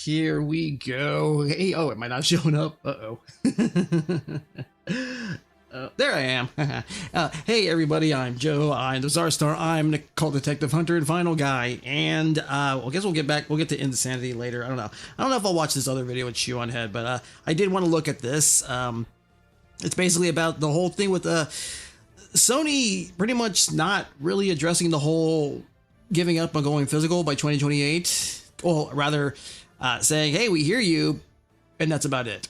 Here we go. Hey, oh, am I not showing up? Uh-oh. There I am. Hey, everybody, I'm Joe. I'm the BizarreStar. I'm the Cult Detective Hunter and Final Guy. And, I guess we'll get to Inn-Sanity later. I don't know. I don't know if I'll watch this other video with Chew on Head, but, I did want to look at this. It's basically about the whole thing with, Sony pretty much not really addressing the whole giving up on going physical by 2028. Well, rather, saying, hey, we hear you, and that's about it.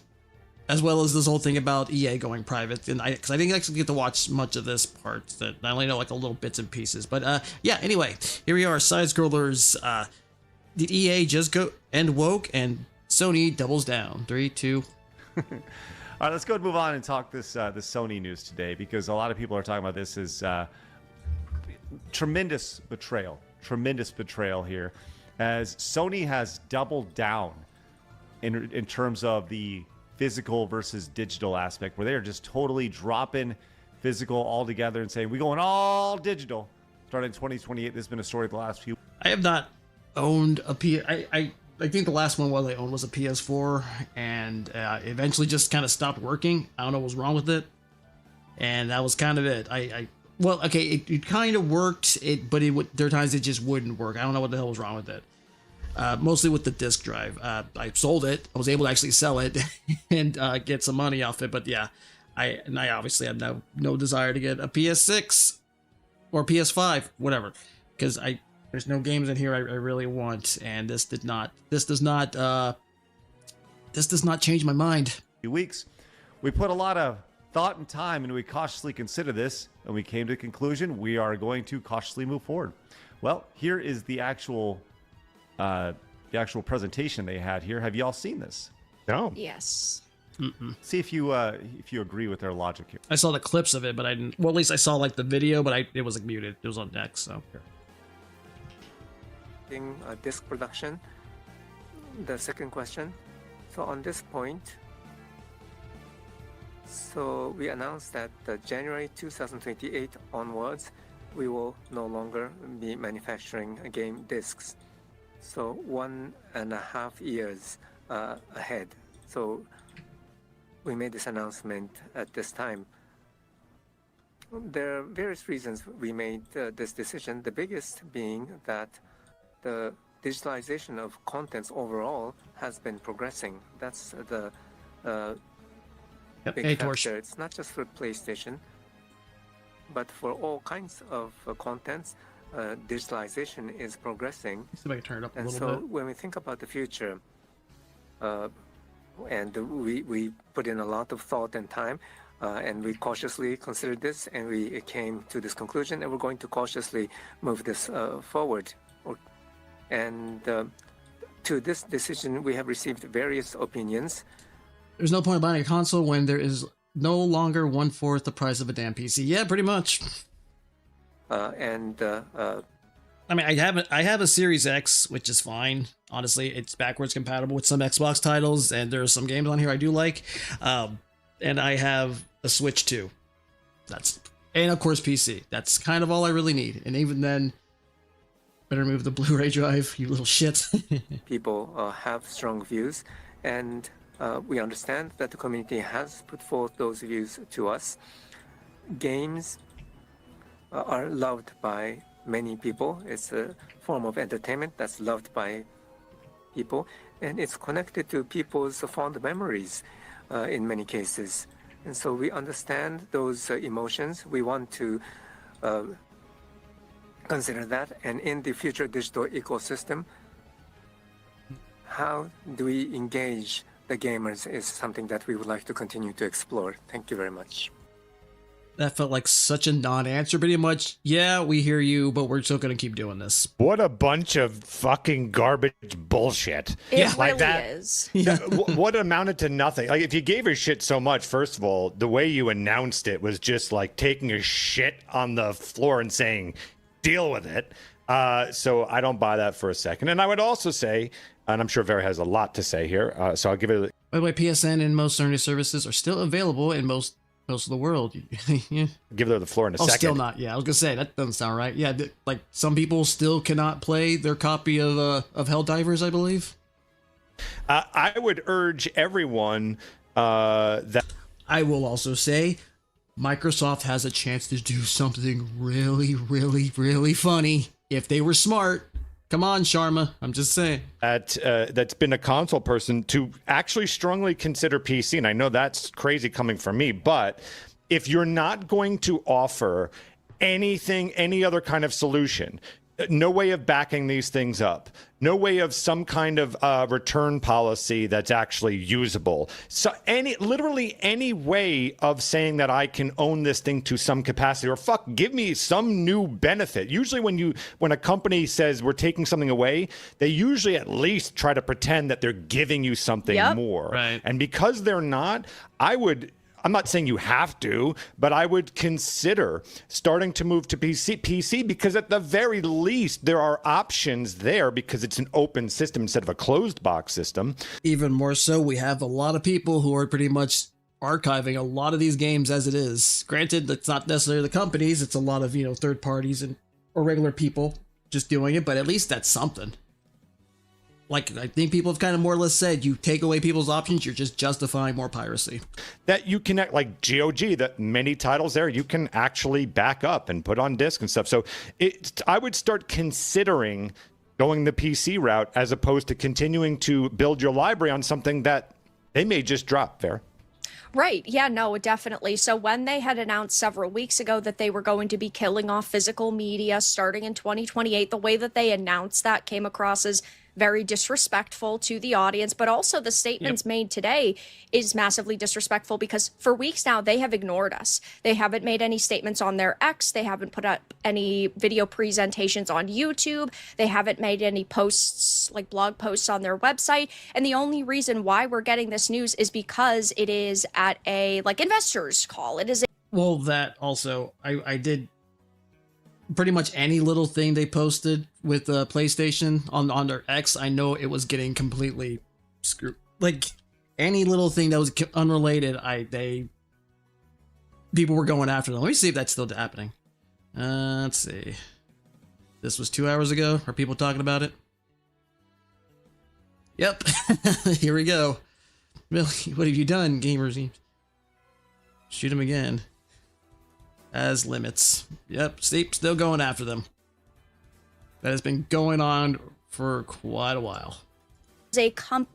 As well as this whole thing about EA going private, and because I didn't actually get to watch much of this part, that I only know like a little bits and pieces. But yeah, anyway, here we are, side scrollers. Did EA just go end woke, and Sony doubles down? 3, 2. All right, let's go and move on and talk this Sony news today, because a lot of people are talking about this as tremendous betrayal here, as Sony has doubled down in terms of the physical versus digital aspect, where they are just totally dropping physical altogether and saying we're going all digital starting in 2028. This has been a story of the last few. I have not owned a P. I think the last one I owned was a PS4, and eventually just kind of stopped working. I don't know what was wrong with it, and that was kind of it. Well, okay, it kind of worked, but there are times it just wouldn't work. I don't know what the hell was wrong with it. Mostly with the disk drive. I sold it. I was able to actually sell it and get some money off it. But yeah, I obviously have no desire to get a PS6 or PS5, whatever, because there's no games in here I really want, and this does not change my mind. Few weeks, we put a lot of thought and time, and we cautiously consider this, and we came to the conclusion we are going to cautiously move forward. Well, here is the actual presentation they had here. Have you all seen this? No. Yes. Mm-mm. See if you agree with their logic here. I saw the clips of it, but I didn't. Well, at least I saw like the video, but it was like muted. It was on deck, so. Disc production. The second question. So on this point, so we announced that January 2028 onwards, we will no longer be manufacturing game discs. So 1.5 years ahead. So we made this announcement at this time. There are various reasons we made this decision. The biggest being that the digitalization of contents overall has been progressing. That's the big factor. It's not just for PlayStation, but for all kinds of contents. Digitalization is progressing. See if I can turn it up a little bit. When we think about the future, and we put in a lot of thought and time, and we cautiously considered this, and we came to this conclusion, and we're going to cautiously move this forward. And to this decision, we have received various opinions. There's no point in buying a console when there is no longer 1/4 the price of a damn PC. Yeah, pretty much. I mean, I have a Series X, which is fine. Honestly, it's backwards compatible with some Xbox titles, and there's some games on here I do like. And I have a Switch too. And of course PC. That's kind of all I really need. And even then, better move the Blu-ray drive, you little shit. People have strong views, and we understand that the community has put forth those views to us. Games are loved by many people. It's a form of entertainment that's loved by people, and it's connected to people's fond memories in many cases. And so we understand those emotions. We want to consider that, and in the future digital ecosystem, how do we engage the gamers is something that we would like to continue to explore. Thank you very much. That felt like such a non-answer, pretty much. Yeah, we hear you, but we're still going to keep doing this. What a bunch of fucking garbage bullshit. It really is. Yeah. What amounted to nothing. Like, if you gave a shit so much, first of all, the way you announced it was just like taking a shit on the floor and saying, deal with it. So I don't buy that for a second. And I would also say, and I'm sure Vera has a lot to say here, so I'll give it. By the way, PSN and most Sony services are still available in most of the world. Yeah. Give her the floor in a second. Still not. Yeah, I was gonna say that doesn't sound right. Yeah, like some people still cannot play their copy of Helldivers, I believe. I would urge everyone that I will also say Microsoft has a chance to do something really, really, really funny if they were smart. Come on, Sharma. I'm just saying. That's been a console person to actually strongly consider PC. And I know that's crazy coming from me, but if you're not going to offer anything, any other kind of solution, no way of backing these things up, no way of some kind of return policy that's actually usable. So literally any way of saying that I can own this thing to some capacity, or give me some new benefit. Usually when a company says we're taking something away, they usually at least try to pretend that they're giving you something more. Right. And because they're not, I'm not saying you have to, but I would consider starting to move to PC because at the very least, there are options there because it's an open system instead of a closed box system. Even more so, we have a lot of people who are pretty much archiving a lot of these games as it is. Granted, that's not necessarily the companies. It's a lot of, third parties or regular people just doing it, but at least that's something. Like, I think people have kind of more or less said, you take away people's options, you're just justifying more piracy. That you can, like GOG, that many titles there, you can actually back up and put on disk and stuff. So I would start considering going the PC route as opposed to continuing to build your library on something that they may just drop there. Right. Yeah, no, definitely. So when they had announced several weeks ago that they were going to be killing off physical media starting in 2028, the way that they announced that came across as very disrespectful to the audience, but also the statements made today is massively disrespectful because for weeks now they have ignored us. They haven't made any statements on their X. They haven't put up any video presentations on YouTube. They haven't made any posts, like blog posts on their website. And the only reason why we're getting this news is because it is at a investors call. It is. Well, that also, I did pretty much any little thing they posted with PlayStation on their X, I know it was getting completely screwed. Like any little thing that was unrelated, people were going after them. Let me see if that's still happening. Let's see. This was 2 hours ago. Are people talking about it? Yep. Here we go. Really, what have you done, gamers? Shoot him again. As limits. Yep, still going after them. That has been going on for quite a while.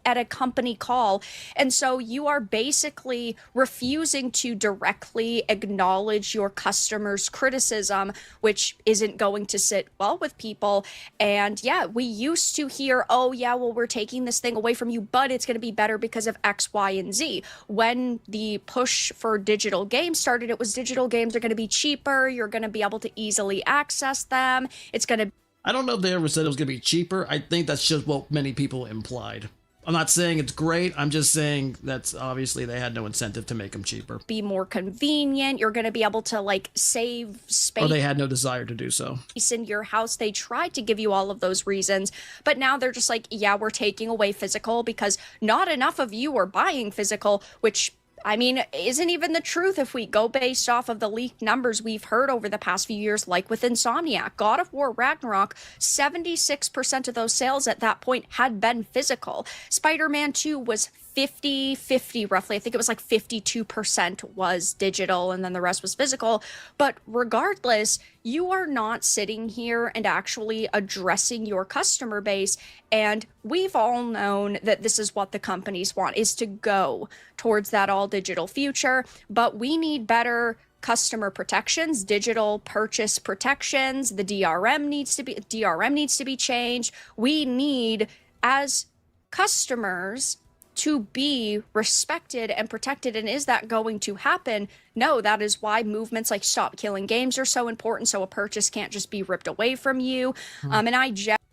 At a company call, and so you are basically refusing to directly acknowledge your customers' criticism, which isn't going to sit well with people. And yeah, we used to hear, oh yeah, well, we're taking this thing away from you, but it's going to be better because of X, Y, and Z. When the push for digital games started, it was digital games are going to be cheaper, you're going to be able to easily access them, it's going to. I don't know if they ever said it was going to be cheaper. I think that's just what many people implied. I'm not saying it's great. I'm just saying that's obviously they had no incentive to make them cheaper. Be more convenient. You're going to be able to save space. Or they had no desire to do so. In your house, they tried to give you all of those reasons, but now they're just like, yeah, we're taking away physical because not enough of you are buying physical, which I mean, isn't even the truth if we go based off of the leaked numbers we've heard over the past few years, like with Insomniac. God of War Ragnarok, 76% of those sales at that point had been physical. Spider-Man 2 was 50-50 roughly. I think it was 52% was digital and then the rest was physical. But regardless, you are not sitting here and actually addressing your customer base. And we've all known that this is what the companies want, is to go towards that all digital future. But we need better customer protections, digital purchase protections. The DRM needs to be changed. We need, as customers, to be respected and protected. And is that going to happen? No, that is why movements like Stop Killing Games are so important, so a purchase can't just be ripped away from you. And I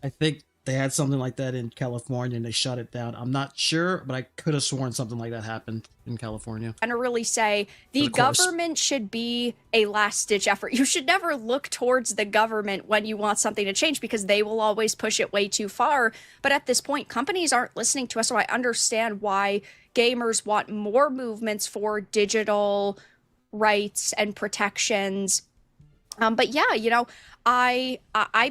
think they had something like that in California and they shut it down. I'm not sure, but I could have sworn something like that happened in California. And to really say the government should be a last-ditch effort. You should never look towards the government when you want something to change because they will always push it way too far. But at this point, companies aren't listening to us, so I understand why gamers want more movements for digital rights and protections. But yeah, I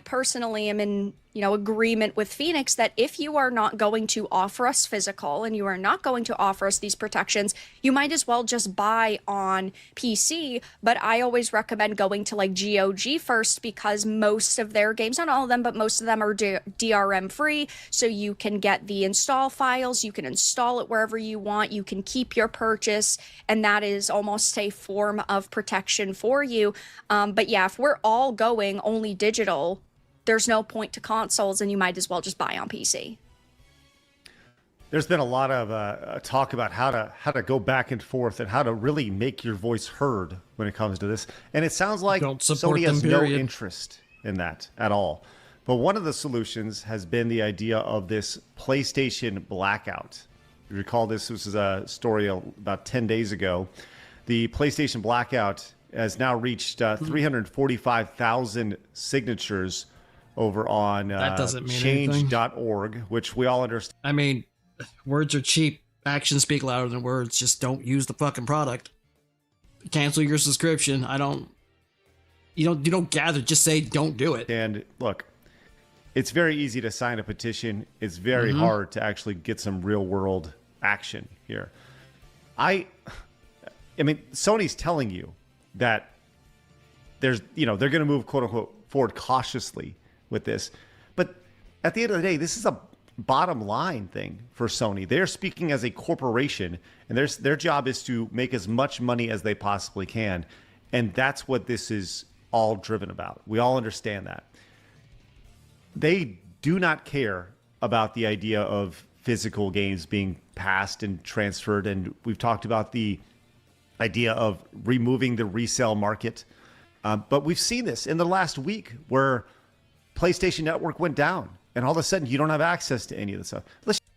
personally am in, agreement with Phoenix that if you are not going to offer us physical and you are not going to offer us these protections, you might as well just buy on PC. But I always recommend going to like GOG first, because most of their games, not all of them, but most of them are DRM free. So you can get the install files, you can install it wherever you want, you can keep your purchase, and that is almost a form of protection for you. But yeah, if we're all going only digital, there's no point to consoles, and you might as well just buy on PC. There's been a lot of talk about how to go back and forth and how to really make your voice heard when it comes to this. And it sounds like Sony has no interest in that at all. But one of the solutions has been the idea of this PlayStation blackout. You recall this was a story about 10 days ago. The PlayStation blackout has now reached 345,000 signatures over on change.org, which we all understand. I mean, words are cheap. Actions speak louder than words. Just don't use the fucking product. Cancel your subscription. You don't gather. Just say don't do it. And look, it's very easy to sign a petition. It's very hard to actually get some real world action here. I mean, Sony's telling you that they're going to move quote unquote forward cautiously with this. But at the end of the day, this is a bottom line thing for Sony. They're speaking as a corporation, and their job is to make as much money as they possibly can. And that's what this is all driven about. We all understand that. They do not care about the idea of physical games being passed and transferred. And we've talked about the idea of removing the resale market. But we've seen this in the last week where PlayStation Network went down, and all of a sudden you don't have access to any of this stuff.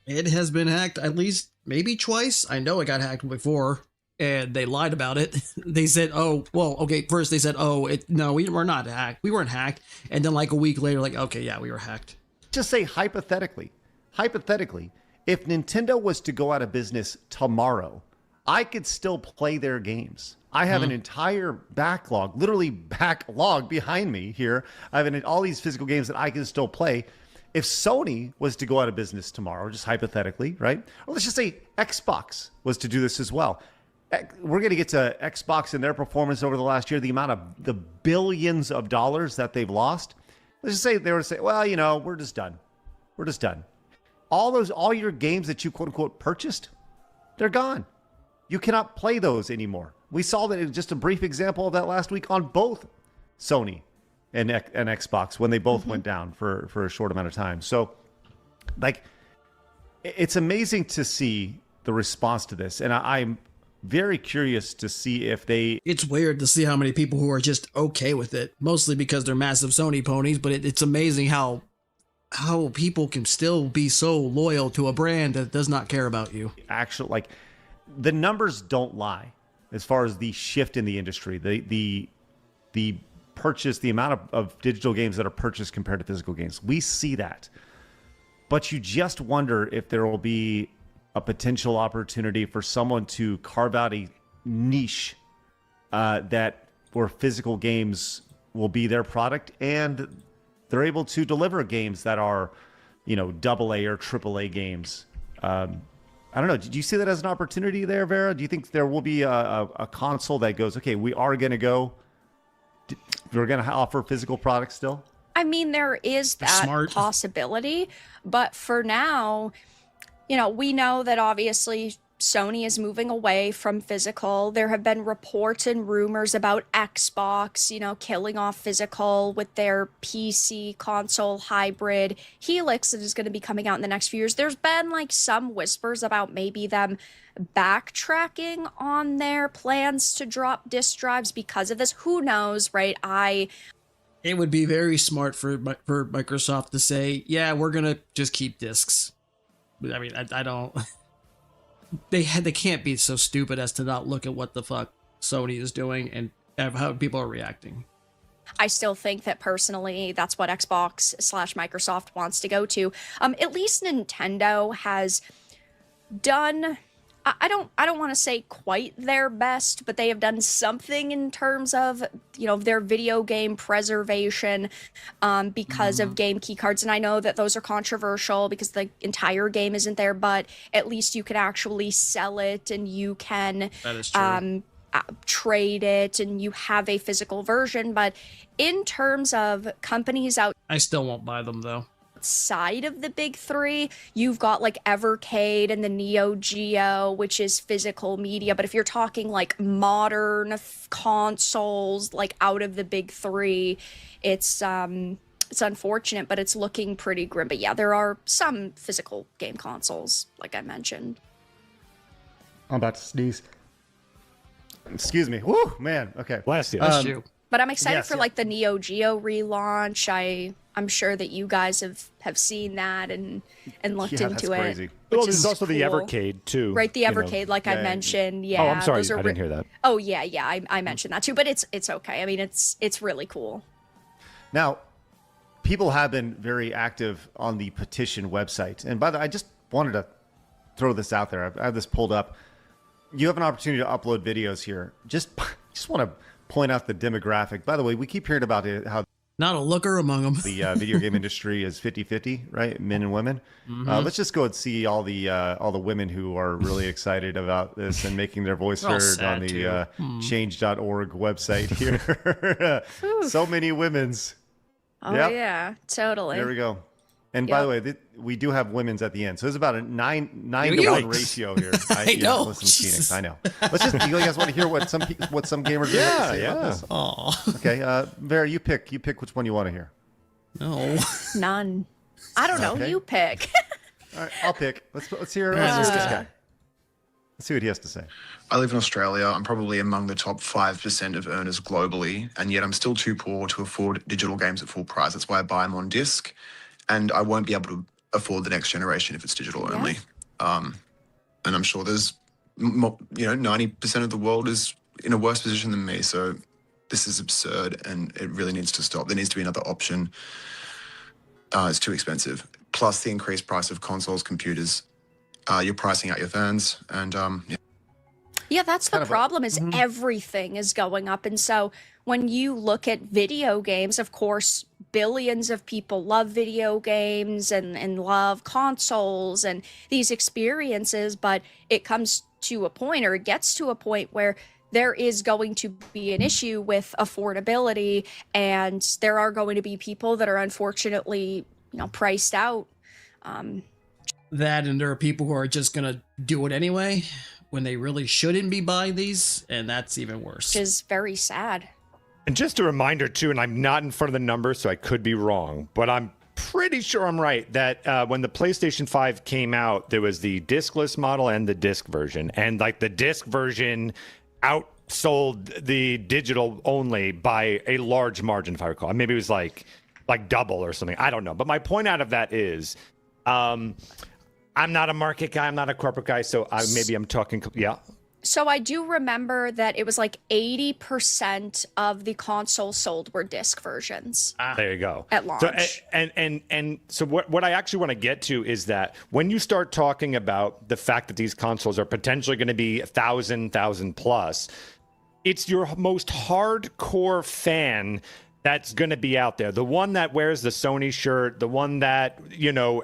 It has been hacked at least maybe twice. I know it got hacked before, and they lied about it. They said, "Oh, well, okay." First they said, "Oh, no, we were not hacked. We weren't hacked." And then like a week later, like, "Okay, yeah, we were hacked." Just say hypothetically, if Nintendo was to go out of business tomorrow, I could still play their games. I have an entire backlog, literally backlog behind me here. I have all these physical games that I can still play. If Sony was to go out of business tomorrow, just hypothetically, right? Or let's just say Xbox was to do this as well. We're going to get to Xbox and their performance over the last year, the amount of the billions of dollars that they've lost. Let's just say they were to say, well, we're just done. We're just done. All your games that you quote unquote purchased, they're gone. You cannot play those anymore. We saw that in just a brief example of that last week on both Sony and Xbox when they both went down for a short amount of time. So, like, it's amazing to see the response to this. And I'm very curious to see if they... It's weird to see how many people who are just okay with it, mostly because they're massive Sony ponies, but it's amazing how people can still be so loyal to a brand that does not care about you. Actually, like, the numbers don't lie as far as the shift in the industry, the purchase, the amount of digital games that are purchased compared to physical games. We see that. But you just wonder if there will be a potential opportunity for someone to carve out a niche where physical games will be their product, and they're able to deliver games that are, AA or AAA games. I don't know. Did you see that as an opportunity there, Vera? Do you think there will be a console that goes, okay, we're going to offer physical products still? I mean, there is that possibility, but for now, we know that obviously Sony is moving away from physical. There have been reports and rumors about Xbox, killing off physical with their PC console hybrid Helix that is going to be coming out in the next few years. There's been like some whispers about maybe them backtracking on their plans to drop disk drives because of this. Who knows, right? It would be very smart for Microsoft to say, yeah, we're going to just keep discs. I mean, I don't... They can't be so stupid as to not look at what the fuck Sony is doing and how people are reacting. I still think that personally, that's what Xbox/Microsoft wants to go to. At least Nintendo has done I don't want to say quite their best, but they have done something in terms of, you know, their video game preservation, because of game key cards. And I know that those are controversial because the entire game isn't there, but at least you can actually sell it and you can That is true. trade it and you have a physical version. But in terms of companies I still won't buy them though. outside of the big three, you've got like Evercade and the Neo Geo, which is physical media. But if you're talking like modern consoles, like out of the big three, it's unfortunate, but it's looking pretty grim. But yeah, there are some physical game consoles, like I mentioned. I'm about to sneeze. Excuse me. Woo, man. Okay. Bless you. That's you. But I'm excited Yes, for yeah. like the Neo Geo relaunch. I'm sure that you guys have seen that and looked Yeah, into that's it. crazy. Well, which there's is also the cool. Evercade too. Right, the you know. Evercade, like I Yeah. mentioned. Yeah. Oh, I'm sorry, those are I didn't hear that. Oh yeah, I mentioned that too, but it's okay. I mean, it's really cool. Now, people have been very active on the petition website. And by the way, I just wanted to throw this out there. I have this pulled up. You have an opportunity to upload videos here. Just want to point out the demographic. By the way, we keep hearing about it, how Not a looker among them. the video game industry is 50-50, right? Men and women. Let's just go and see all the women who are really excited about this and making their voice They're all heard on sad, the too. change.org website here. So many women's. Oh Yep. yeah, totally. There we go. And by the way, we do have women's at the end, so it's about a 9 to 1 ratio here. I know. Listen, Jesus. Phoenix, I know. Let's just. You guys want to hear what some gamers have to say about this? Oh Okay, Vera, you pick which one you want to hear. no. None. I don't know. Okay. You pick. All right, I'll pick. Let's hear this guy. Let's see what he has to say. I live in Australia. I'm probably among the top 5% of earners globally, and yet I'm still too poor to afford digital games at full price. That's why I buy them on disc, and I won't be able to afford the next generation if it's digital only. And I'm sure there's, 90% of the world is in a worse position than me. So this is absurd, and it really needs to stop. There needs to be another option. It's too expensive. Plus the increased price of consoles, computers. You're pricing out your fans, and Yeah, that's the problem is everything is going up. And so when you look at video games, of course, billions of people love video games and love consoles and these experiences, but it comes to a point, or it gets to a point where there is going to be an issue with affordability, and there are going to be people that are unfortunately, priced out. That, and there are people who are just gonna do it anyway when they really shouldn't be buying these, and that's even worse. Which is very sad. And just a reminder too, and I'm not in front of the numbers, so I could be wrong, but I'm pretty sure I'm right that when the PlayStation 5 came out, there was the discless model and the disc version, and like the disc version outsold the digital only by a large margin, if I recall. Maybe it was like double or something. I don't know. But my point out of that is, I'm not a market guy. I'm not a corporate guy. So maybe I'm talking. Yeah. So I do remember that it was like 80% of the consoles sold were disc versions. There you go. At launch. So, and so what I actually want to get to is that when you start talking about the fact that these consoles are potentially going to be 1,000 plus, it's your most hardcore fan that's going to be out there. The one that wears the Sony shirt, the one that,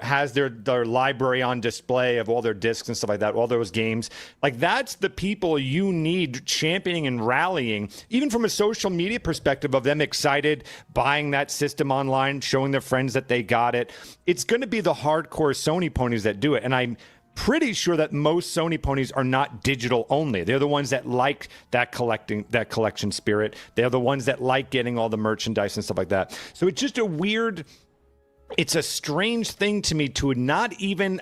has their library on display of all their discs and stuff like that, all those games. Like, that's the people you need championing and rallying, even from a social media perspective of them excited, buying that system online, showing their friends that they got it. It's going to be the hardcore Sony ponies that do it. And I'm pretty sure that most Sony ponies are not digital only. They're the ones that like that collection spirit. They're the ones that like getting all the merchandise and stuff like that. So it's just it's a strange thing to me to not even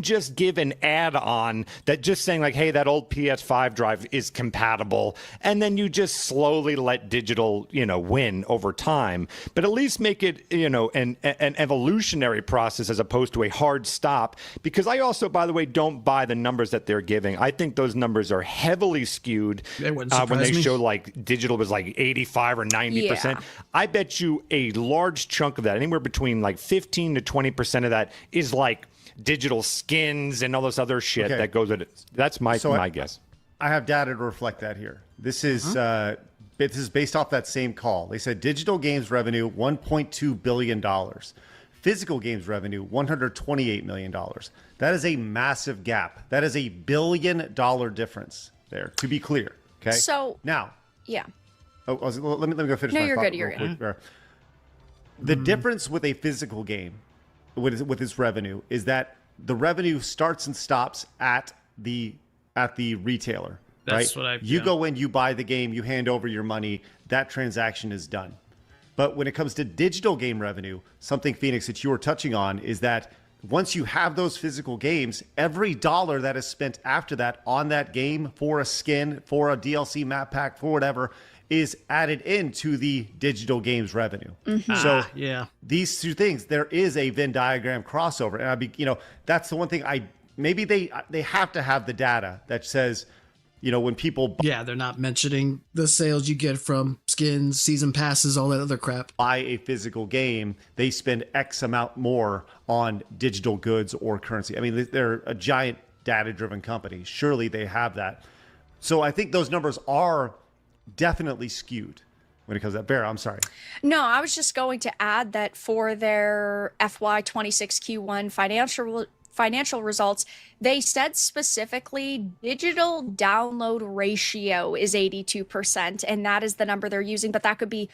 just give an add-on that just saying like, hey, that old PS5 drive is compatible, and then you just slowly let digital, win over time. But at least make it, an evolutionary process as opposed to a hard stop. Because I also, by the way, don't buy the numbers that they're giving. I think those numbers are heavily skewed They wouldn't when surprise they me. show like digital was like 85 or 90%. Yeah. I bet you a large chunk of that, anywhere between like 15 to 20% of that, is like digital skins and all this other shit that goes with it. That's my guess. I have data to reflect that here. This is based off that same call. They said digital games revenue $1.2 billion, physical games revenue $128 million. That is a massive gap. That is $1 billion difference there. To be clear, okay. So now, yeah. Oh, let me go finish. No, my you're thought good. You're real good. quick. The difference with a physical game, with its revenue, is that the revenue starts and stops at the retailer. That's right? what You go in, you buy the game, you hand over your money, that transaction is done. But when it comes to digital game revenue, something, Phoenix, that you were touching on is that once you have those physical games, every dollar that is spent after that on that game for a skin, for a DLC map pack, for whatever, is added into the digital games revenue. So these two things, there is a Venn diagram crossover. And that's the one thing maybe they have to have the data that says, when people they're not mentioning the sales you get from skins, season passes, all that other crap. Buy a physical game, they spend X amount more on digital goods or currency. I mean, they're a giant data-driven company. Surely they have that. So I think those numbers are definitely skewed when it comes to that. Bear, I'm sorry. No, I was just going to add that for their FY26 Q1 financial results, they said specifically digital download ratio is 82%, and that is the number they're using. But that could be,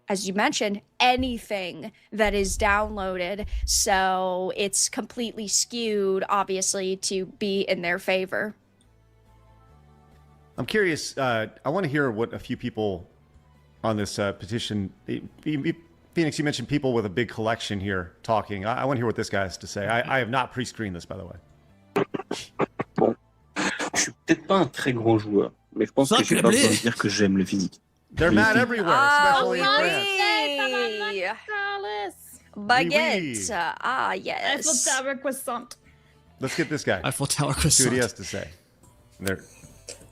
as you mentioned, anything that is downloaded. So it's completely skewed, obviously, to be in their favor. I'm curious. I want to hear what a few people on this petition. Phoenix, you mentioned people with a big collection here talking. I want to hear what this guy has to say. I have not pre-screened this, by the way. Bon, je suis peut-être pas un très grand joueur, mais je pense que j'ai pas besoin de dire que j'aime le physique. They're mad everywhere, especially in France. Baguette. Ah, yes. Eiffel Tower croissant. Let's get this guy. Eiffel Tower See what he croissant. has to say. There.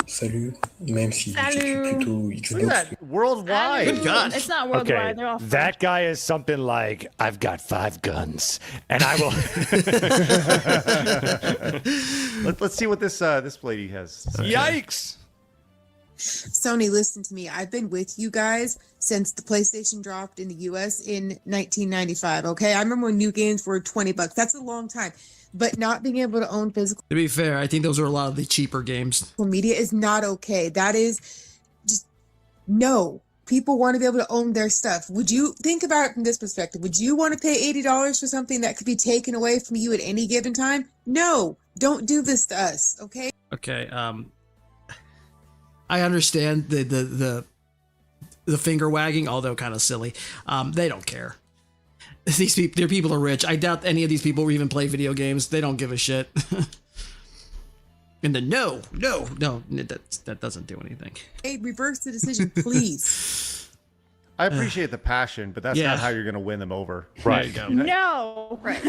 Salut, même si je suis Salut. plutôt Look étudiant. at that. Worldwide. Good God. It's not worldwide. Okay, They're all that guy is something like, I've got 5 guns, and I will. Let's see what this lady has to say. Yikes! Sony, listen to me. I've been with you guys since the PlayStation dropped in the US in 1995. Okay, I remember when new games were $20. That's a long time. But not being able to own physical To be fair, I think those are a lot of the cheaper games. media is not okay. That is just no. People want to be able to own their stuff. Would you think about it from this perspective? Would you want to pay $80 for something that could be taken away from you at any given time? No, don't do this to us, okay? Okay, I understand the finger wagging, although kind of silly. They don't care. These people, their people are rich. I doubt any of these people even play video games. They don't give a shit. And then no, that doesn't do anything. Hey, reverse the decision, please. I appreciate the passion, but that's Yeah. not how you're going to win them over. Right. There you go. No. Right.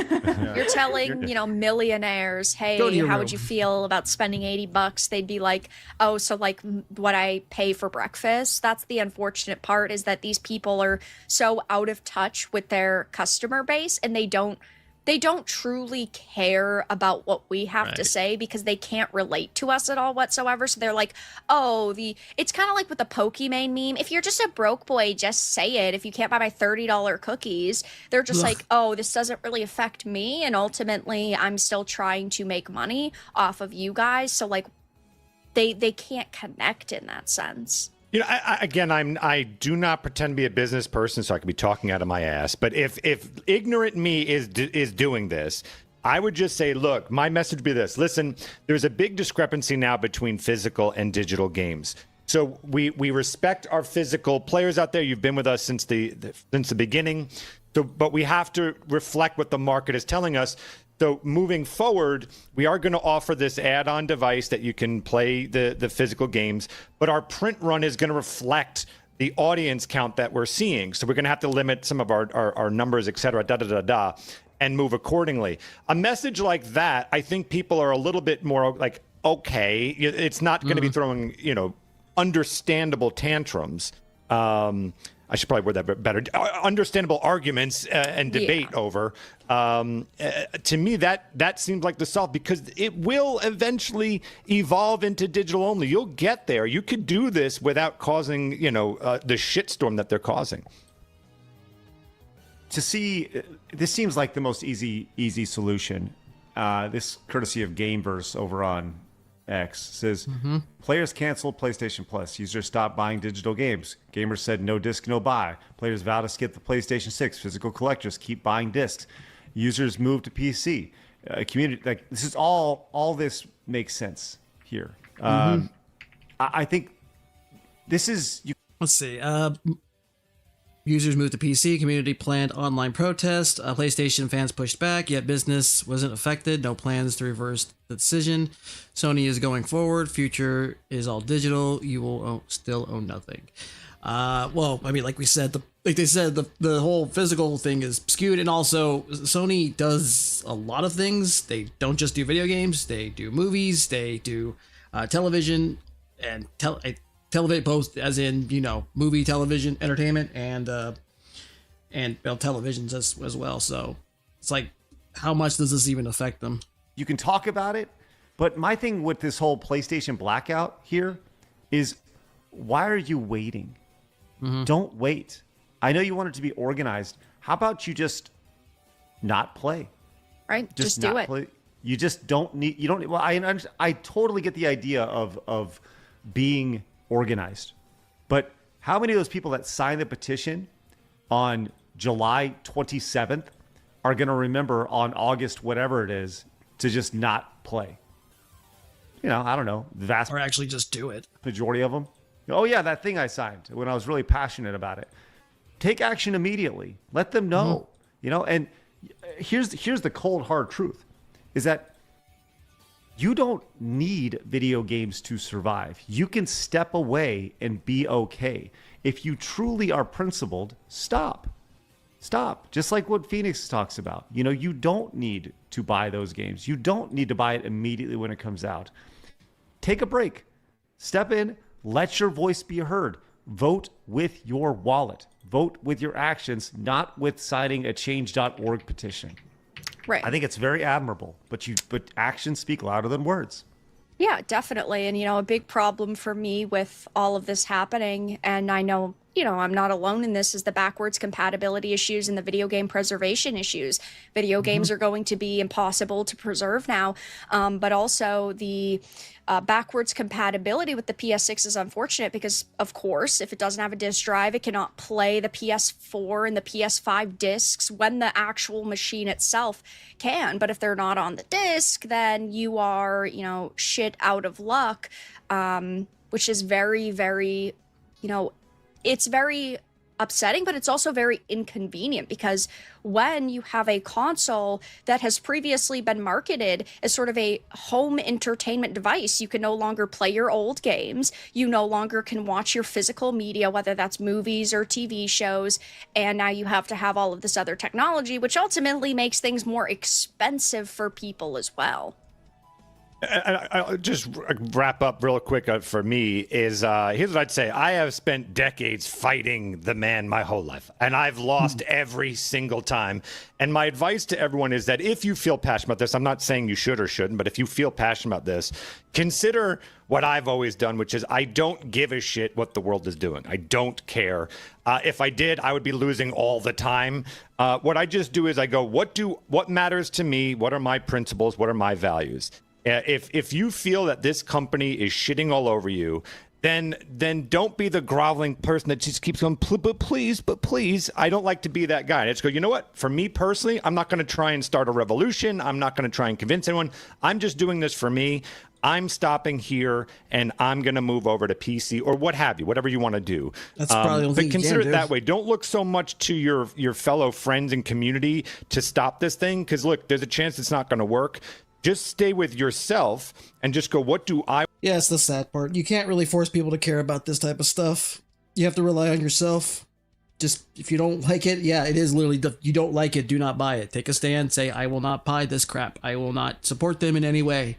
You're telling, millionaires, hey, Go to your how room. would you feel about spending $80? They'd be like, oh, so like what I pay for breakfast? That's the unfortunate part, is that these people are so out of touch with their customer base, and they don't truly care about what we have to Right. say because they can't relate to us at all whatsoever. So they're like, oh, it's kind of like with the Pokemon meme. If you're just a broke boy, just say it. If you can't buy my $30 cookies, they're just Ugh. like, oh, this doesn't really affect me. And ultimately, I'm still trying to make money off of you guys. So like, they can't connect in that sense. I do not pretend to be a business person, so I could be talking out of my ass. But if ignorant me is doing this, I would just say, look, my message would be this. Listen, there's a big discrepancy now between physical and digital games. So we respect our physical players out there. You've been with us since the beginning. So, but we have to reflect what the market is telling us. So moving forward, we are going to offer this add-on device that you can play the physical games, but our print run is going to reflect the audience count that we're seeing. So we're going to have to limit some of our numbers, et cetera, and move accordingly. A message like that, I think people are a little bit more like, okay, it's not going to be throwing, understandable tantrums. I should probably word that better. Understandable arguments and debate over. To me, that seems like the solve, because it will eventually evolve into digital only. You'll get there. You could do this without causing, the shitstorm that they're causing. To see, this seems like the most easy solution. This courtesy of Gameverse over on X says, players canceled PlayStation Plus. Users stopped buying digital games. Gamers said no disc, no buy. Players vow to skip the PlayStation 6. Physical collectors keep buying discs. Users move to PC. Community, like, this is all this makes sense here. I think this is... Let's see. Users moved to PC. Community planned online protest. PlayStation fans pushed back, yet business wasn't affected. No plans to reverse the decision. Sony is going forward. Future is all digital. You will still own nothing. Well, I mean, like we said, the whole physical thing is skewed, and also Sony does a lot of things. They don't just do video games. They do movies. They do television and television, both as in, movie, television, entertainment, and televisions as well. So it's like, how much does this even affect them? You can talk about it, but my thing with this whole PlayStation blackout here is, why are you waiting? Don't wait. I know you want it to be organized. How about you just not play? Right, just do it. Play. You just don't need. You don't. Well, I totally get the idea of being organized, but how many of those people that signed the petition on July 27th are going to remember on August whatever it is to just not play? I don't know, the vast or actually just do it. Majority of them. Oh yeah, that thing I signed when I was really passionate about it. Take action immediately. Let them know. And here's the cold hard truth is that you don't need video games to survive. You can step away and be okay. If you truly are principled, stop. Just like what Phoenix talks about. You don't need to buy those games. You don't need to buy it immediately when it comes out. Take a break. Step in. Let your voice be heard. Vote with your wallet. Vote with your actions, not with signing a change.org petition. Right. I think it's very admirable, but actions speak louder than words. Yeah, definitely. And, a big problem for me with all of this happening, and I know, I'm not alone in this, is the backwards compatibility issues and the video game preservation issues. Video games are going to be impossible to preserve now, but also the backwards compatibility with the PS6 is unfortunate because, of course, if it doesn't have a disc drive, it cannot play the PS4 and the PS5 discs when the actual machine itself can. But if they're not on the disc, then you are, shit out of luck, which is very, very, it's very upsetting, but it's also very inconvenient because when you have a console that has previously been marketed as sort of a home entertainment device, you can no longer play your old games. You no longer can watch your physical media, whether that's movies or TV shows. And now you have to have all of this other technology, which ultimately makes things more expensive for people as well. I'll just wrap up real quick for me is here's what I'd say. I have spent decades fighting the man my whole life, and I've lost every single time. And my advice to everyone is that if you feel passionate about this, I'm not saying you should or shouldn't, but if you feel passionate about this, consider what I've always done, which is I don't give a shit what the world is doing. I don't care. If I did, I would be losing all the time. What I just do is I go, what matters to me? What are my principles? What are my values? If you feel that this company is shitting all over you, then don't be the groveling person that just keeps going, but please, I don't like to be that guy. And I just go, you know what? For me personally, I'm not going to try and start a revolution. I'm not going to try and convince anyone. I'm just doing this for me. I'm stopping here, and I'm going to move over to PC or what have you, whatever you want to do. That's probably the only thing but consider you can it do. that way. Don't look so much to your fellow friends and community to stop this thing, because, look, there's a chance it's not going to work. Just stay with yourself and just go, what do I... Yeah, it's the sad part. You can't really force people to care about this type of stuff. You have to rely on yourself. Just, if you don't like it, yeah, it is literally, you don't like it, do not buy it. Take a stand, say, I will not buy this crap. I will not support them in any way.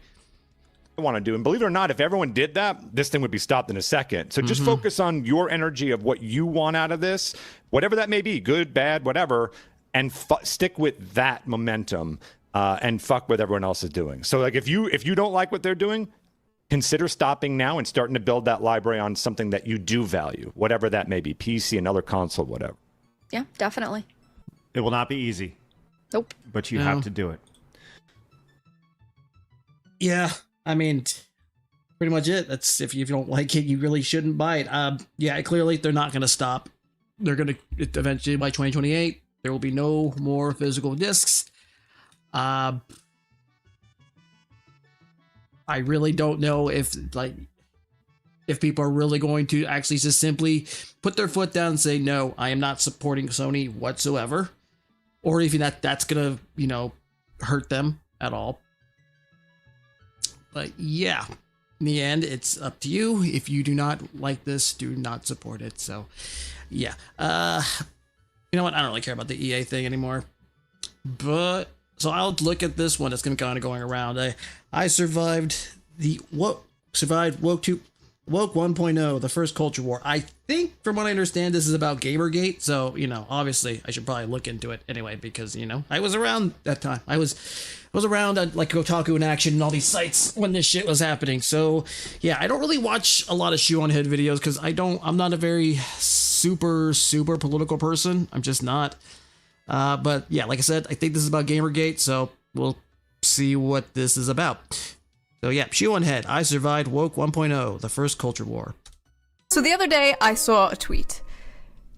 want to do. And believe it or not, if everyone did that, this thing would be stopped in a second. So just focus on your energy of what you want out of this, whatever that may be, good, bad, whatever, and stick with that momentum and fuck what everyone else is doing. So like if you don't like what they're doing, consider stopping now and starting to build that library on something that you do value, whatever that may be, PC, another console, whatever. Yeah, definitely. It will not be easy. Nope. But you have to do it. Yeah, I mean, pretty much it. That's if you don't like it, you really shouldn't buy it. Yeah, clearly they're not going to stop. They're going to eventually by 2028 there will be no more physical discs. I really don't know if people are really going to actually just simply put their foot down and say, no, I am not supporting Sony whatsoever. Or even that's going to, hurt them at all. But yeah, in the end, it's up to you. If you do not like this, do not support it. So yeah. You know what? I don't really care about the EA thing anymore. But so I'll look at this one that's going to kind of going around. I survived Woke 1.0, the first culture war. I think from what I understand, this is about Gamergate. So, obviously I should probably look into it anyway, because, I was around that time. I was around at like Kotaku in Action and all these sites when this shit was happening. So yeah, I don't really watch a lot of Shoe on Head videos because I'm not a very super political person. I'm just not. But yeah, like I said, I think this is about Gamergate. So we'll see what this is about. So yeah, Shoe on Head, I survived Woke 1.0, the first culture war. So the other day, I saw a tweet.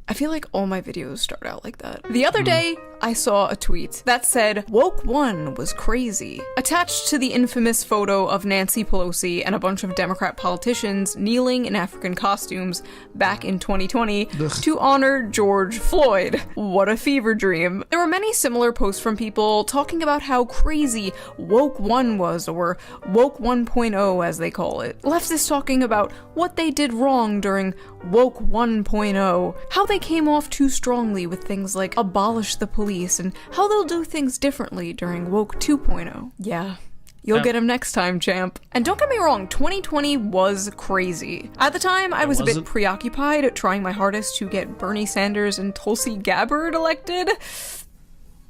I feel like all my videos start out like that. The other day, I saw a tweet that said, Woke 1 was crazy. Attached to the infamous photo of Nancy Pelosi and a bunch of Democrat politicians kneeling in African costumes back in 2020 to honor George Floyd. What a fever dream. There were many similar posts from people talking about how crazy Woke 1 was, or Woke 1.0 as they call it. Leftists talking about what they did wrong during Woke 1.0, how they came off too strongly with things like abolish the police, and how they'll do things differently during Woke 2.0. Yeah. You'll get him next time, champ. And don't get me wrong, 2020 was crazy. At the time, I was a bit preoccupied trying my hardest to get Bernie Sanders and Tulsi Gabbard elected.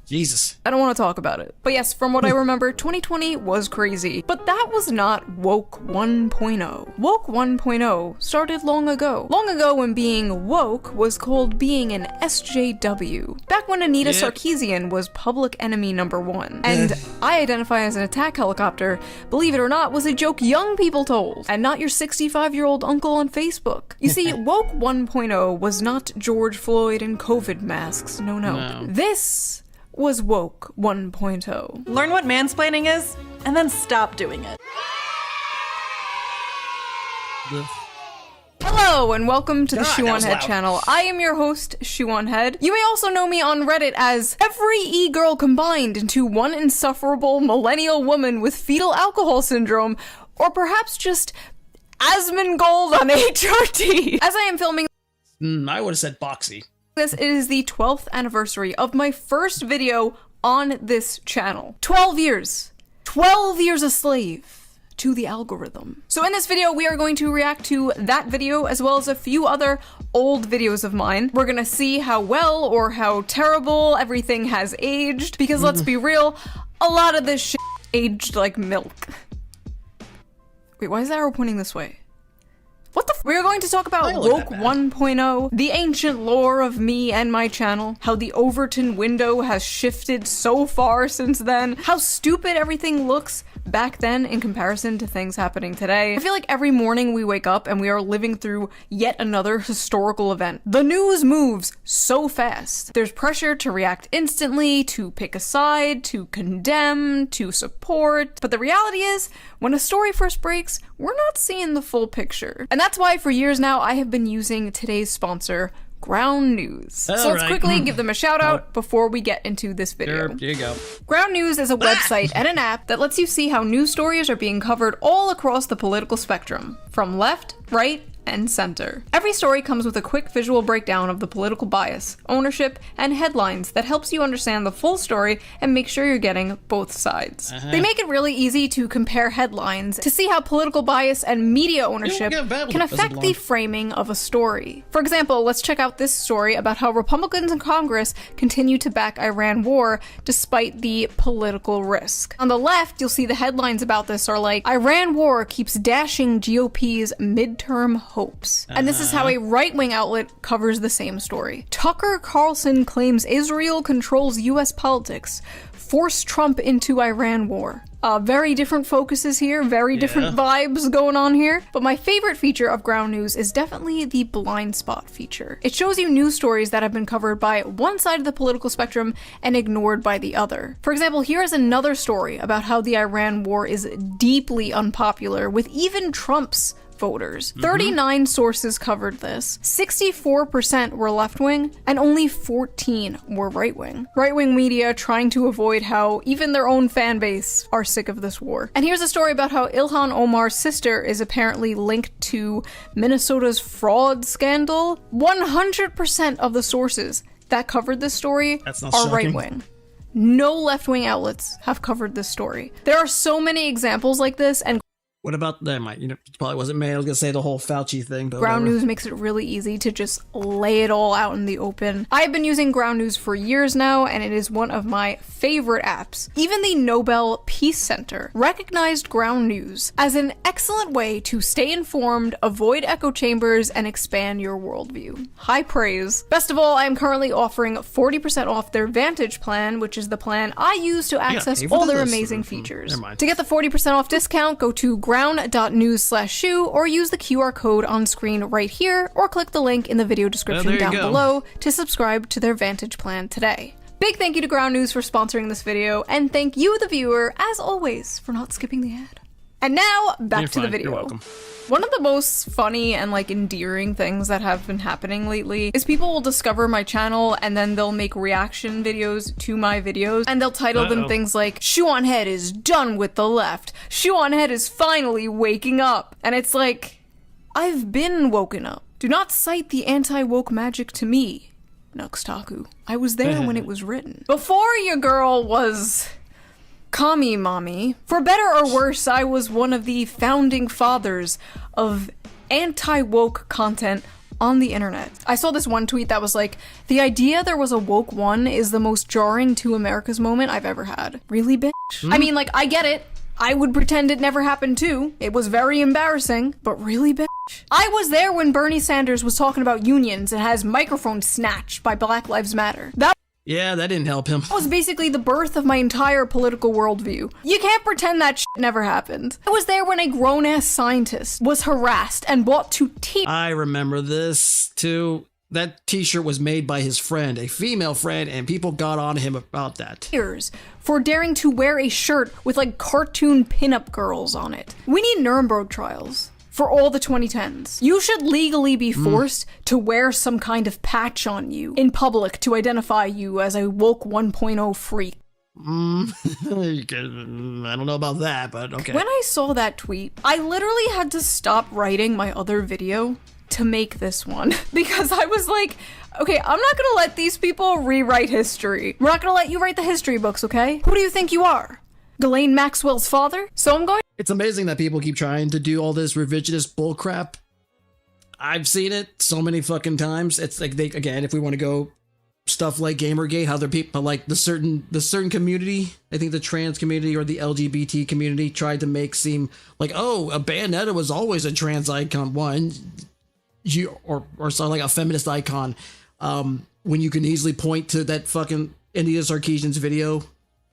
Jesus. I don't want to talk about it. But yes, from what I remember, 2020 was crazy. But that was not Woke 1.0. Woke 1.0 started long ago. Long ago when being woke was called being an SJW. Back when Anita Sarkeesian was public enemy #1. And I identify as an attack helicopter, believe it or not, was a joke young people told, and not your 65-year-old uncle on Facebook. You see, Woke 1.0 was not George Floyd and COVID masks. No. This was Woke 1.0. Learn what mansplaining is, and then stop doing it. Hello, and welcome to the Shoe on Head channel. I am your host, Shoe on Head. You may also know me on Reddit as every e-girl combined into one insufferable millennial woman with fetal alcohol syndrome, or perhaps just Asmongold on HRT. As I am filming, I would have said Boxy. It is the 12th anniversary of my first video on this channel. 12 years. 12 years a slave to the algorithm. So in this video, we are going to react to that video as well as a few other old videos of mine. We're gonna see how well or how terrible everything has aged, because let's be real, a lot of this shit aged like milk. Wait, why is the arrow pointing this way? What the We're going to talk about Woke 1.0, the ancient lore of me and my channel, how the Overton window has shifted so far since then, how stupid everything looks back then in comparison to things happening today. I feel like every morning we wake up and we are living through yet another historical event. The news moves so fast. There's pressure to react instantly, to pick a side, to condemn, to support, but the reality is, when a story first breaks, we're not seeing the full picture. And that's why for years now I have been using today's sponsor, Ground News. So let's quickly give them a shout out before we get into this video. There you go. Ground News is a website and an app that lets you see how news stories are being covered all across the political spectrum, from left, right, and center. Every story comes with a quick visual breakdown of the political bias, ownership, and headlines that helps you understand the full story and make sure you're getting both sides. They make it really easy to compare headlines to see how political bias and media ownership can affect the framing of a story. For example, let's check out this story about how Republicans in Congress continue to back Iran war despite the political risk. On the left, you'll see the headlines about this are like, Iran war keeps dashing GOP's midterm hopes. And this is how a right-wing outlet covers the same story. Tucker Carlson claims Israel controls US politics, force Trump into Iran war. Very different focuses here, very different vibes going on here. But my favorite feature of Ground News is definitely the blind spot feature. It shows you news stories that have been covered by one side of the political spectrum and ignored by the other. For example, here is another story about how the Iran war is deeply unpopular with even Trump's voters. 39 sources covered this. 64% were left-wing, and only 14 were right-wing. Right-wing media trying to avoid how even their own fan base are sick of this war. And here's a story about how Ilhan Omar's sister is apparently linked to Minnesota's fraud scandal. 100% of the sources that covered this story are right-wing. No left-wing outlets have covered this story. There are so many examples like this, and what about them? It probably wasn't me. I was gonna say the whole Fauci thing, but Ground whatever. News makes it really easy to just lay it all out in the open. I've been using Ground News for years now, and it is one of my favorite apps. Even the Nobel Peace Center recognized Ground News as an excellent way to stay informed, avoid echo chambers, and expand your worldview. High praise. Best of all, I am currently offering 40% off their Vantage plan, which is the plan I use to access all their amazing features. To get the 40% off discount, go to ground.news/shoe or use the QR code on screen right here, or click the link in the video description down below to subscribe to their Vantage plan today. Big thank you to Ground News for sponsoring this video, and thank you, the viewer, as always, for not skipping the ad. And now, back to the video. You're welcome. One of the most funny and endearing things that have been happening lately is people will discover my channel and then they'll make reaction videos to my videos, and they'll title them things like, Shoe on Head is done with the left, Shoe on Head is finally waking up. And it's like, I've been woken up. Do not cite the anti-woke magic to me, Nuxtaku. I was there when it was written. Before your girl was Kami Mommy. For better or worse, I was one of the founding fathers of anti-woke content on the internet. I saw this one tweet that was like, the idea there was a woke one is the most jarring to America's moment I've ever had. Really, bitch? I mean, I get it. I would pretend it never happened too. It was very embarrassing, but really, bitch? I was there when Bernie Sanders was talking about unions and has microphones snatched by Black Lives Matter. Yeah, that didn't help him. That was basically the birth of my entire political worldview. You can't pretend that shit never happened. I was there when a grown-ass scientist was harassed and brought to I remember this, too. That t-shirt was made by his friend, a female friend, and people got on him about that. Tears for daring to wear a shirt with cartoon pinup girls on it. We need Nuremberg trials for all the 2010s. You should legally be forced to wear some kind of patch on you in public to identify you as a woke 1.0 freak. I don't know about that, but okay. When I saw that tweet, I literally had to stop writing my other video to make this one, because I was like, okay, I'm not gonna let these people rewrite history. We're not gonna let you write the history books, okay? Who do you think you are? Ghislaine Maxwell's father? So I'm going. It's amazing that people keep trying to do all this revisionist bullcrap. I've seen it so many fucking times. It's like again, if we want to go stuff like Gamergate, how they're people the certain community, I think the trans community or the LGBT community tried to make seem like, oh, a Bayonetta was always a trans icon or something like a feminist icon. When you can easily point to that fucking India Sarkeesian's video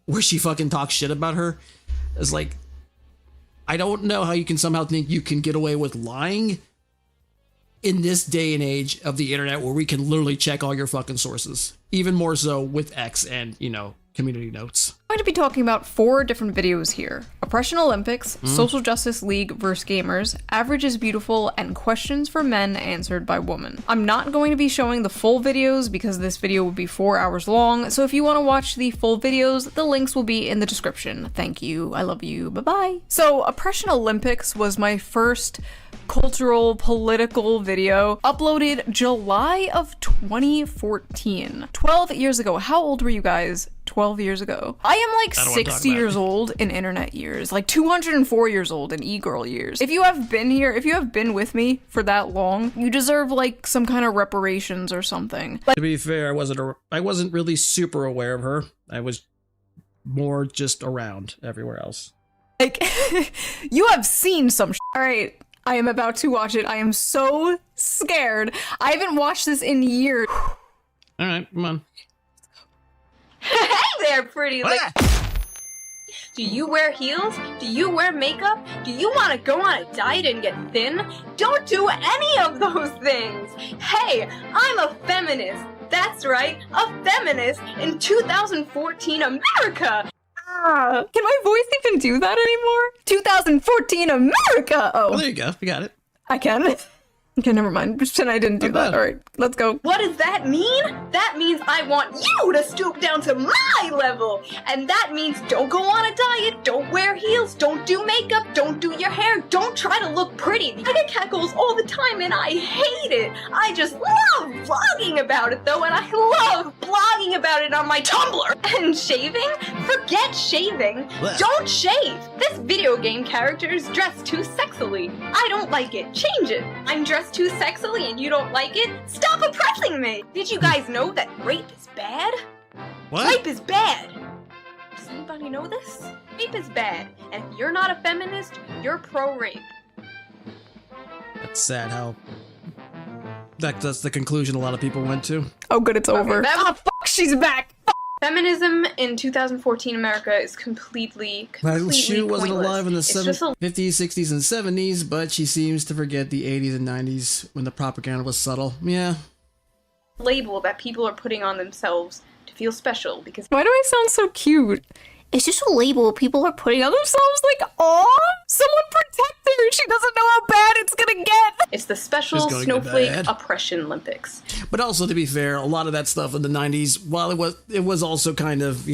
where she fucking talks shit about her. It's like, I don't know how you can somehow think you can get away with lying in this day and age of the internet where we can literally check all your fucking sources. Even more so with X and, community notes. I'm going to be talking about 4 different videos here. Oppression Olympics, Social Justice League vs. Gamers, Average is Beautiful, and Questions for Men Answered by Women. I'm not going to be showing the full videos because this video would be 4 hours long, so if you want to watch the full videos, the links will be in the description. Thank you, I love you, bye-bye. So, Oppression Olympics was my first cultural, political video, uploaded July of 2014. 12 years ago. How old were you guys 12 years ago? I am like 60 years old in internet years, like 204 years old in e-girl years. If you have been here, if you have been with me for that long, you deserve like some kind of reparations or something. Like, To be fair, I wasn't really super aware of her. I was more just around everywhere else. like you have seen some All right. I am about to watch it. I am so scared. I haven't watched this in years. All right, come on. Hey there, pretty lady. Do you wear heels? Do you wear makeup? Do you want to go on a diet and get thin? Don't do any of those things. Hey, I'm a feminist. That's right, a feminist in 2014 America. Can my voice even do that anymore? 2014 America! Oh, there you go. You got it. I can. Okay, never mind. Pretend I didn't do that. All right, let's go. What does that mean? That means I want you to stoop down to my level. And that means don't go on a diet, don't wear heels, don't do makeup, don't do your hair, don't try to look pretty. I get catcalls all the time and I hate it. I just love vlogging about it though, and I love blogging about it on my Tumblr. And shaving? Forget shaving. Don't shave. This video game character is dressed too sexily. I don't like it. Change it. I'm dressed too sexily and you don't like it? Stop oppressing me! Did you guys know that rape is bad? What? Rape is bad! Does anybody know this? Rape is bad, and if you're not a feminist, you're pro-rape. That's sad how that's the conclusion a lot of people went to. Oh, good, it's over. that- Fuck, she's back! Feminism in 2014 America is completely She wasn't pointless. alive in the It's just a 50s, 60s, and 70s, but she seems to forget the 80s and 90s when the propaganda was subtle. Yeah. label that people are putting on themselves to feel special because Why do I sound so cute? It's just a label people are putting on themselves like, aw, someone protect her. She doesn't know how bad it's gonna get. it's the special It's gonna get snowflake bad. oppression Olympics. But also, to be fair, a lot of that stuff in the 90s, while it was also kind of,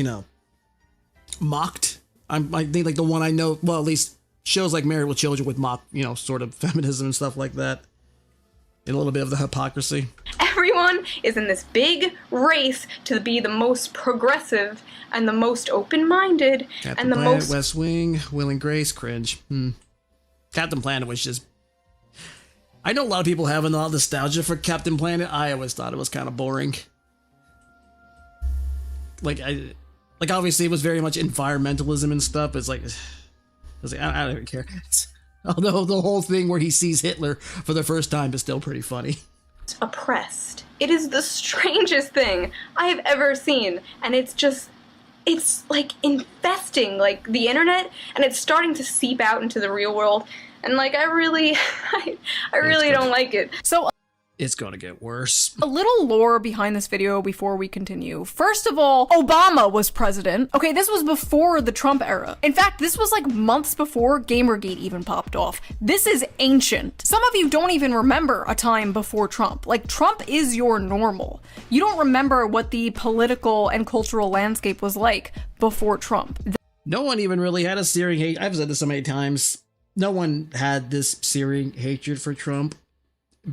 mocked. I think like the one I know, well, at least shows like Married with Children would mock, sort of feminism and stuff like that. And a little bit of the hypocrisy. Everyone is in this big race to be the most progressive and the most open-minded Captain and the Planet, most West Wing, Will and Grace, cringe. Captain Planet was just... I know a lot of people have a lot of nostalgia for Captain Planet. I always thought it was kind of boring. Like obviously it was very much environmentalism and stuff. It's like... I don't even care. Although the whole thing where he sees Hitler for the first time is still pretty funny. oppressed. It is the strangest thing I have ever seen, and it's like infesting like the internet, and it's starting to seep out into the real world, and like I really don't like it. So It's gonna get worse. a little lore behind this video before we continue. First of all, Obama was president. Okay, this was before the Trump era. In fact, this was like months before Gamergate even popped off. This is ancient. Some of you don't even remember a time before Trump. Like, Trump is your normal. You don't remember what the political and cultural landscape was like before Trump. No one even really had a searing hate. I've said this so many times. No one had this searing hatred for Trump.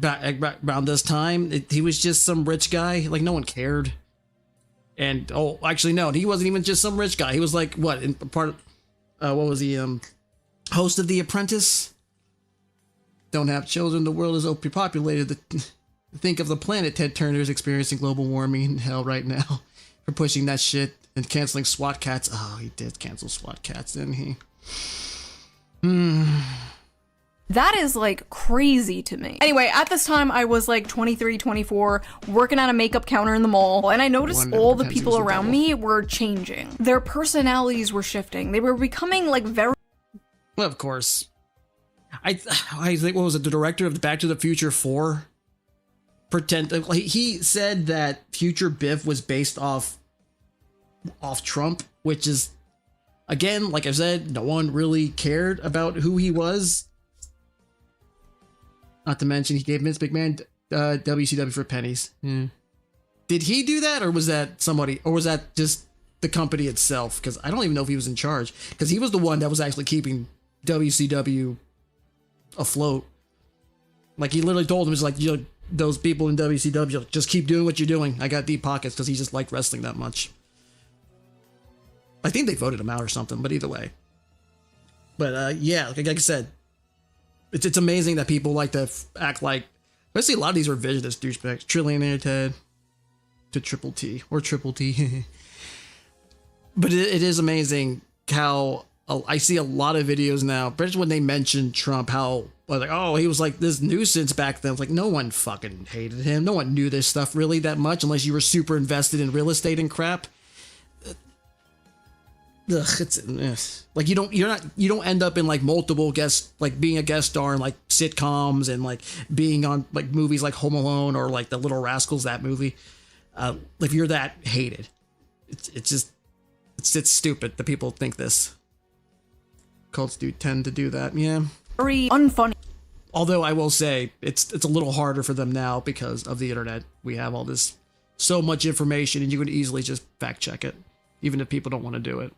Around this time, he was just some rich guy. Like, no one cared. And actually no, he wasn't even just some rich guy. He was like what was he? Host of The Apprentice. Don't have children. The world is overpopulated. Think of the planet. Ted Turner is experiencing global warming in hell right now for pushing that shit and canceling SWAT cats. Oh, he did cancel SWAT cats, didn't he? That is like crazy to me. Anyway, at this time I was like 23, 24, working at a makeup counter in the mall, and I noticed all the people around me were changing. Their personalities were shifting. They were becoming like very... Well, of course. I think, what was it, the director of the Back to the Future 4? He said that Future Biff was based off Trump, which is, again, like I said, no one really cared about who he was. Not to mention, he gave Vince McMahon WCW for pennies. Did he do that, or was that somebody, or was that just the company itself? Because I don't even know if he was in charge, because he was the one that was actually keeping WCW afloat. Like, he literally told him, it's like, you know, those people in WCW, just keep doing what you're doing. I got deep pockets, because he just liked wrestling that much. I think they voted him out or something, but either way. But yeah, like I said, it's amazing that people like to act like, especially a lot of these revisionist douchebags. Trillionaire Ted to Triple T or Triple T. But it is amazing how I see a lot of videos now, especially when they mention Trump, how like, oh, he was like this nuisance back then. It's like, no one fucking hated him. No one knew this stuff really that much unless you were super invested in real estate and crap. It's like you don't end up in like multiple guests, like being a guest star in like sitcoms and like being on like movies like Home Alone or like The Little Rascals, that movie. If you're that hated, it's stupid that people think this. Cults do tend to do that, yeah. Very unfunny. Although I will say it's a little harder for them now because of the internet. We have all this so much information, and you can easily just fact check it, even if people don't want to do it.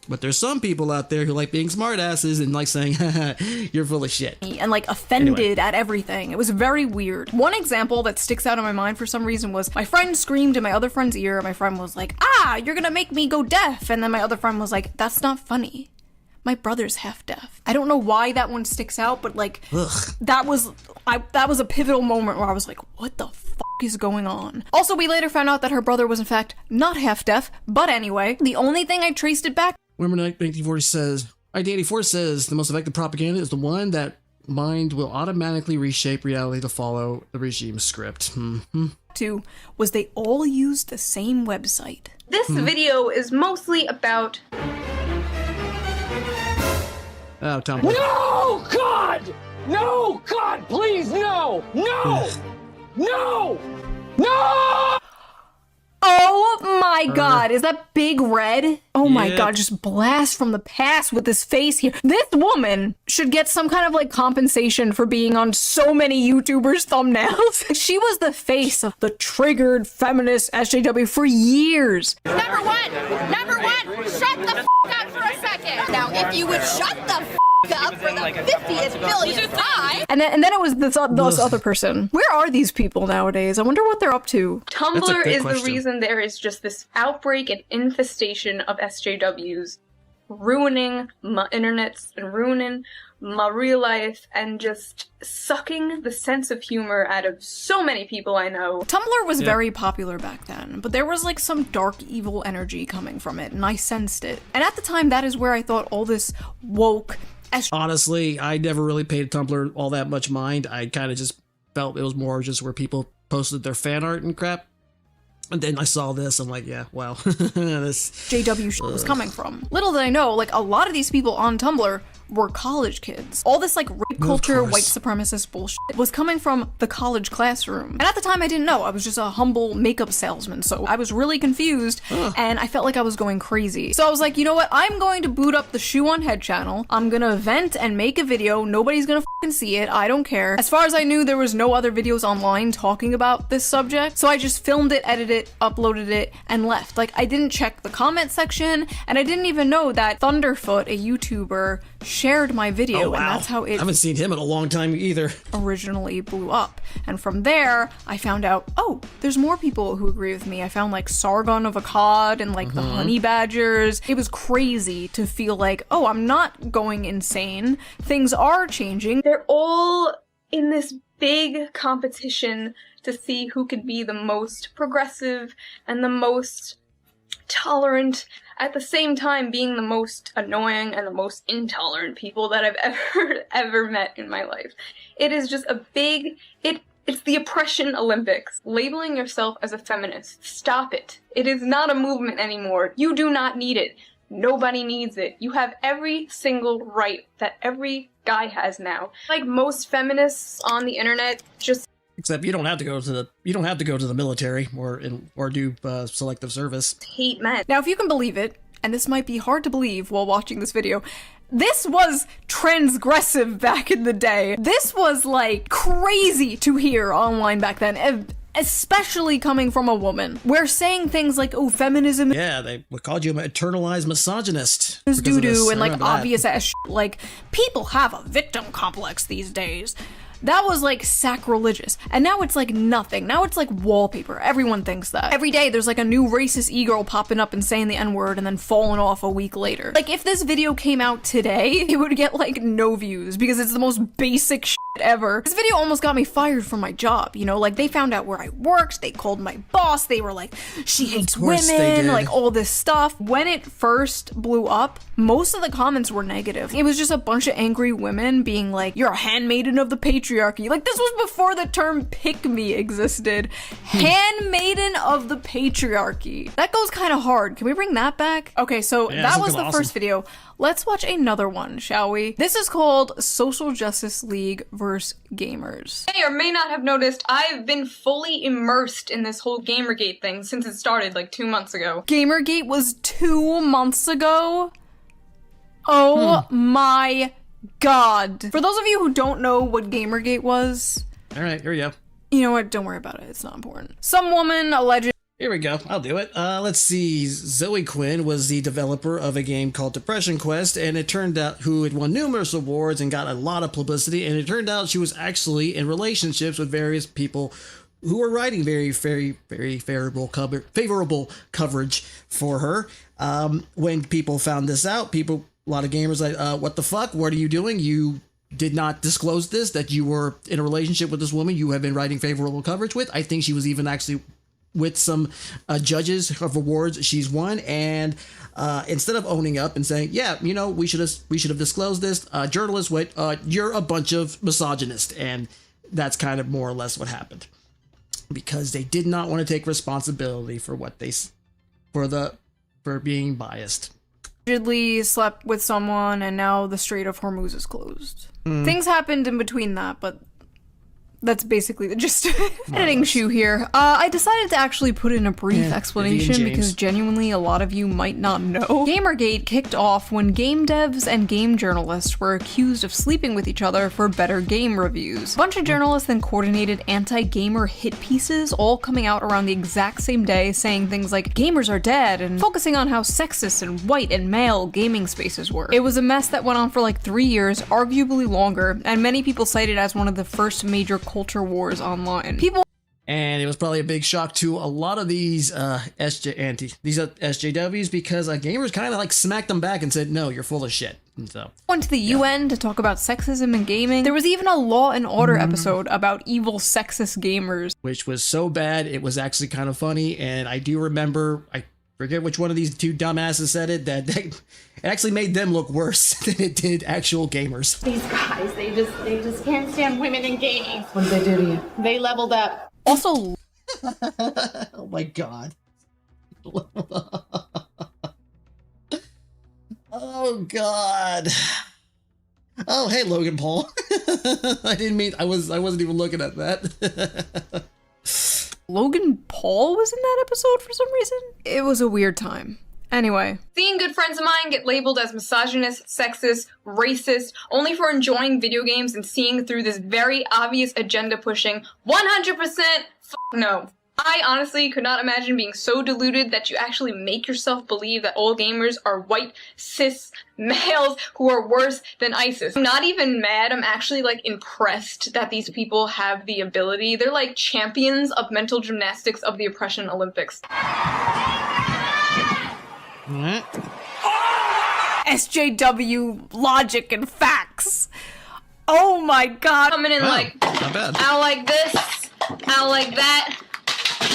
But there's some people out there who like being smartasses and like saying, you're full of shit. And like offended at everything. It was very weird. One example that sticks out in my mind for some reason was my friend screamed in my other friend's ear. My friend was like, you're gonna make me go deaf. And then my other friend was like, that's not funny. My brother's half deaf. I don't know why that one sticks out, but like, that was a pivotal moment where I was like, what the fuck is going on? Also, we later found out that her brother was in fact not half deaf, but anyway, the only thing I traced it back. Women 1984 says, ID84 says, the most effective propaganda is the one that mind will automatically reshape reality to follow the regime script. To was they all used the same website. This video is mostly about... Oh, Tom. No, God! No, God, please, no! No! No! No! Oh my God, is that Big Red? Oh my God, just blast from the past with this face here. This woman should get some kind of like compensation for being on so many YouTubers' thumbnails. She was the face of the triggered feminist SJW for years. Number one, shut the f up for a second. Now, if you would shut the f up for the 50th billionth time. And then it was this other person. Where are these people nowadays? I wonder what they're up to. Tumblr is the reason there is just this outbreak and infestation of SJWs, ruining my internets and ruining my real life and just sucking the sense of humor out of so many people I know. Tumblr was very popular back then, but there was like some dark evil energy coming from it, and I sensed it. And at the time, that is where I thought all this woke... Honestly, I never really paid Tumblr all that much mind. I kind of just felt it was more just where people posted their fan art and crap. And then I saw this, I'm like, yeah, wow. This JW shit was coming from. Little did I know, like, a lot of these people on Tumblr were college kids. All this, like, rape culture, white supremacist bullshit was coming from the college classroom. And at the time, I didn't know. I was just a humble makeup salesman, so I was really confused, and I felt like I was going crazy. So I was like, you know what? I'm going to boot up the Shoe on Head channel. I'm gonna vent and make a video. Nobody's gonna fucking see it. I don't care. As far as I knew, there was no other videos online talking about this subject, so I just filmed it, edited it, uploaded it, and left. Like, I didn't check the comment section, and I didn't even know that Thunderfoot, a YouTuber, shared my video, and that's how it... I haven't seen him in a long time either. ...originally blew up. And from there, I found out, oh, there's more people who agree with me. I found, like, Sargon of Akkad and, like, the Honey Badgers. It was crazy to feel like, oh, I'm not going insane. Things are changing. They're all in this big competition to see who could be the most progressive and the most tolerant, at the same time being the most annoying and the most intolerant people that I've ever met in my life. It is just a big, it's the oppression Olympics. Labeling yourself as a feminist, stop it. It is not a movement anymore. You do not need it. Nobody needs it. You have every single right that every guy has now. Like most feminists on the internet, just except you don't have to go to the military or do selective service. Hate men. Now, if you can believe it, and this might be hard to believe while watching this video, this was transgressive back in the day. This was like crazy to hear online back then, especially coming from a woman. We're saying things like, oh, feminism. Yeah, they called you an internalized misogynist. Is doo-doo and like obvious ass shit. Like, people have a victim complex these days. That was like sacrilegious. And now it's like nothing. Now it's like wallpaper. Everyone thinks that. Every day there's like a new racist e-girl popping up and saying the N-word and then falling off a week later. Like, if this video came out today, it would get like no views because it's the most basic shit ever. This video almost got me fired from my job, you know? Like, they found out where I worked, they called my boss, they were like, she hates women, like all this stuff. When it first blew up, most of the comments were negative. It was just a bunch of angry women being like, you're a handmaiden of the patriarchy. Like, this was before the term pick-me existed. Handmaiden of the patriarchy. That goes kind of hard. Can we bring that back? Okay, so that was the first video. Let's watch another one, shall we? This is called Social Justice League vs. Gamers. You may or may not have noticed, I've been fully immersed in this whole Gamergate thing since it started like 2 months ago. Gamergate was 2 months ago? Oh my God. For those of you who don't know what Gamergate was. All right, here we go. You know what? Don't worry about it. It's not important. Some woman alleged. Here we go. I'll do it. Let's see. Zoe Quinn was the developer of a game called Depression Quest, and it turned out who had won numerous awards and got a lot of publicity, and it turned out she was actually in relationships with various people who were writing very favorable coverage for her. When people found this out, a lot of gamers like, what the fuck? What are you doing? You did not disclose this, that you were in a relationship with this woman you have been writing favorable coverage with. I think she was even actually with some judges of awards she's won, and instead of owning up and saying, yeah, you know, we should have disclosed this, journalists went, you're a bunch of misogynists, and that's kind of more or less what happened, because they did not want to take responsibility for what they for being biased. Allegedly slept with someone, and now the Strait of Hormuz is closed. Things happened in between that, but that's basically the gist of it. Editing shoe here. I decided to actually put in a brief explanation because genuinely a lot of you might not know. Gamergate kicked off when game devs and game journalists were accused of sleeping with each other for better game reviews. A bunch of journalists then coordinated anti-gamer hit pieces, all coming out around the exact same day, saying things like gamers are dead and focusing on how sexist and white and male gaming spaces were. It was a mess that went on for like 3 years, arguably longer, and many people cite it as one of the first major culture wars online. And it was probably a big shock to a lot of these SJWs because gamers kind of like smacked them back and said, no, you're full of shit. And so went to the UN to talk about sexism in gaming. There was even a Law and Order episode about evil sexist gamers, which was so bad it was actually kind of funny. And I do remember, I forget which one of these two dumbasses said it, that it actually made them look worse than it did actual gamers. These guys, they just can't stand women in gaming. What did they do to you? They leveled up. Also, oh my God. Oh God. Oh, hey, Logan Paul. I wasn't even looking at that. Logan Paul was in that episode for some reason. It was a weird time. Anyway. Seeing good friends of mine get labeled as misogynist, sexist, racist, only for enjoying video games and seeing through this very obvious agenda pushing, 100% no. I honestly could not imagine being so deluded that you actually make yourself believe that all gamers are white, cis males who are worse than ISIS. I'm not even mad, I'm actually like impressed that these people have the ability. They're like champions of mental gymnastics of the oppression Olympics. SJW logic and facts. Oh my God. Coming in like, not bad. I don't like this, I don't like that.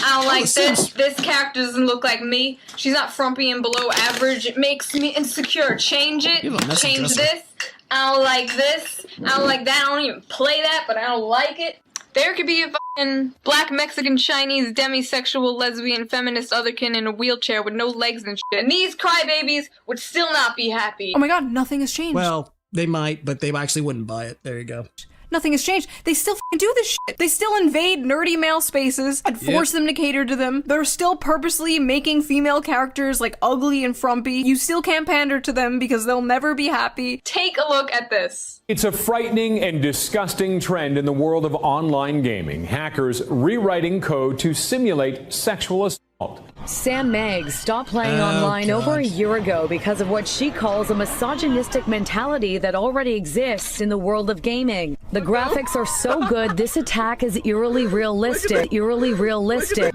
I don't like this. This character doesn't look like me. She's not frumpy and below average. It makes me insecure. Change it. Change this. I don't like this. I don't like that. I don't even play that, but I don't like it. There could be a fucking black, Mexican, Chinese, demisexual, lesbian, feminist, otherkin in a wheelchair with no legs and shit. And these crybabies would still not be happy. Oh my God, nothing has changed. Well, they might, but they actually wouldn't buy it. There you go. nothing has changed. They still do this shit. They still invade nerdy male spaces and force them to cater to them. They're still purposely making female characters like ugly and frumpy. You still can't pander to them because they'll never be happy. Take a look at this. It's a frightening and disgusting trend in the world of online gaming. Hackers rewriting code to simulate sexual assault. Sam Meggs stopped playing online over a year ago because of what she calls a misogynistic mentality that already exists in the world of gaming. The graphics are so good, this attack is eerily realistic. Eerily realistic.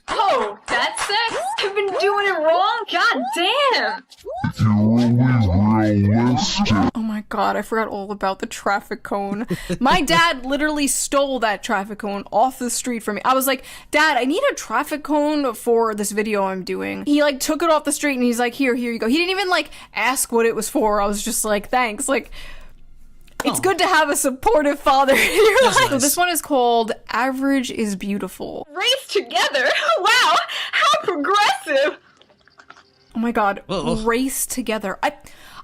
Oh, that's sex? I've been doing it wrong? God damn! Oh my god, I forgot all about the traffic cone. My dad literally stole that traffic cone off the street from me. I was like, Dad, I need a traffic cone for this video I'm doing. He like took it off the street and he's like, here you go. He didn't even like ask what it was for. I was just like, thanks. Like, it's good to have a supportive father in your life. Nice. So this one is called Average is Beautiful. Race together? Wow, how progressive! Oh my god, Race Together.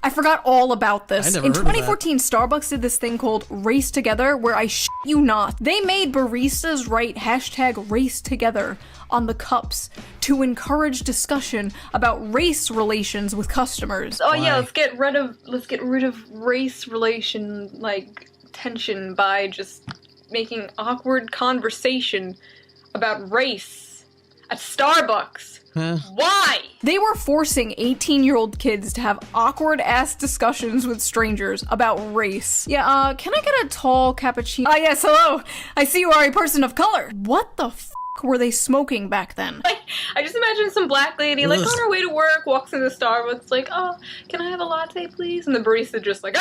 I forgot all about this. I never In heard of that. 2014, Starbucks did this thing called Race Together, where I shit you not, they made baristas write hashtag Race Together on the cups to encourage discussion about race relations with customers. Oh yeah, let's get rid of race relation like tension by just making awkward conversation about race at Starbucks. Why? They were forcing 18-year-old kids to have awkward-ass discussions with strangers about race. Yeah, can I get a tall cappuccino? Ah, yes, hello. I see you are a person of color. What the f*** were they smoking back then? I just imagine some black lady, like, on her way to work, walks into Starbucks, like, oh, can I have a latte, please? And the barista just like,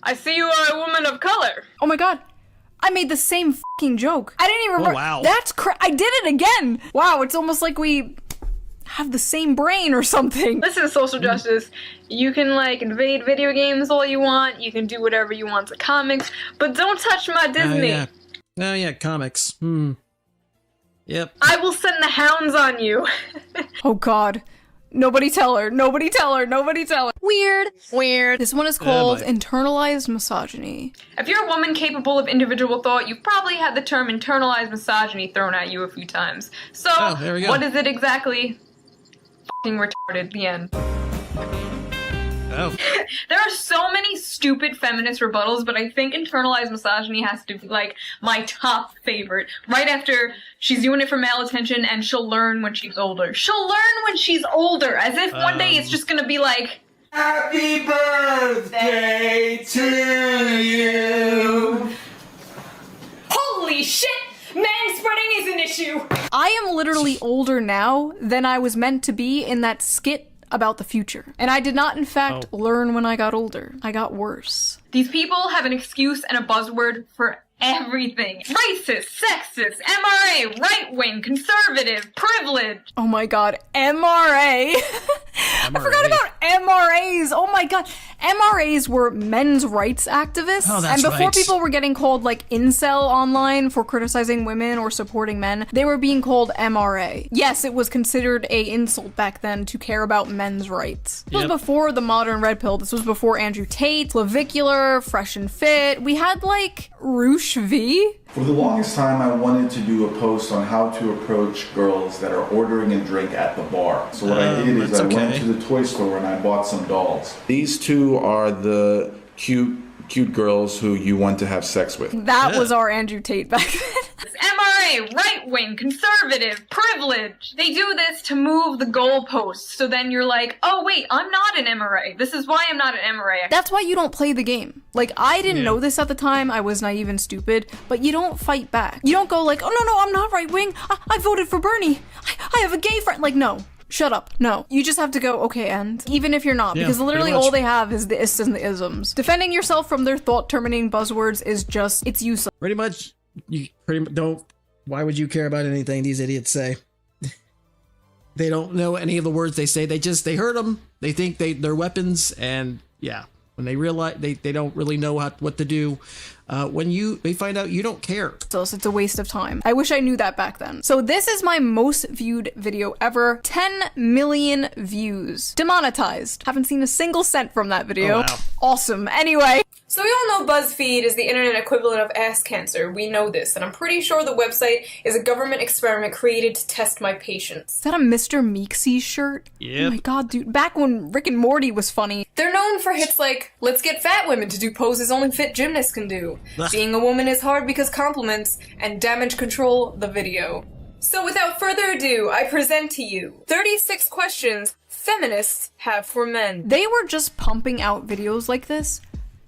I see you are a woman of color. Oh my god. I made the same fucking joke. I didn't even remember. Oh, wow. That's I did it again. Wow, it's almost like we have the same brain or something. This is social justice. You can, like, invade video games all you want. You can do whatever you want to comics. But don't touch my Disney. Oh, yeah, comics. Yep. I will send the hounds on you. Oh god. Nobody tell her. Nobody tell her. Nobody tell her. Weird. Weird. This one is called internalized misogyny. If you're a woman capable of individual thought, you've probably had the term internalized misogyny thrown at you a few times. So, there we go. what is it exactly? F***ing retarded. The end. Oh. There are so many stupid feminist rebuttals, but I think internalized misogyny has to be, like, my top favorite. Right after she's doing it for male attention and she'll learn when she's older. She'll learn when she's older, as if one day it's just gonna be like, Happy birthday to you! holy shit! Manspreading is an issue! I am literally older now than I was meant to be in that skit about the future. And I did not, in fact, learn when I got older. I got worse. These people have an excuse and a buzzword for everything. Racist, sexist, MRA, right-wing, conservative, privileged. Oh my god, MRA. I forgot about MRAs. Oh my god. MRAs were men's rights activists. Oh, that's and before right. people were getting called like incel online for criticizing women or supporting men, they were being called MRA. Yes, it was considered a insult back then to care about men's rights. This was before the modern red pill. This was before Andrew Tate, Clavicular, Fresh and Fit. We had like Roosh V. For the longest time, I wanted to do a post on how to approach girls that are ordering a drink at the bar. So what I did is I went to the toy store and I bought some dolls. These two are the cute girls who you want to have sex with. That was our Andrew Tate back then. MRA, right-wing, conservative, privileged. They do this to move the goalposts. So then you're like, oh wait, I'm not an MRA. This is why I'm not an MRA. That's why you don't play the game. Like, I didn't know this at the time. I was naive and stupid. But you don't fight back. You don't go like, oh no, I'm not right-wing. I voted for Bernie. I have a gay friend. Like, no. Shut up. No. You just have to go, okay, and even if you're not, because literally all they have is the ists and the isms. Defending yourself from their thought-terminating buzzwords is just, it's useless. Pretty much, you don't. Why would you care about anything these idiots say? They don't know any of the words they say. They heard them. They think they're weapons, and yeah. when they realize they don't really know what to do, when they find out you don't care. So it's a waste of time. I wish I knew that back then. So this is my most viewed video ever. 10 million views. Demonetized. Haven't seen a single cent from that video. Oh, wow. Awesome. Anyway. So we all know BuzzFeed is the internet equivalent of ass cancer. We know this, and I'm pretty sure the website is a government experiment created to test my patience. Is that a Mr. Meeksy shirt? Yep. Oh my god, dude. Back when Rick and Morty was funny. They're known for hits like, let's get fat women to do poses only fit gymnasts can do. Being a woman is hard because compliments, and damage control the video. So without further ado, I present to you 36 questions feminists have for men. They were just pumping out videos like this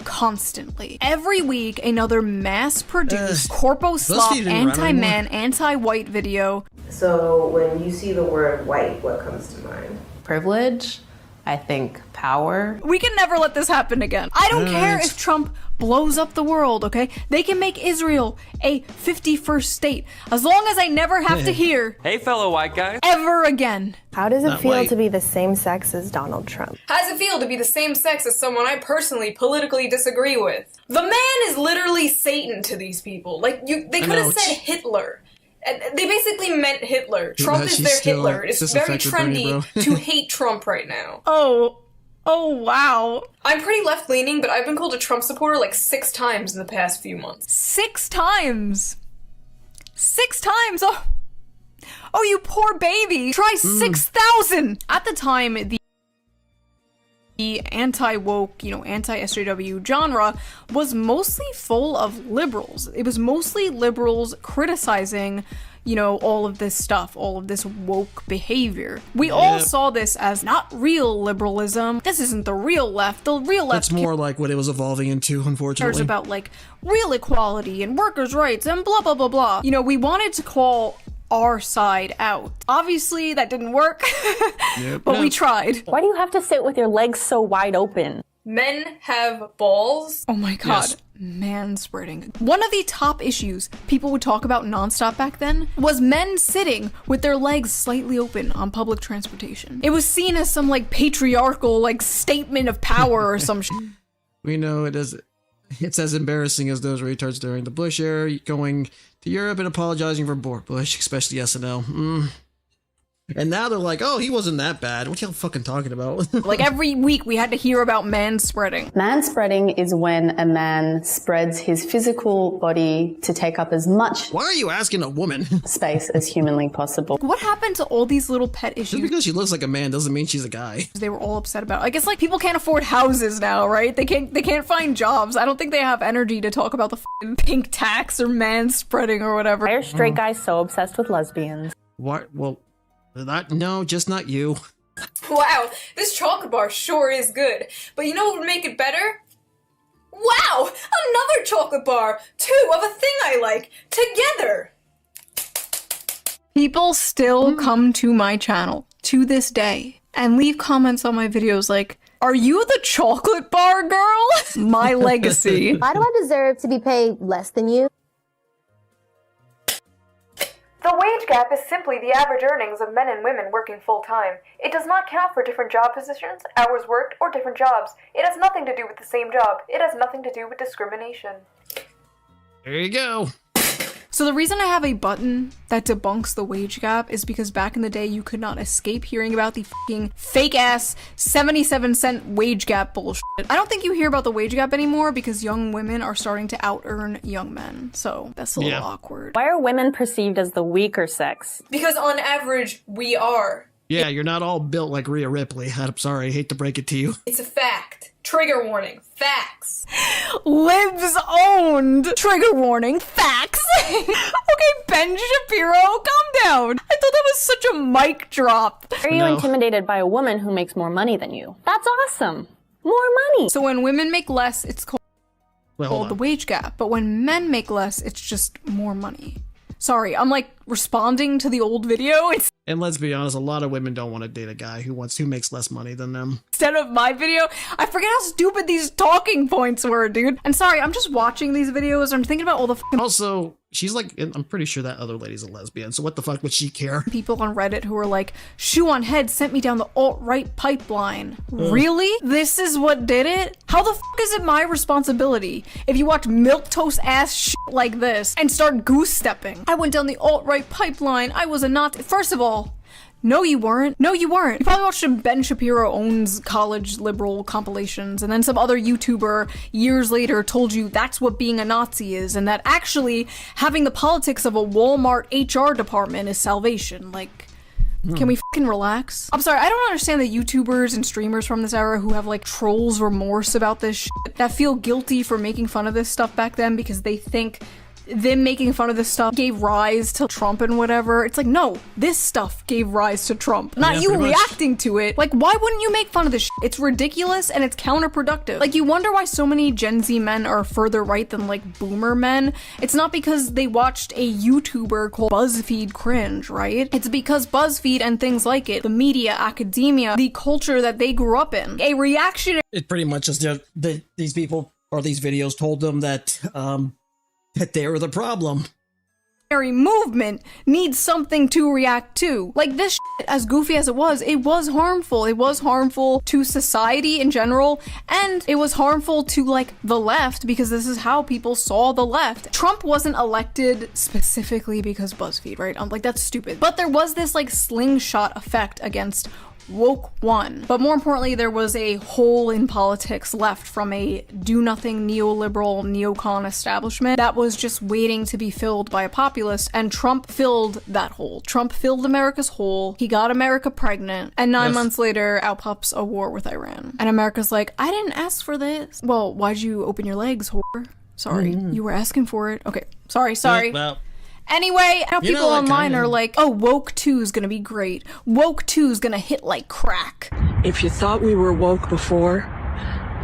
constantly. Every week, another mass-produced corpo slop, anti-man, anti-white video. So when you see the word white, what comes to mind? Privilege, I think power. We can never let this happen again. I don't care if Trump blows up the world, okay? They can make Israel a 51st state, as long as I never have to hear, hey fellow white guy, ever again. How does it feel to be the same sex as Donald Trump? How does it feel to be the same sex as someone I personally politically disagree with? The man is literally Satan to these people. Like, they could have said Hitler. They basically meant Hitler. Trump is their Hitler. It's very trendy to hate Trump right now. Oh, wow. I'm pretty left-leaning, but I've been called a Trump supporter like 6 times in the past few months. 6 times? 6 times? Oh, you poor baby. Try 6,000. At the time, the anti-woke, anti-SJW genre was mostly full of liberals. It was mostly liberals criticizing, all of this stuff, all of this woke behavior. We all saw this as not real liberalism. This isn't the real left. The real left. That's more like what it was evolving into, unfortunately. Cares about like real equality and workers' rights and blah blah blah blah. We wanted to call our side out. Obviously, that didn't work, but we tried. Why do you have to sit with your legs so wide open? Men have balls. Oh my god. Yes. Manspreading. One of the top issues people would talk about nonstop back then was men sitting with their legs slightly open on public transportation. It was seen as some like patriarchal like statement of power or some shit. We know it's as embarrassing as those retards during the Bush era going to Europe and apologizing for Bush, especially SNL. And now they're like, oh, he wasn't that bad. What y'all fucking talking about? Like every week we had to hear about manspreading. Manspreading is when a man spreads his physical body to take up as much Why are you asking a woman? space as humanly possible. What happened to all these little pet issues? Just because she looks like a man doesn't mean she's a guy. They were all upset about it. I guess like people can't afford houses now, right? They can't find jobs. I don't think they have energy to talk about the f***ing pink tax or manspreading or whatever. Why are straight guys so obsessed with lesbians? What? Well, no, just not you. Wow, this chocolate bar sure is good. But you know what would make it better? Wow, another chocolate bar! 2 of a thing I like, together! People still come to my channel, to this day, and leave comments on my videos like, are you the chocolate bar girl? My legacy. Why do I deserve to be paid less than you? The wage gap is simply the average earnings of men and women working full-time. It does not count for different job positions, hours worked, or different jobs. It has nothing to do with the same job. It has nothing to do with discrimination. There you go. So the reason I have a button that debunks the wage gap is because back in the day you could not escape hearing about the fucking fake-ass 77-cent wage gap bullshit. I don't think you hear about the wage gap anymore because young women are starting to out-earn young men. So that's a little awkward. Why are women perceived as the weaker sex? Because on average, we are. Yeah, you're not all built like Rhea Ripley. I'm sorry, I hate to break it to you. It's a fact. Trigger warning. Facts. Libs owned. Trigger warning. Facts. Okay, Ben Shapiro, calm down. I thought that was such a mic drop. Are you intimidated by a woman who makes more money than you? That's awesome. More money. So when women make less, it's called the wage gap. But when men make less, it's just more money. Sorry, I'm like responding to the old video. And let's be honest, a lot of women don't want to date a guy who makes less money than them. Instead of my video, I forget how stupid these talking points were, dude. And sorry, I'm just watching these videos and I'm thinking about all the Also, she's like, I'm pretty sure that other lady's a lesbian, so what the fuck would she care? People on Reddit who are like, shoe on head sent me down the alt-right pipeline. Really? This is what did it? How the fuck is it my responsibility if you watch milquetoast ass shit like this and start goose stepping? I went down the alt-right pipeline. I was a Nazi. First of all, no, you weren't. No, you weren't. You probably watched some Ben Shapiro owns college liberal compilations, and then some other YouTuber years later told you that's what being a Nazi is, and that actually having the politics of a Walmart HR department is salvation. Like, can we fucking relax? I'm sorry, I don't understand the YouTubers and streamers from this era who have like trolls remorse about this shit, that feel guilty for making fun of this stuff back then because they think them making fun of this stuff gave rise to Trump and whatever. It's like, no, this stuff gave rise to Trump, not you reacting to it. Like, why wouldn't you make fun of this shit? It's ridiculous and it's counterproductive. Like, you wonder why so many Gen Z men are further right than like boomer men. It's not because they watched a YouTuber called BuzzFeed cringe, right? It's because BuzzFeed and things like it, the media, academia, the culture that they grew up in, a reaction. It pretty much is these people or these videos told them that that they were the problem. Movement needs something to react to. Like, this shit, as goofy as it was harmful. It was harmful to society in general, and it was harmful to like the left because this is how people saw the left. Trump wasn't elected specifically because BuzzFeed, right? Like, that's stupid. But there was this like slingshot effect against woke one. But more importantly, there was a hole in politics left from a do-nothing neoliberal neocon establishment that was just waiting to be filled by a populist, and Trump filled that hole. Trump filled America's hole, he got America pregnant, and 9 months later, out pops a war with Iran. And America's like, I didn't ask for this. Well, why'd you open your legs, whore? Sorry, you were asking for it. Okay, sorry. Well, anyway, now people online are like, oh, woke 2 is gonna be great. Woke 2 is gonna hit like crack. If you thought we were woke before,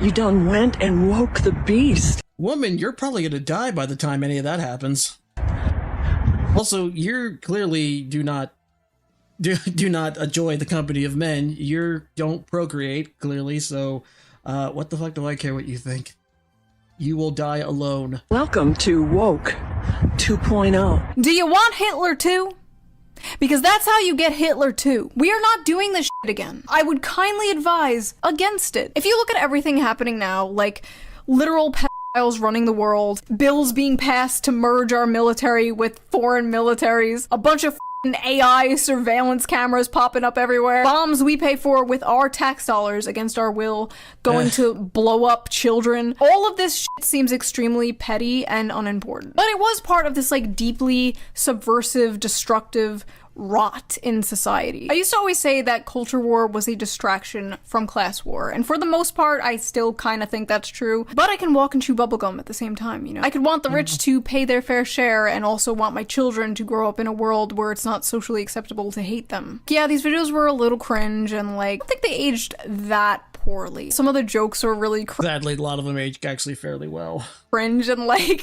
you done went and woke the beast. Woman, you're probably gonna die by the time any of that happens. Also, you're clearly do not enjoy the company of men. You don't procreate, clearly, so what the fuck do I care what you think? You will die alone. Welcome to Woke 2.0. Do you want Hitler too? Because that's how you get Hitler too. We are not doing this shit again. I would kindly advise against it. If you look at everything happening now, like literal pedophiles running the world, bills being passed to merge our military with foreign militaries, a bunch of AI surveillance cameras popping up everywhere, bombs we pay for with our tax dollars against our will going to blow up children. All of this shit seems extremely petty and unimportant. But it was part of this like deeply subversive, destructive rot in society. I used to always say that culture war was a distraction from class war, and for the most part I still kind of think that's true, but I can walk and chew bubblegum at the same time, you know? I could want the rich to pay their fair share and also want my children to grow up in a world where it's not socially acceptable to hate them. Yeah, these videos were a little cringe and like, I don't think they aged that poorly. Some of the jokes are really sadly, a lot of them aged actually fairly well. Cringe and like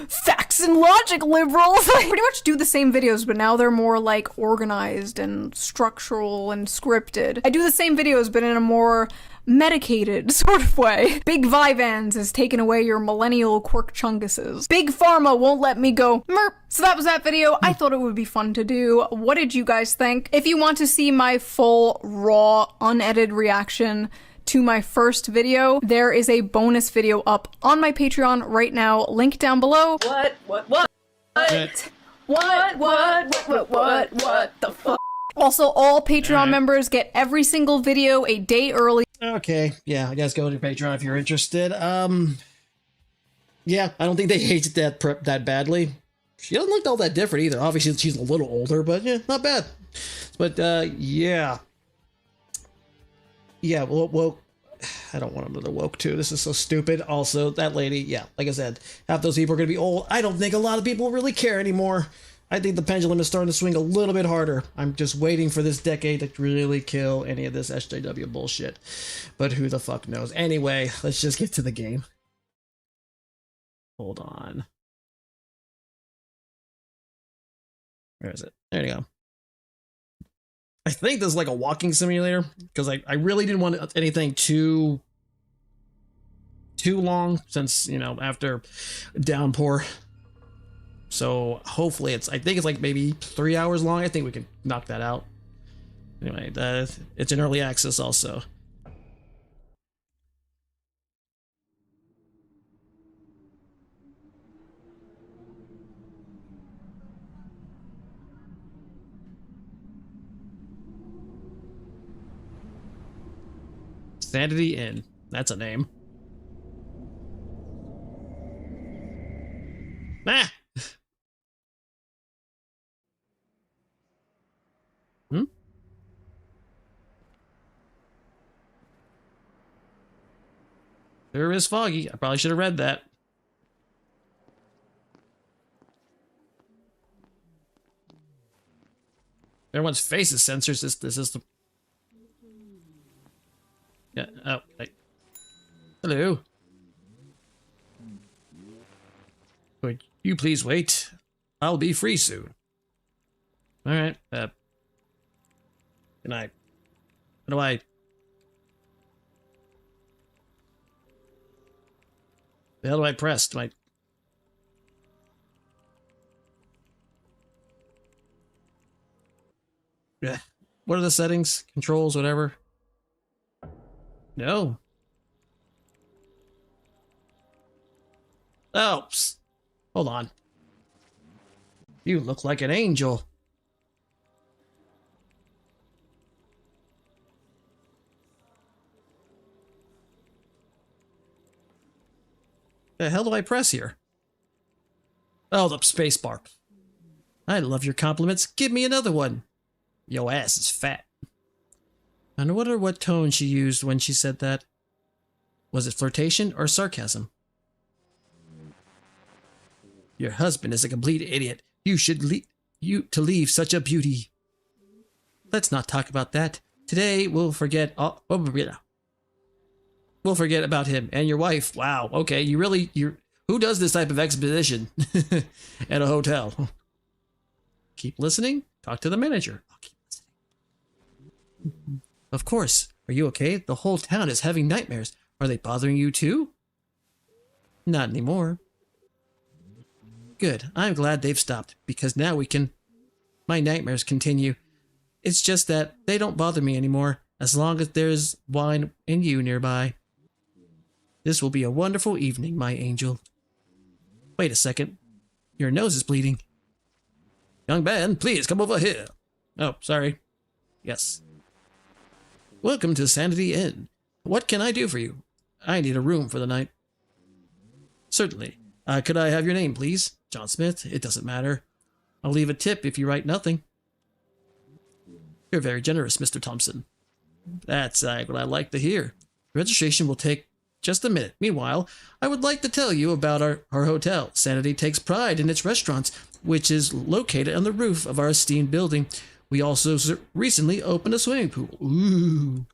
facts and logic liberals like, pretty much do the same videos, but now they're more like organized and structural and scripted. I do the same videos but in a more medicated sort of way. Big Vyvanse has taken away your millennial quirk chunguses. Big Pharma won't let me go merp. So that was that video. I thought it would be fun to do. What did you guys think? If you want to see my full, raw, unedited reaction to my first video, there is a bonus video up on my Patreon right now. Link down below. What the fuck? Also, all Patreon members get every single video a day early. Okay, yeah, I guess go to Patreon if you're interested. Yeah, I don't think they aged that badly. She doesn't look all that different either. Obviously, she's a little older, but yeah, not bad. But yeah. Yeah, well, I don't want another woke too. This is so stupid. Also, that lady, yeah, like I said, half those people are going to be old. I don't think a lot of people really care anymore. I think the pendulum is starting to swing a little bit harder. I'm just waiting for this decade to really kill any of this SJW bullshit. But who the fuck knows? Anyway, let's just get to the game. Hold on. Where is it? There you go. I think this is like a walking simulator because I really didn't want anything too long since, you know, after downpour. So hopefully I think it's like maybe 3 hours long. I think we can knock that out. Anyway, it's in early access also. Sanity Inn. That's a name. Ah! Hmm? Sure is foggy. I probably should have read that. Everyone's face is censored. This is the... Yeah, oh, hey. Hello. Would you please wait? I'll be free soon. Alright, can I... How do I... The hell do I press? Do I... Yeah. What are the settings? Controls, whatever? No. Oh, psst. Hold on. You look like an angel. The hell do I press here? Oh, the space bar. I love your compliments. Give me another one. Yo ass is fat. I wonder what tone she used when she said that. Was it flirtation or sarcasm? Your husband is a complete idiot. You should leave such a beauty. Let's not talk about that. Today we'll forget all. We'll forget about him and your wife. Wow. Okay. Who does this type of exposition at a hotel? Keep listening. Talk to the manager. I'll keep listening. Of course. Are you okay? The whole town is having nightmares. Are they bothering you too? Not anymore. Good. I'm glad they've stopped because now my nightmares continue. It's just that they don't bother me anymore as long as there's wine and you nearby. This will be a wonderful evening, my angel. Wait a second. Your nose is bleeding. Young man, please come over here. Oh, sorry. Yes. Welcome to Sanity Inn. What can I do for you? I need a room for the night. Certainly. Could I have your name, please? John Smith. It doesn't matter. I'll leave a tip if you write nothing. You're very generous, Mr. Thompson. That's what I like to hear. Registration will take just a minute. Meanwhile, I would like to tell you about our hotel. Sanity takes pride in its restaurants, which is located on the roof of our esteemed building. We also recently opened a swimming pool. Ooh.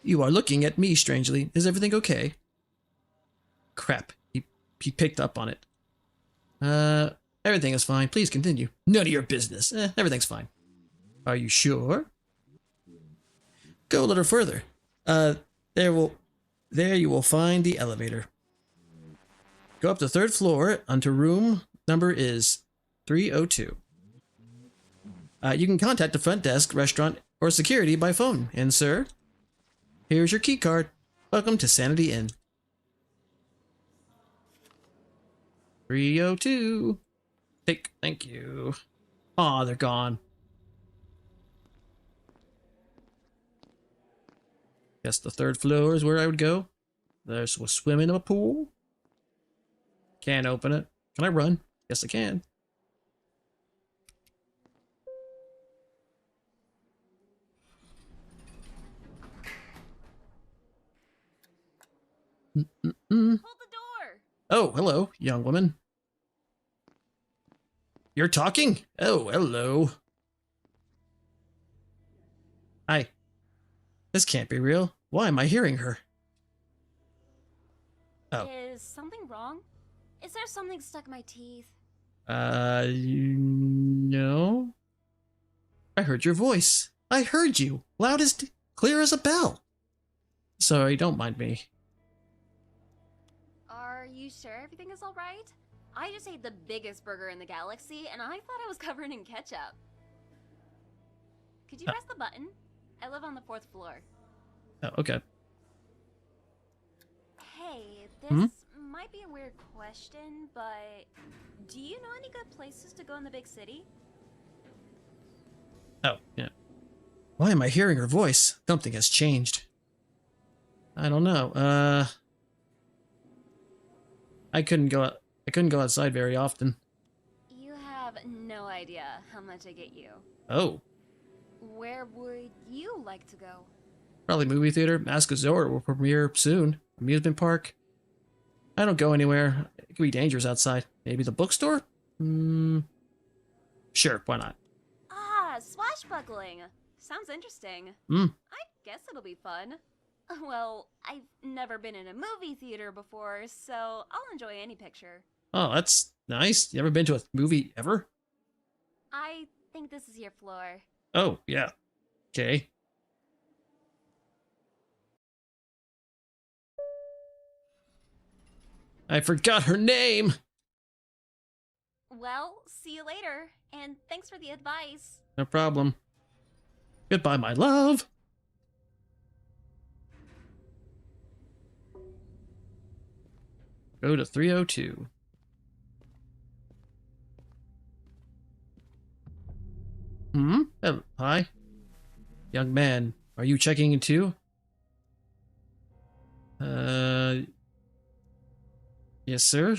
You are looking at me strangely. Is everything okay? Crap. He picked up on it. Everything is fine. Please continue. None of your business. Everything's fine. Are you sure? Go a little further. There you will find the elevator. Go up the 3rd floor until room number is 302. You can contact the front desk, restaurant, or security by phone. And sir, here's your key card. Welcome to Sanity Inn. 302. Thank you. Aw, they're gone. Guess the 3rd floor is where I would go. There's a swim in a pool. Can't open it. Can I run? Yes, I can. Hold the door. Oh, hello, young woman. You're talking? Oh, hello. Hi. This can't be real. Why am I hearing her? Oh. Is something wrong? Is there something stuck in my teeth? No. I heard your voice. I heard you. Loud as clear as a bell. Sorry, don't mind me. Are you sure everything is alright? I just ate the biggest burger in the galaxy, and I thought I was covered in ketchup. Could you press the button? I live on the 4th floor. Oh, okay. Hey, this might be a weird question, but do you know any good places to go in the big city? Oh, yeah. Why am I hearing her voice? Something has changed. I don't know. I couldn't go outside very often. You have no idea how much I get you. Oh. Where would you like to go? Probably movie theater. Mask of Zorro will premiere soon. Amusement park. I don't go anywhere. It could be dangerous outside. Maybe the bookstore? Sure, why not? Ah, swashbuckling. Sounds interesting. I guess it'll be fun. Well, I've never been in a movie theater before, so I'll enjoy any picture. Oh, that's nice. You ever been to a movie ever? I think this is your floor. Oh, yeah. Okay. I forgot her name! Well, see you later, and thanks for the advice. No problem. Goodbye, my love! Go to 302. Oh, hi. Young man, are you checking in too? Yes, sir?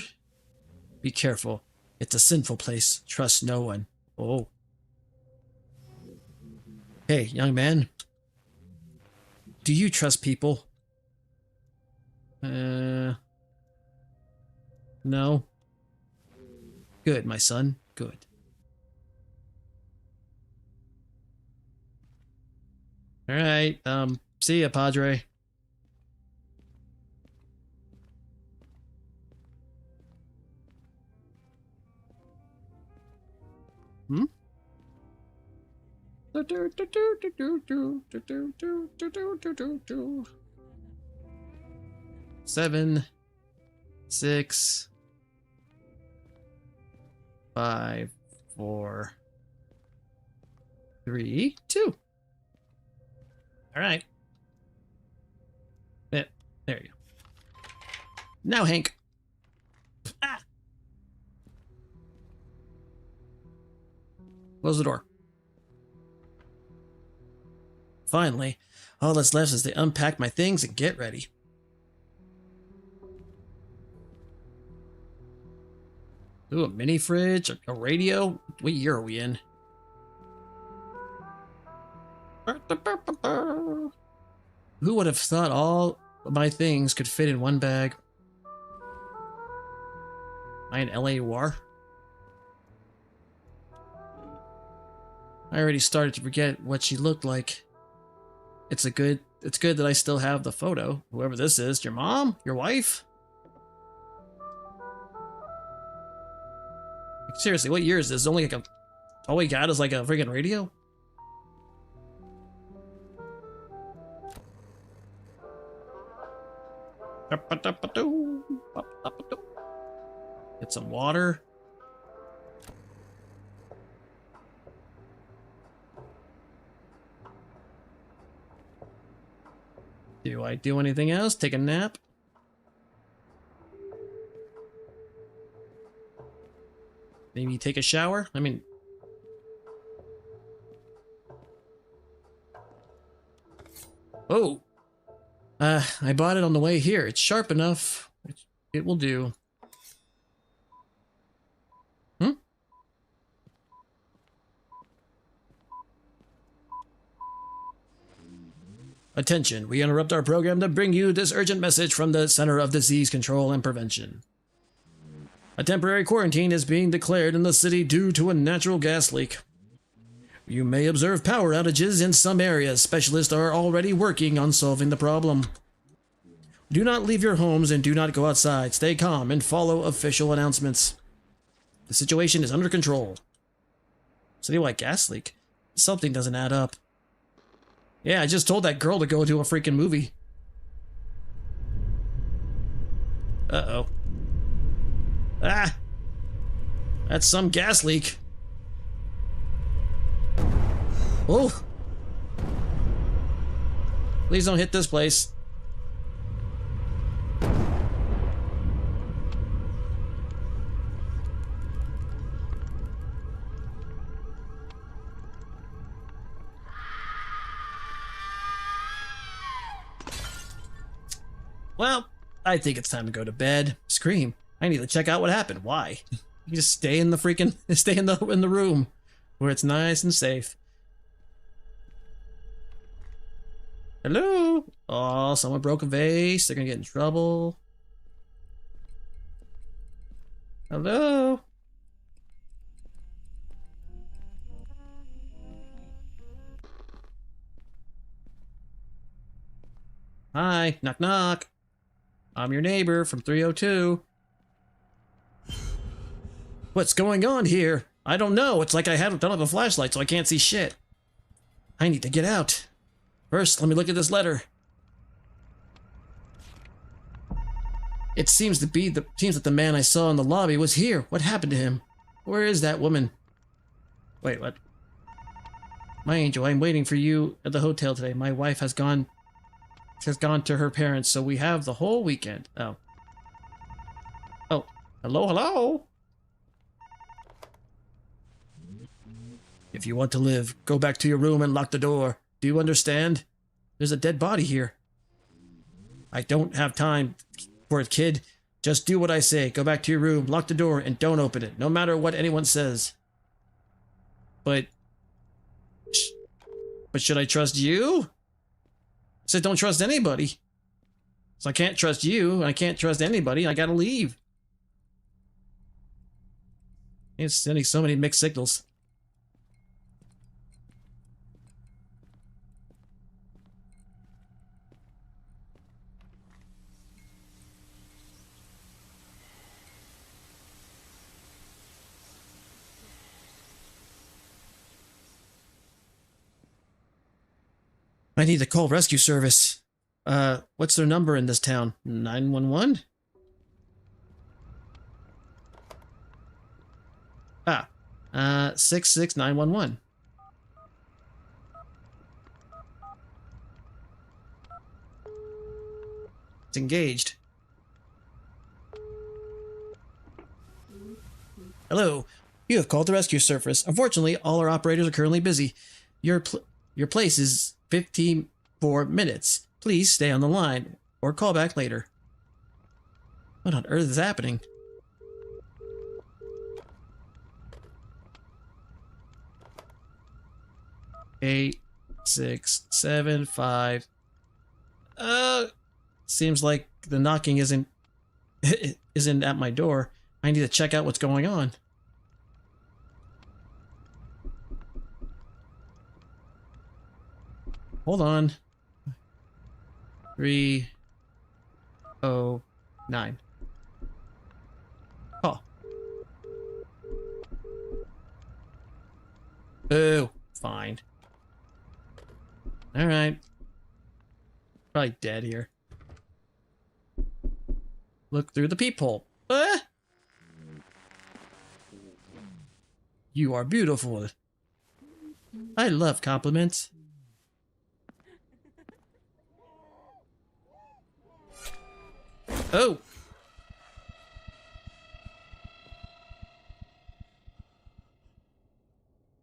Be careful. It's a sinful place. Trust no one. Oh. Hey, young man. Do you trust people? No. Good, my son. Good. Alright, see ya, Padre. Seven, 6, 5, 4, 3, 2. All right. There you go. Now, Hank. Ah. Close the door. Finally, all that's left is to unpack my things and get ready. Ooh, a mini fridge, a radio. What year are we in? Who would have thought all of my things could fit in one bag? Am I an LAUR? I already started to forget what she looked like. It's good that I still have the photo. Whoever this is, your mom? Your wife? Seriously, what year is this? Only like all we got is like a friggin' radio? Get some water. Do I do anything else? Take a nap? Maybe take a shower? I mean... Oh! I bought it on the way here. It's sharp enough. It will do. Attention, we interrupt our program to bring you this urgent message from the Center of Disease Control and Prevention. A temporary quarantine is being declared in the city due to a natural gas leak. You may observe power outages in some areas. Specialists are already working on solving the problem. Do not leave your homes and do not go outside. Stay calm and follow official announcements. The situation is under control. Citywide gas leak? Something doesn't add up. Yeah, I just told that girl to go to a freaking movie. Uh-oh. Ah! That's some gas leak. Oh. Please don't hit this place. Well, I think it's time to go to bed. Scream. I need to check out what happened. Why? You just stay in the freaking in the room where it's nice and safe. Hello? Oh, someone broke a vase. They're gonna get in trouble. Hello? Hi, knock knock. I'm your neighbor from 302. What's going on here? I don't know. It's like don't have a flashlight, so I can't see shit. I need to get out. First, let me look at this letter. It seems that the man I saw in the lobby was here. What happened to him? Where is that woman? Wait, what? My angel, I'm waiting for you at the hotel today. My wife has gone to her parents, so we have the whole weekend. Oh. Oh. Hello, hello? If you want to live, go back to your room and lock the door. Do you understand? There's a dead body here. I don't have time for it, kid. Just do what I say. Go back to your room, lock the door, and don't open it, no matter what anyone says. But should I trust you? I said don't trust anybody. So I can't trust you, I can't trust anybody, I gotta leave. It's sending so many mixed signals. I need to call rescue service. What's their number in this town? 911? Ah, 66911. It's engaged. Hello, you have called the rescue service. Unfortunately, all our operators are currently busy. Your place is 54 minutes. Please stay on the line or call back later. What on earth is happening? Eight, 6, 7, 5. Seems like the knocking isn't at my door. I need to check out what's going on. Hold on. 309. Oh. Oh, fine. All right. Probably dead here. Look through the peephole. Ah! You are beautiful. I love compliments. Oh!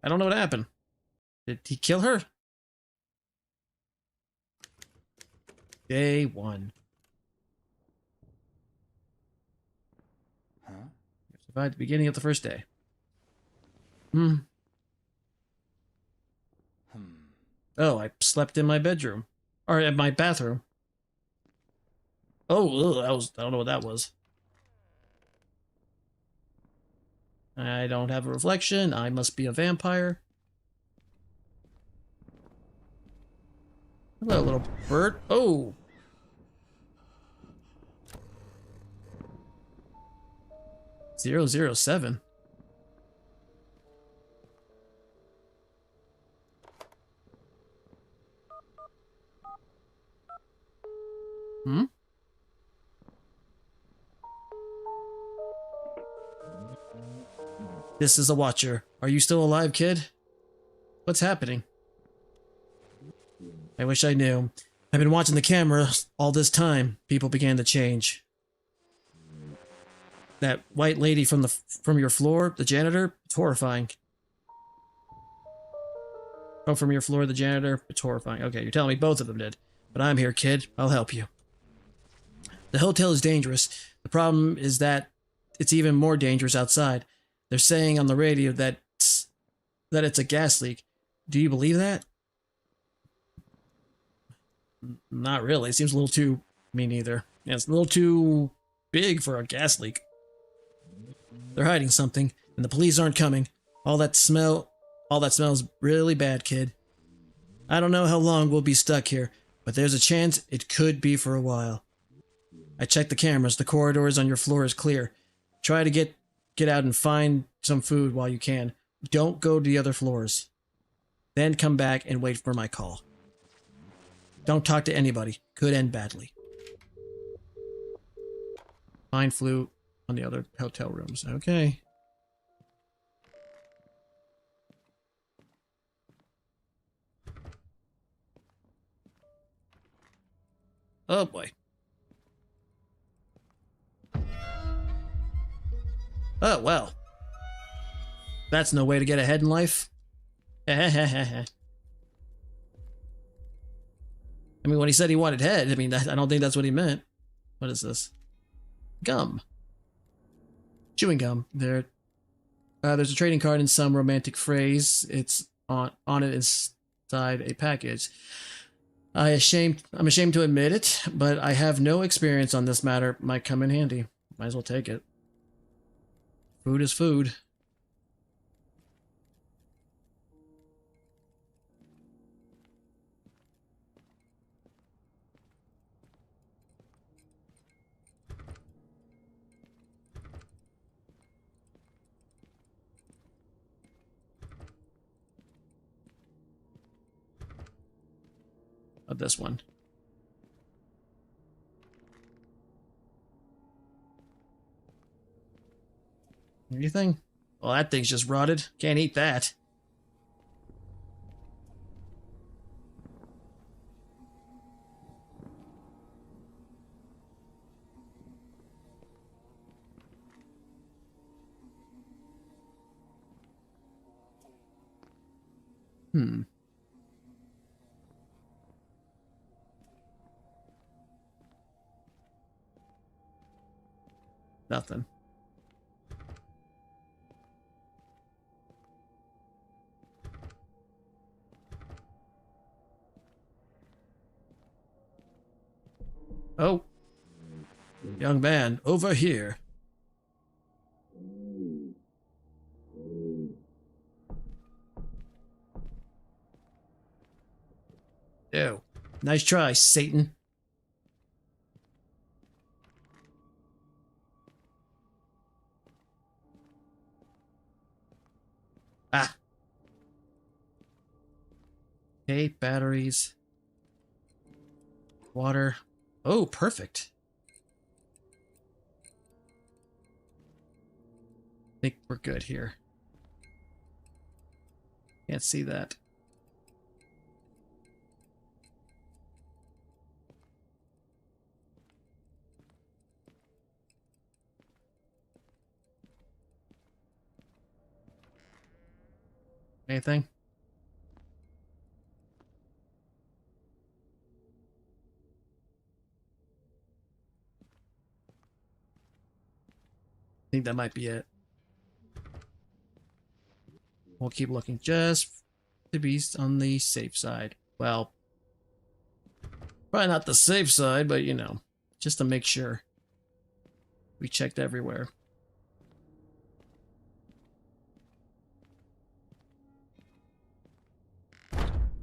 I don't know what happened. Did he kill her? Day 1. Huh? Survived the beginning of the first day. Oh, I slept in my bedroom. Or in my bathroom. Oh, I don't know what that was. I don't have a reflection. I must be a vampire. Hello, little bird. Oh! 007. Hmm? This is a watcher. Are you still alive, kid? What's happening? I wish I knew. I've been watching the camera all this time. People began to change. That white lady from your floor, the janitor, it's horrifying. Oh, from your floor, the janitor, it's horrifying. Okay, you're telling me both of them did. But I'm here, kid. I'll help you. The hotel is dangerous. The problem is that it's even more dangerous outside. They're saying on the radio that it's a gas leak. Do you believe that? Not really. It seems a little too... Me neither. Yeah, it's a little too big for a gas leak. They're hiding something, and the police aren't coming. All that smells really bad, kid. I don't know how long we'll be stuck here, but there's a chance it could be for a while. I checked the cameras. The corridors on your floor is clear. Try to get out and find some food while you can. Don't go to the other floors. Then come back and wait for my call. Don't talk to anybody. Could end badly. Mine flew on the other hotel rooms. Okay. Oh boy. Oh well. That's no way to get ahead in life. I mean, when he said he wanted head, I mean, I don't think that's what he meant. What is this? Gum. Chewing gum. There's a trading card and some romantic phrase. It's on it inside a package. I'm ashamed to admit it, but I have no experience on this matter. Might come in handy. Might as well take it. Food is food. Of this one. Anything? Well, that thing's just rotted. Can't eat that. Nothing. Oh. Young man, over here. Ew. Nice try, Satan. Ah. Okay, batteries. Water. Oh, perfect. I think we're good here. Can't see that. Anything? I think that might be it. We'll keep looking just to be on the safe side. Well, probably not the safe side, but you know, just to make sure. We checked everywhere.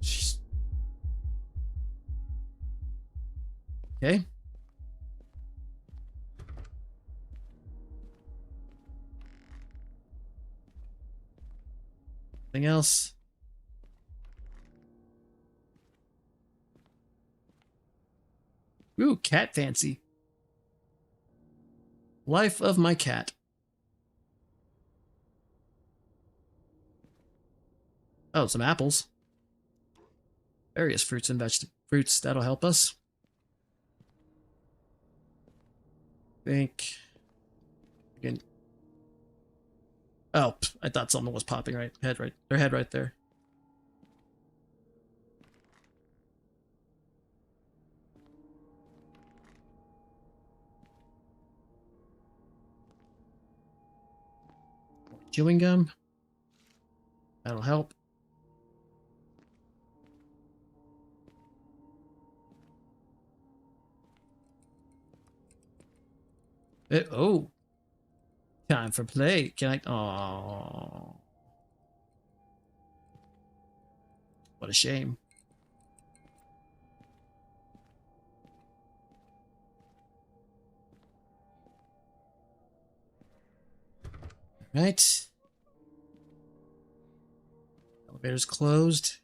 Jeez. Okay. Anything else? Ooh, cat fancy. Life of my cat. Oh, some apples. Various fruits and fruits. That'll help us. Think. Again. Oh, I thought something was popping their head right there. Chewing gum. That'll help. Oh. Time for play. Can I? Oh. What a shame. Right. Elevator's closed.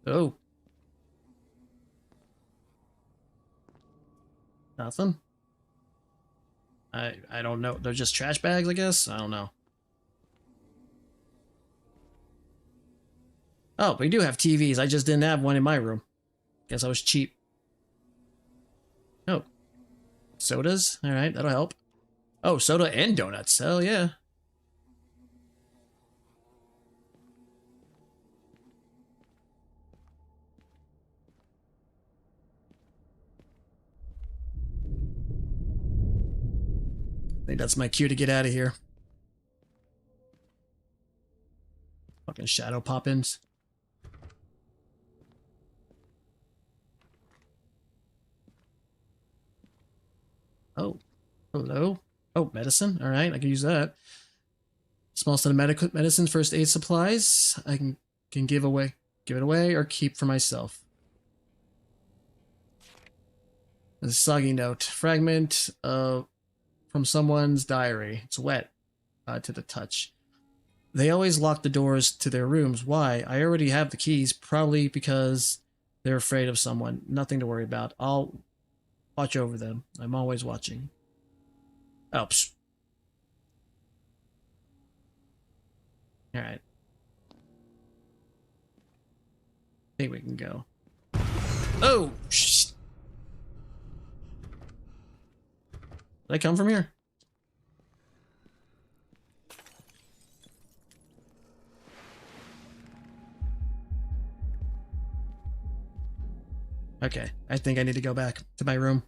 Oh. Nothing. I don't know. They're just trash bags, I guess? I don't know. Oh, we do have TVs. I just didn't have one in my room. Guess I was cheap. Oh. Sodas? Alright, that'll help. Oh, soda and donuts. Hell yeah. I think that's my cue to get out of here. Fucking shadow pop-ins. Oh, hello. Oh, medicine. All right, I can use that. Small set of medicines, first aid supplies. I can give it away, or keep for myself. A soggy note. Fragment from someone's diary. It's wet to the touch. They always lock the doors to their rooms. Why? I already have the keys, probably because they're afraid of someone. Nothing to worry about. I'll watch over them. I'm always watching. Oh, psh. All right. I think we can go. Oh, shh. Did I come from here? Okay, I think I need to go back to my room.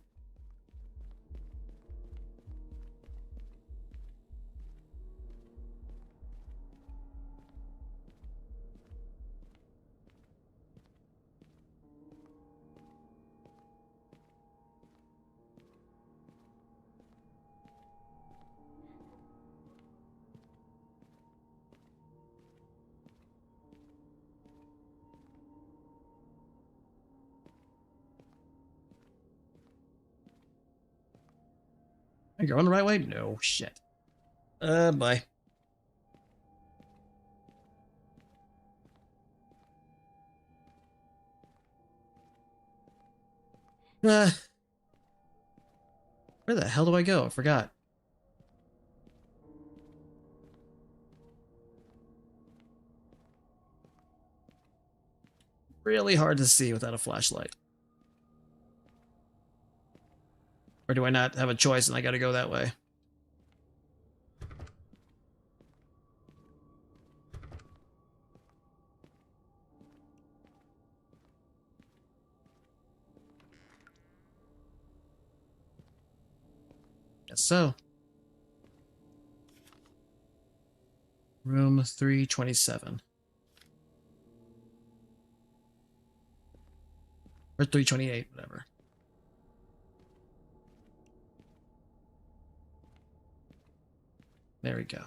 Am I going the right way? No, shit. Bye. Where the hell do I go? I forgot. Really hard to see without a flashlight. Or do I not have a choice and I gotta go that way? Guess so. Room 327. Or 328, whatever. There we go.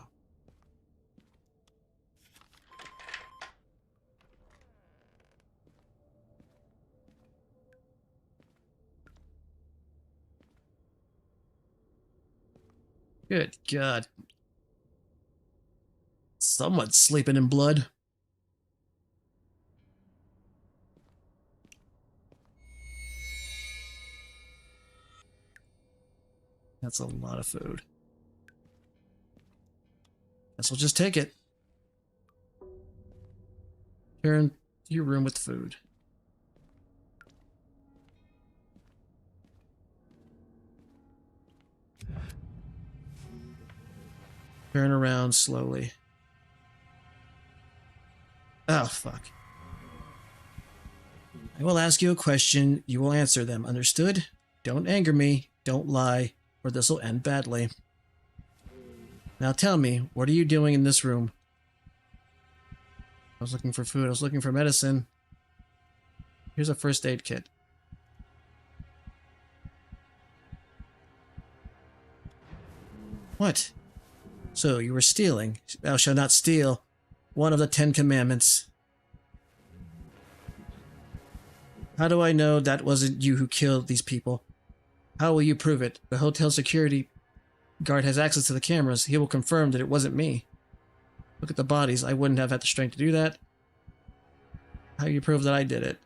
Good God. Someone's sleeping in blood. That's a lot of food. Guess we'll just take it. Turn to your room with food. Turn around slowly. Oh, fuck. I will ask you a question. You will answer them. Understood? Don't anger me. Don't lie, or this will end badly. Now tell me, what are you doing in this room? I was looking for food. I was looking for medicine. Here's a first aid kit. What? So you were stealing. Thou shalt not steal. One of the 10 commandments. How do I know that wasn't you who killed these people? How will you prove it? The hotel security guard has access to the cameras. He will confirm that it wasn't me. Look at the bodies. I wouldn't have had the strength to do that. How do you prove that I did it?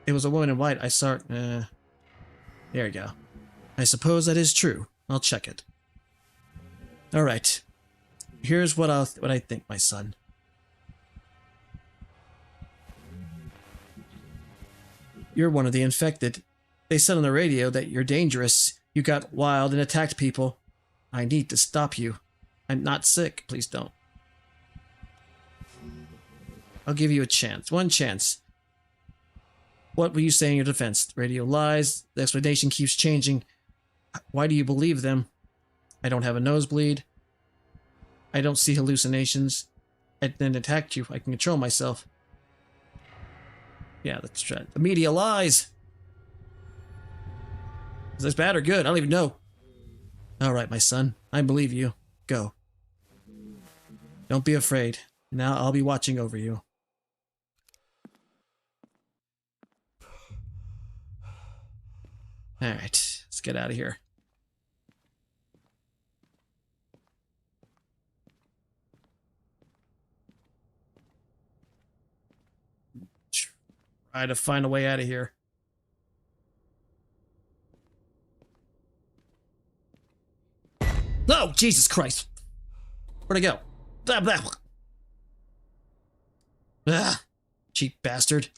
It was a woman in white. I saw it. There you go. I suppose that is true. I'll check it. Alright. Here's what I think, my son. You're one of the infected. They said on the radio that you're dangerous. You got wild and attacked people. I need to stop you. I'm not sick. Please don't. I'll give you a chance. One chance. What will you say in your defense? The radio lies. The explanation keeps changing. Why do you believe them? I don't have a nosebleed. I don't see hallucinations. I didn't attack you. I can control myself. Yeah, that's right. The media lies. Is this bad or good? I don't even know. Alright, my son. I believe you. Go. Don't be afraid. Now I'll be watching over you. Alright, let's get out of here. Try to find a way out of here. Oh, Jesus Christ. Where'd I go? Blah, blah. Ah, cheap bastard.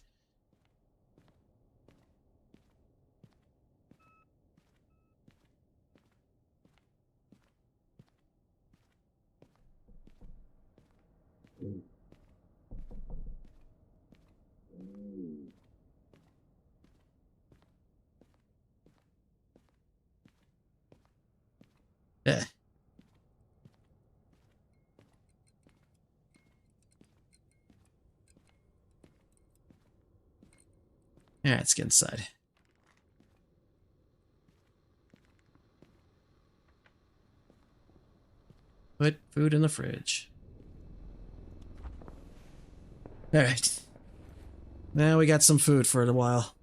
Yeah. Alright, let's get inside. Put food in the fridge. Alright. Now we got some food for a while.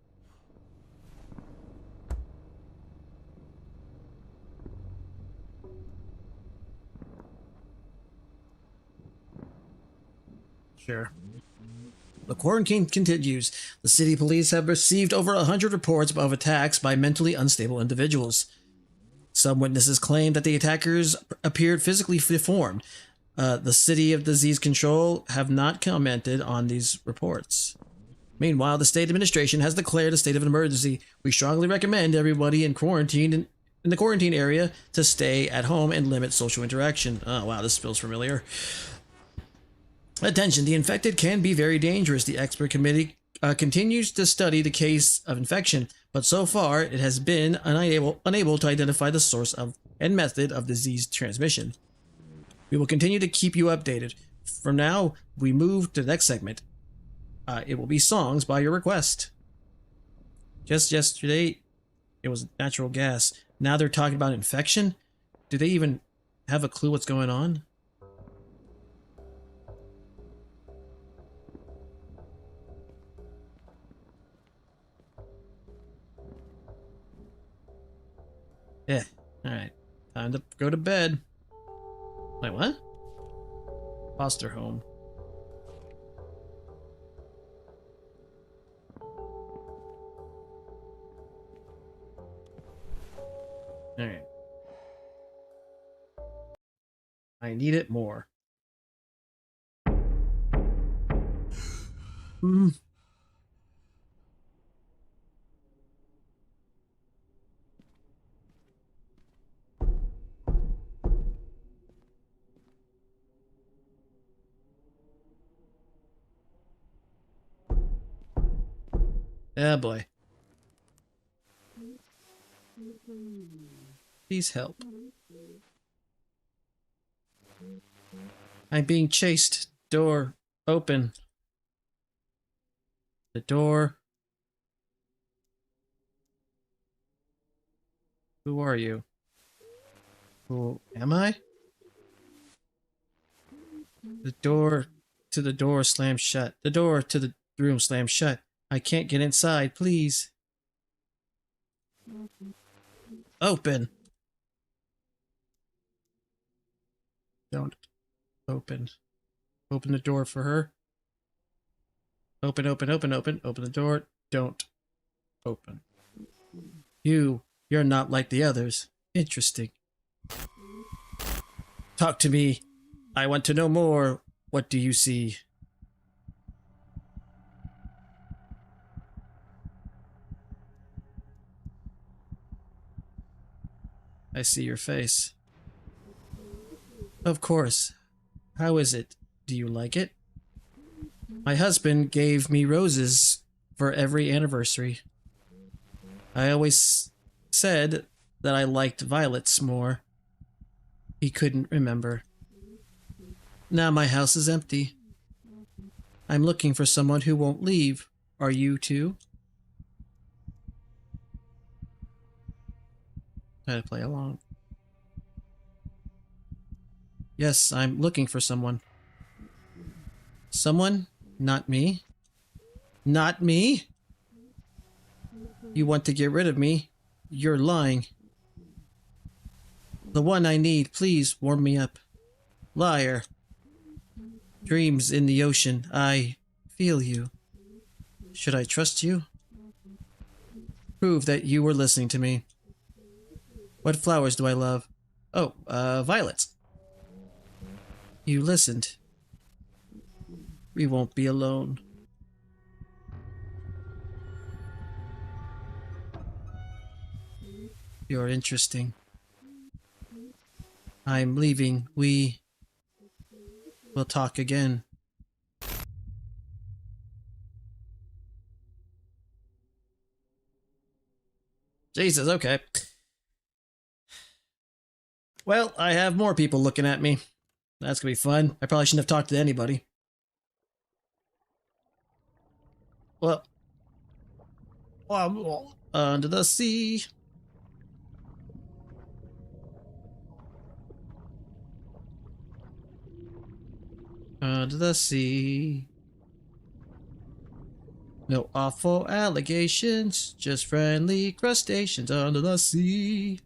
Sure. The quarantine continues. The city police have received over 100 reports of attacks by mentally unstable individuals. Some witnesses claim that the attackers appeared physically deformed. The City of Disease Control have not commented on these reports. Meanwhile, the state administration has declared a state of emergency. We strongly recommend everybody in the quarantine area to stay at home and limit social interaction. Oh wow, this feels familiar. Attention, the infected can be very dangerous. The expert committee continues to study the case of infection, but so far it has been unable to identify the source of and method of disease transmission. We will continue to keep you updated. From now, we move to the next segment. It will be songs by your request. Just yesterday, it was natural gas. Now they're talking about infection? Do they even have a clue what's going on? Yeah, alright. Time to go to bed. Wait, what? Foster home. Alright. I need it more. Oh boy. Please help. I'm being chased. Door open. The door. Who are you? Who am I? The door to the door slammed shut. The door to the room slammed shut. I can't get inside, please. Open. Don't open. Open the door for her. Open, open, open, open. Open the door. Don't open. You're not like the others. Interesting. Talk to me. I want to know more. What do you see? I see your face. Of course. How is it? Do you like it? My husband gave me roses for every anniversary. I always said that I liked violets more. He couldn't remember. Now my house is empty. I'm looking for someone who won't leave. Are you too? Try to play along. Yes, I'm looking for someone. Someone? Not me? Not me? You want to get rid of me? You're lying. The one I need, please warm me up. Liar. Dreams in the ocean. I feel you. Should I trust you? Prove that you were listening to me. What flowers do I love? Oh, violets. You listened. We won't be alone. You're interesting. I'm leaving. We will talk again. Jesus, okay. Well, I have more people looking at me. That's gonna be fun. I probably shouldn't have talked to anybody. Well, under the sea. Under the sea. No awful allegations, just friendly crustaceans under the sea.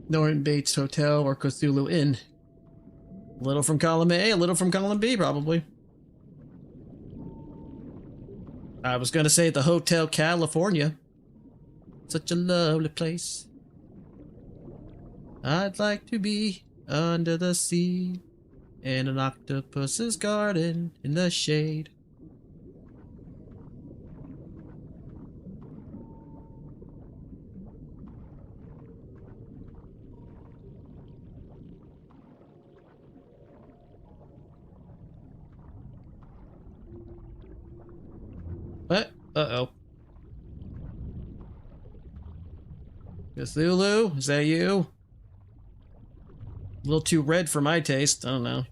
Norton Bates Hotel or Cthulhu Inn. A little from column A, a little from column B, probably. I was gonna say the Hotel California. Such a lovely place. I'd like to be under the sea in an octopus's garden in the shade. What? Uh-oh. Cthulhu? Is that you? A little too red for my taste. I don't know.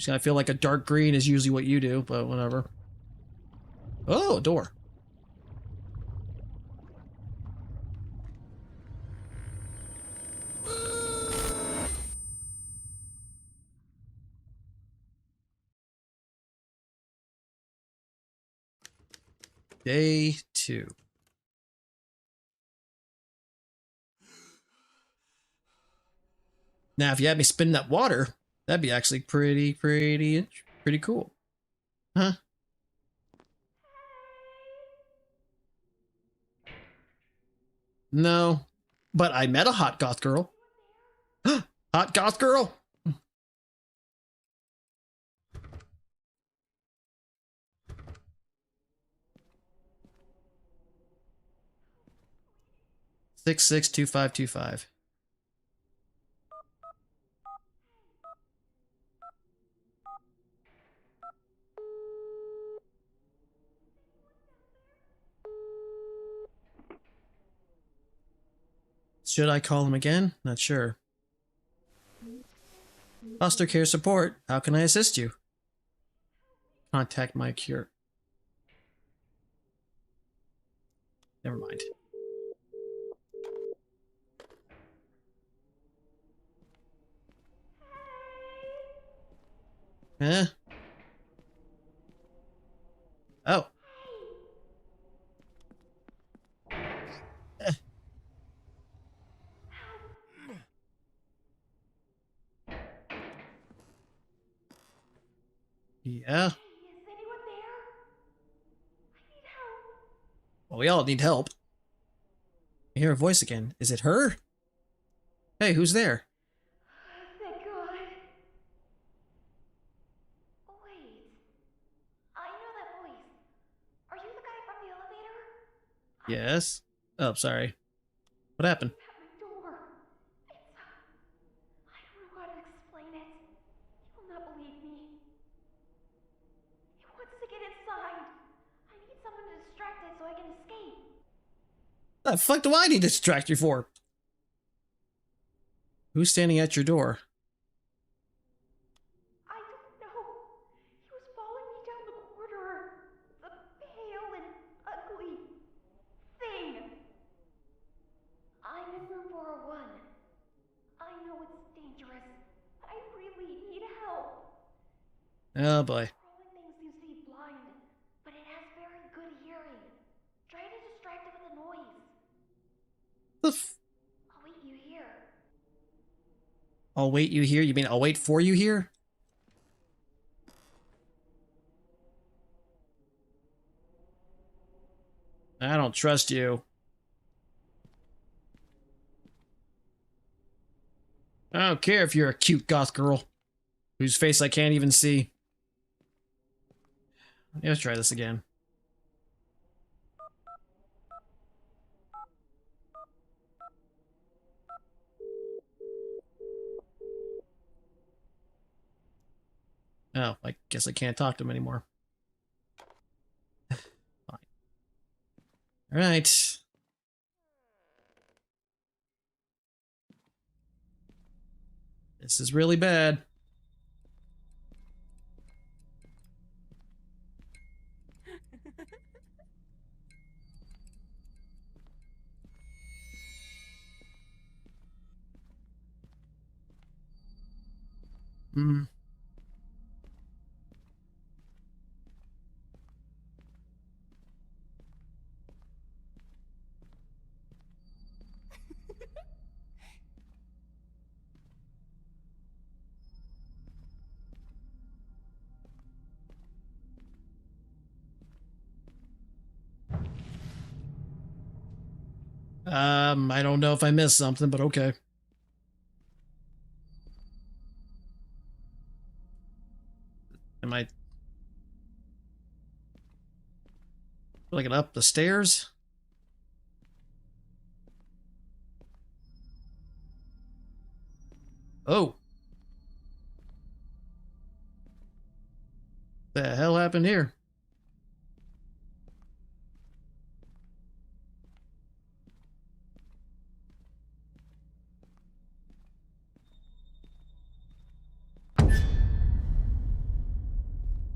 I feel like a dark green is usually what you do, but whatever. Oh, a door. Day 2. Now, if you had me spin that water, that'd be actually pretty cool. Huh? No. But I met a hot goth girl. Hot goth girl? Six 2525. Should I call him again? Not sure. Foster care support. How can I assist you? Contact my cure. Never mind. Huh? Oh. Yeah. Well, we all need help. I hear a voice again. Is it her? Hey, who's there? Thank God. Wait. I know that voice. Are you the guy from the elevator? Yes. Oh, sorry. What happened? At my door. It's I don't know how to explain it. You will not believe me. It wants to get inside. I need someone to distract it so I can escape. The fuck do I need to distract you for? Who's standing at your door? I don't know. He was following me down the corridor. The pale and ugly thing. I'm in room 401. I know it's dangerous, but I really need help. Oh boy. Crawling thing seems to be blind, but it has very good hearing. Try to distract it with a noise. I'll wait you here. I'll wait you here? You mean I'll wait for you here? I don't trust you. I don't care if you're a cute goth girl whose face I can't even see. Let's try this again. Oh, I guess I can't talk to him anymore. Fine. All right. This is really bad. Hmm. I don't know if I missed something, but okay. Am I looking up the stairs? Oh. The hell happened here?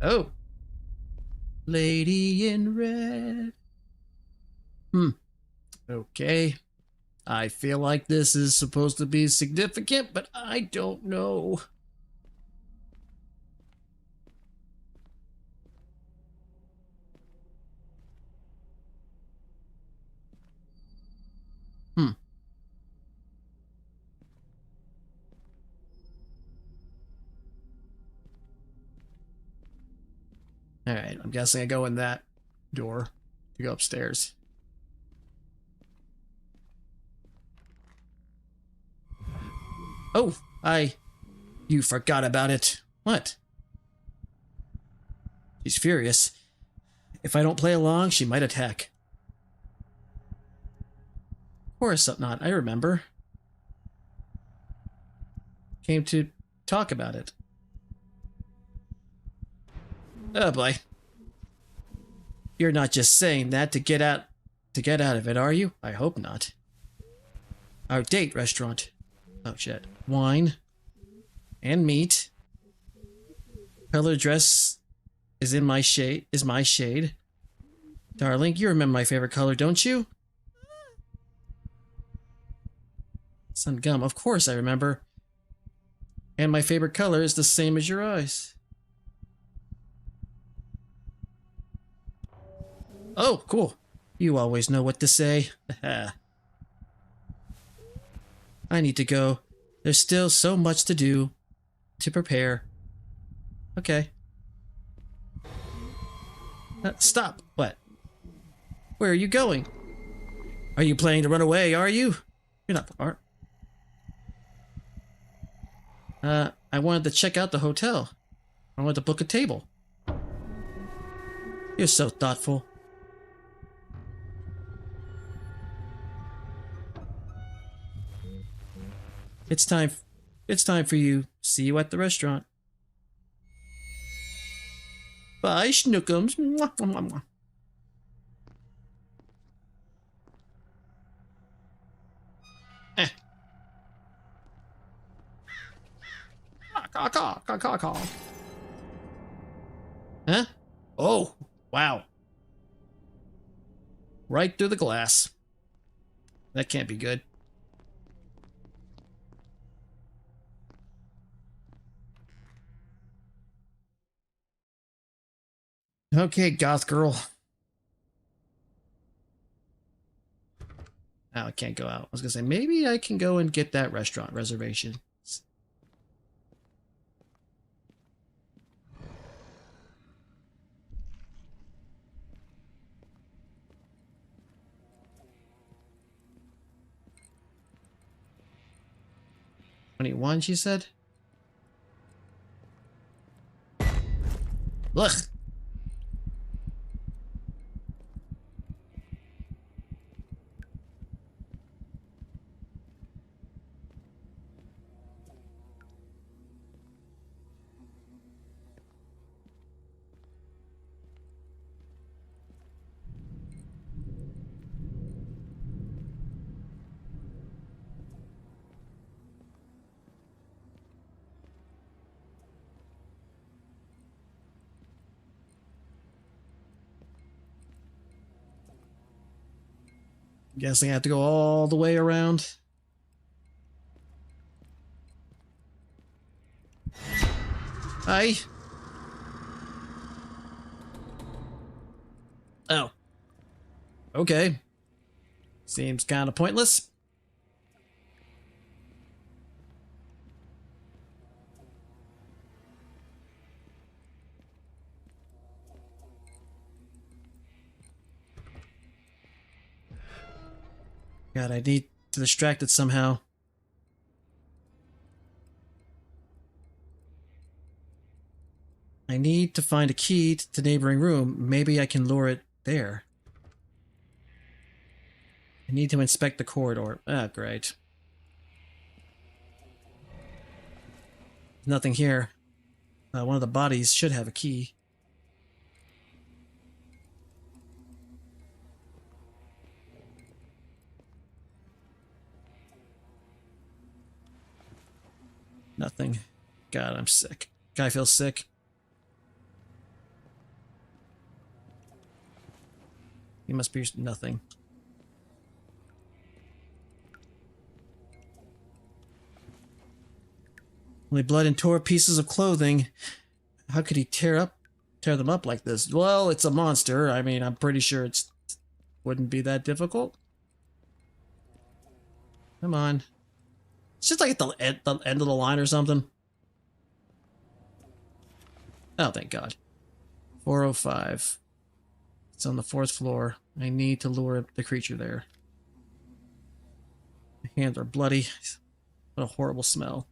Oh. Lady in red. Okay. I feel like this is supposed to be significant, but I don't know. Alright, I'm guessing I go in that door to go upstairs. Oh, you forgot about it. What? She's furious. If I don't play along, she might attack. Of course not, I remember. Came to talk about it. Oh boy. You're not just saying that to get out of it, are you? I hope not. Our date restaurant. Oh shit. Wine. And meat. Color dress is my shade. Darling, you remember my favorite color, don't you? Sun gum, of course I remember. And my favorite color is the same as your eyes. Oh, cool. You always know what to say. I need to go. There's still so much to do. To prepare. Okay. Stop. What? Where are you going? Are you planning to run away, are you? You're not... I wanted to check out the hotel. I wanted to book a table. You're so thoughtful. It's time for you. See you at the restaurant. Bye, Schnookums. Mwah, mwah, mwah. Huh? Oh, wow. Right through the glass. That can't be good. Okay, goth girl. Oh, I can't go out. I was gonna say, maybe I can go and get that restaurant reservation. $21, she said? Ugh. Guessing I have to go all the way around. Hi. Oh. Okay. Seems kind of pointless. God, I need to distract it somehow. I need to find a key to the neighboring room. Maybe I can lure it there. I need to inspect the corridor. Ah, great. Nothing here. One of the bodies should have a key. Nothing. God, I'm sick. Guy feels sick. He must be nothing. Only blood and tore pieces of clothing. How could he tear them up like this? Well, it's a monster. I mean, I'm pretty sure it's wouldn't be that difficult. Come on. It's just like at the end of the line or something. Oh, thank God. 405. It's on the 4th floor. I need to lure the creature there. My hands are bloody. What a horrible smell.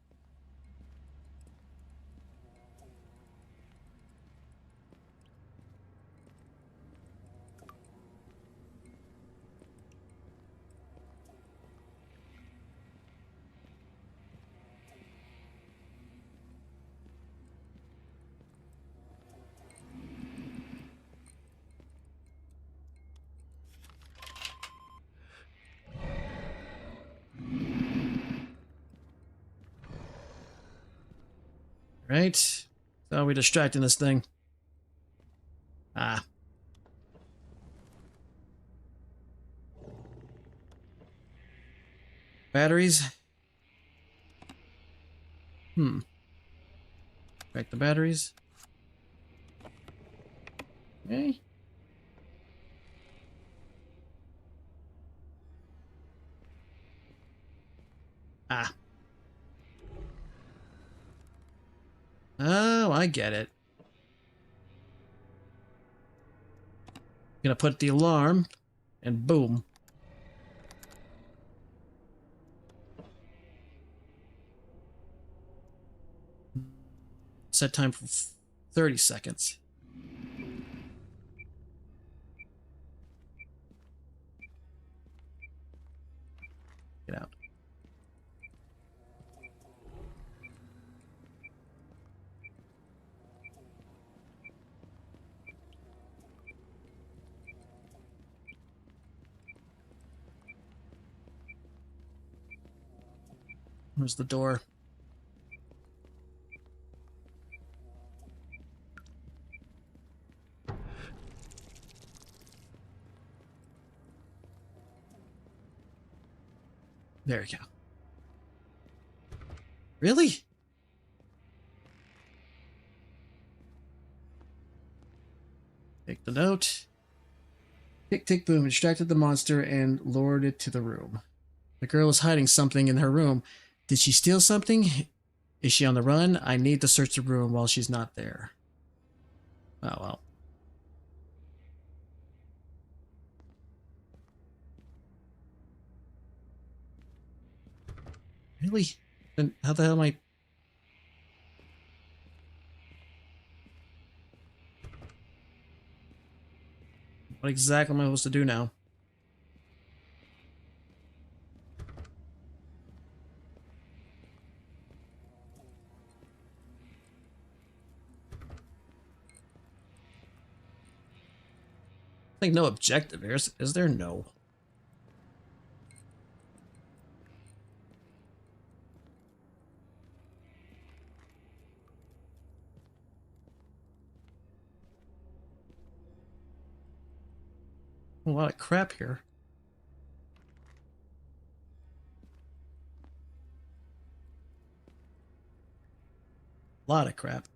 Right? So we're distracting this thing. Ah. Batteries. Back the batteries. Okay. Ah. Oh, I get it. Gonna put the alarm, and boom. Set time for 30 seconds. Get out. Where's the door? There we go. Really? Take the note. Tick, tick, boom. Distracted the monster and lured it to the room. The girl is hiding something in her room. Did she steal something? Is she on the run? I need to search the room while she's not there. Oh, well. Really? Then how the hell am I... What exactly am I supposed to do now? I think no objective here. Is there? No. A lot of crap here. A lot of crap.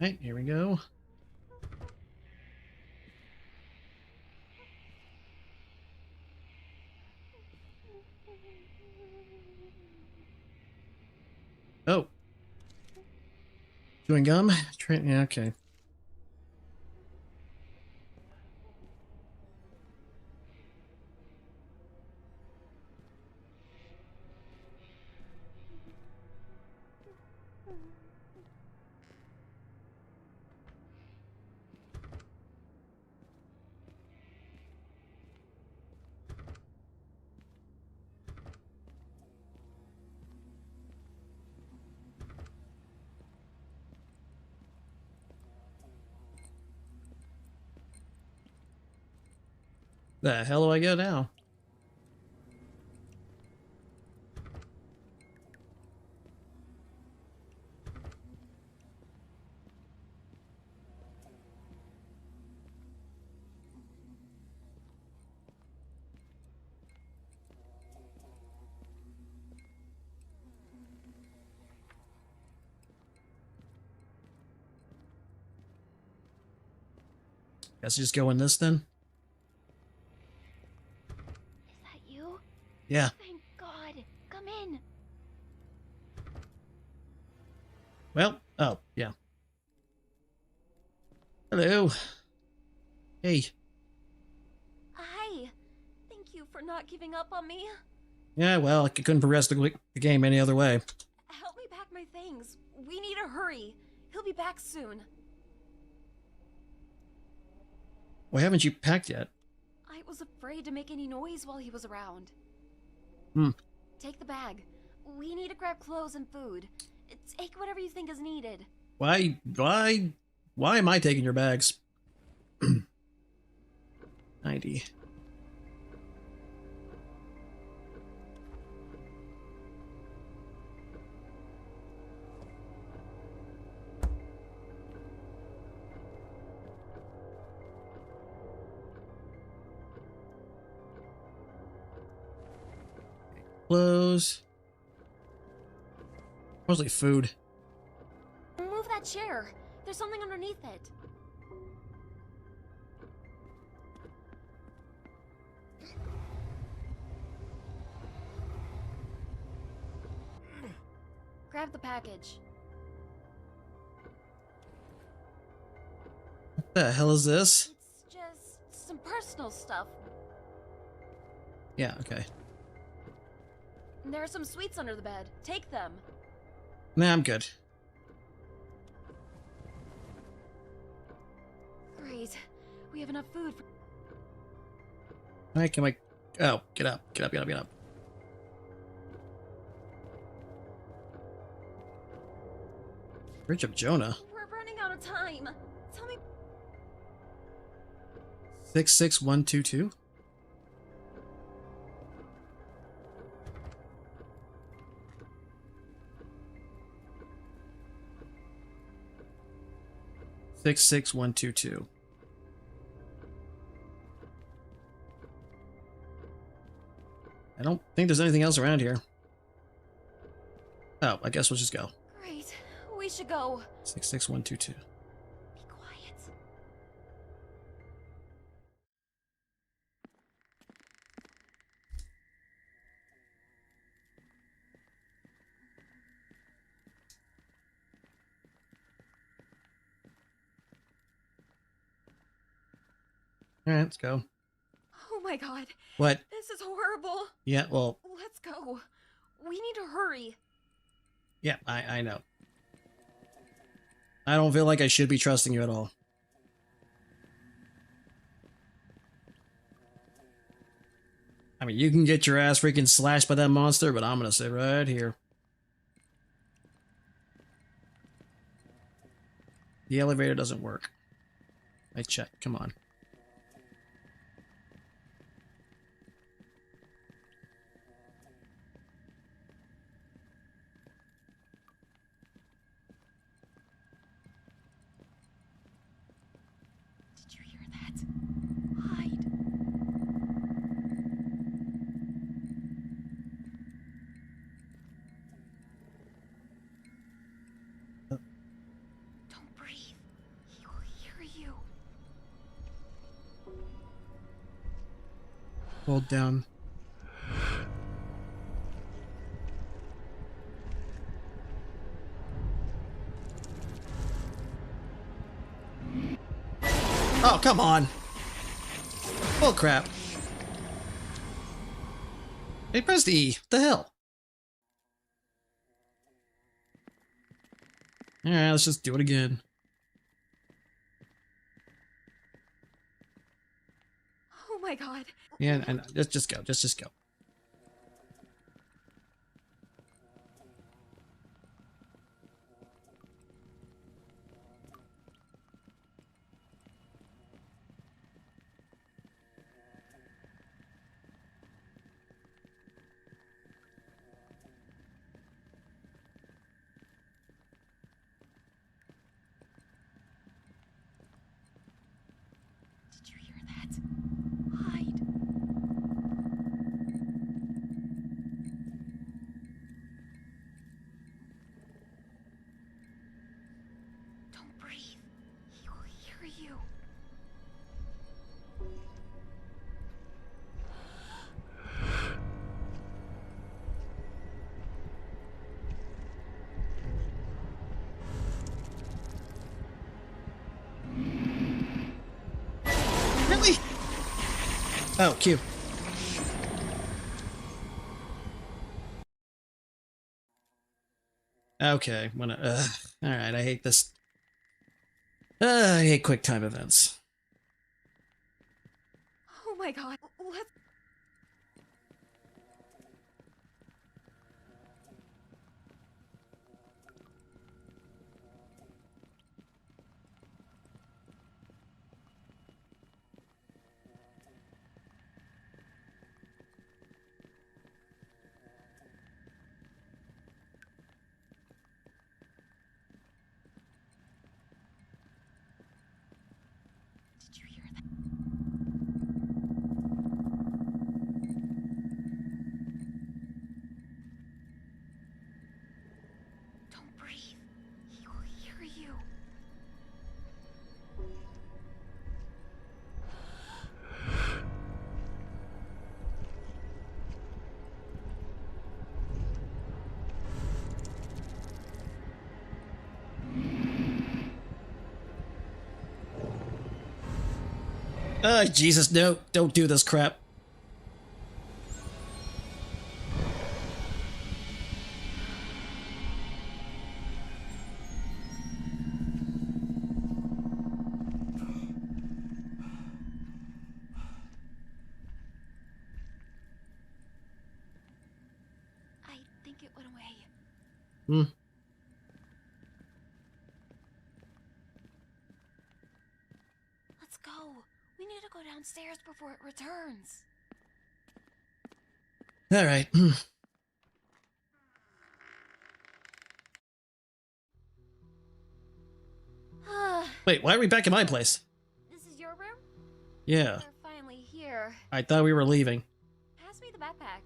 Alright, here we go. Oh. Chewing gum? Yeah, okay. The hell do I go now? Guess just go in this then. Is that you? Yeah. Thank God. Come in. Well, oh, yeah. Hello. Hey. Hi. Thank you for not giving up on me. Yeah, well, I couldn't progress the game any other way. Help me pack my things. We need to hurry. He'll be back soon. Why haven't you packed yet? I was afraid to make any noise while he was around. Hmm. Take the bag. We need to grab clothes and food. Take whatever you think is needed. Why am I taking your bags? 90. Clothes. Mostly food. Move that chair. There's something underneath it. Grab the package. What the hell is this? It's just some personal stuff. Yeah, okay. There are some sweets under the bed. Take them. Nah, I'm good. Great. We have enough food for... Alright, can I... Oh, get up. Get up, get up, get up. Bridge of Jonah. We're running out of time. Tell me... 66122? Six 6122. I don't think there's anything else around here. Oh, I guess we'll just go. Great. We should go. 66122. Be quiet. Alright, let's go. Oh my God. What? This is horrible. Yeah, well... Let's go. We need to hurry. Yeah, I know. I don't feel like I should be trusting you at all. I mean, you can get your ass freaking slashed by that monster, but I'm gonna sit right here. The elevator doesn't work. I checked. Come on. Did you hear that? Hide. Don't breathe. He will hear you. Hold down. Oh, come on. Oh, crap. Hey, press the E. What the hell? Alright, let's just do it again. Oh my God. Yeah, and just go. Just go. Oh, Q. Okay, alright, I hate this. I hate quick time events. Oh my god, let's... Don't breathe. He will hear you. Oh, Jesus, no. Don't do this crap. I think it went away. Hmm. Let's go. We need to go downstairs before it returns. Alright. Wait, why are we back in my place? This is your room? Yeah. We're finally here. I thought we were leaving. Pass me the backpack.